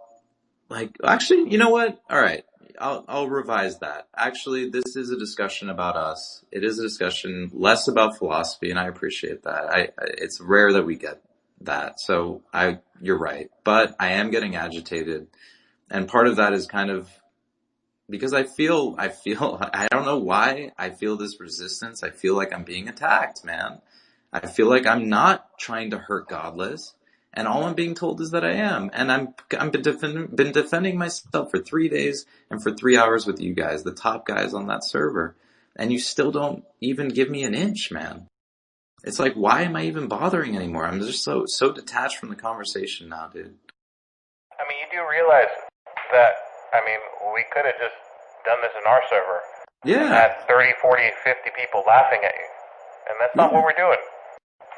Speaker 1: actually, you know what? All right. I'll revise that. Actually, this is a discussion about us. It is a discussion less about philosophy, and I appreciate that. It's rare that we get that. So you're right. But I am getting agitated. And part of that is kind of because I feel, I don't know why I feel this resistance. I feel like I'm being attacked, man. I feel like I'm not trying to hurt Godless, and all I'm being told is that I am. And I've been defending myself for 3 days and for 3 hours with you guys, the top guys on that server, and you still don't even give me an inch, man. It's like, why am I even bothering anymore? I'm just so detached from the conversation now, dude.
Speaker 5: I mean, you do realize that, we could have just done this in our server.
Speaker 1: Yeah.
Speaker 5: And had 30, 40, 50 people laughing at you. And that's not what we're doing.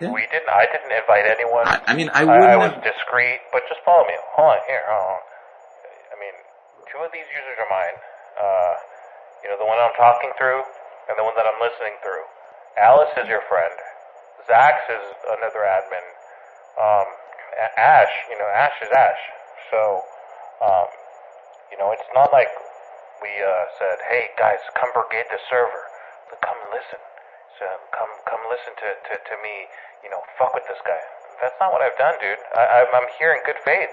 Speaker 1: Yeah.
Speaker 5: I didn't invite anyone. I was discreet, but just follow me. Hold on, here. Two of these users are mine. The one I'm talking through and the one that I'm listening through. Alice is your friend. Zax is another admin. Ash, Ash is Ash. So, it's not like we said, hey guys, come brigade the server. Come listen. So come listen to me, fuck with this guy. That's not what I've done, dude. I'm here in good faith.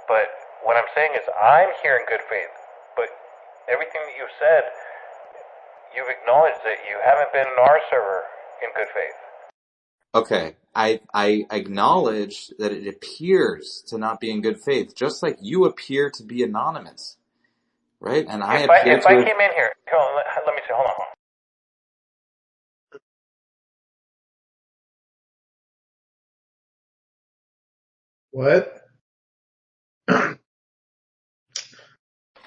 Speaker 5: But what I'm saying is I'm here in good faith. But everything that you've said, you've acknowledged that you haven't been in our server in good faith.
Speaker 1: Okay, I acknowledge that it appears to not be in good faith, just like you appear to be anonymous, right? And
Speaker 5: If I came in here, let me see, hold on.
Speaker 2: What?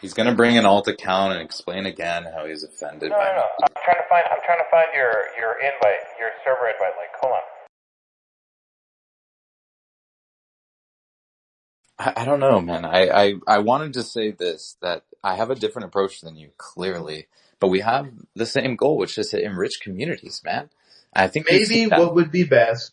Speaker 1: He's gonna bring an alt account and explain again how he's offended.
Speaker 5: No. I'm trying to find your invite, your server invite link. Hold on.
Speaker 1: I don't know, man. I wanted to say this, that I have a different approach than you, clearly, but we have the same goal, which is to enrich communities, man. I think you see
Speaker 2: Maybe
Speaker 1: that.
Speaker 2: what would be best,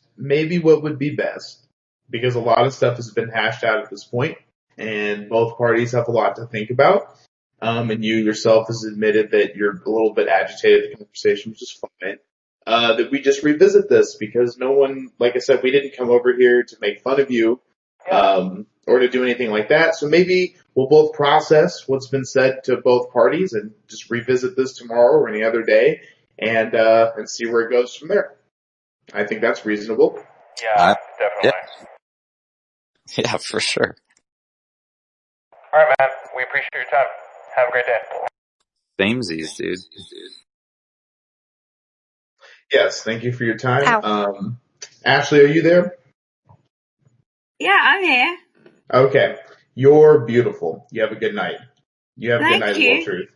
Speaker 2: because a lot of stuff has been hashed out at this point, and both parties have a lot to think about. And you yourself has admitted that you're a little bit agitated at the conversation, which is fine. That we just revisit this because no one, like I said, we didn't come over here to make fun of you, or to do anything like that. So maybe we'll both process what's been said to both parties and just revisit this tomorrow or any other day and see where it goes from there. I think that's reasonable.
Speaker 5: Yeah, definitely.
Speaker 1: Yeah, for sure.
Speaker 5: All right, man. We appreciate your time. Have a great day.
Speaker 1: Samesies, dude.
Speaker 2: Yes, thank you for your time. Ashley, are you there?
Speaker 9: Yeah, I'm here.
Speaker 2: Okay. You're beautiful. You have a good night. You have a good
Speaker 9: Thank
Speaker 2: night as
Speaker 9: you.
Speaker 2: well, Truth.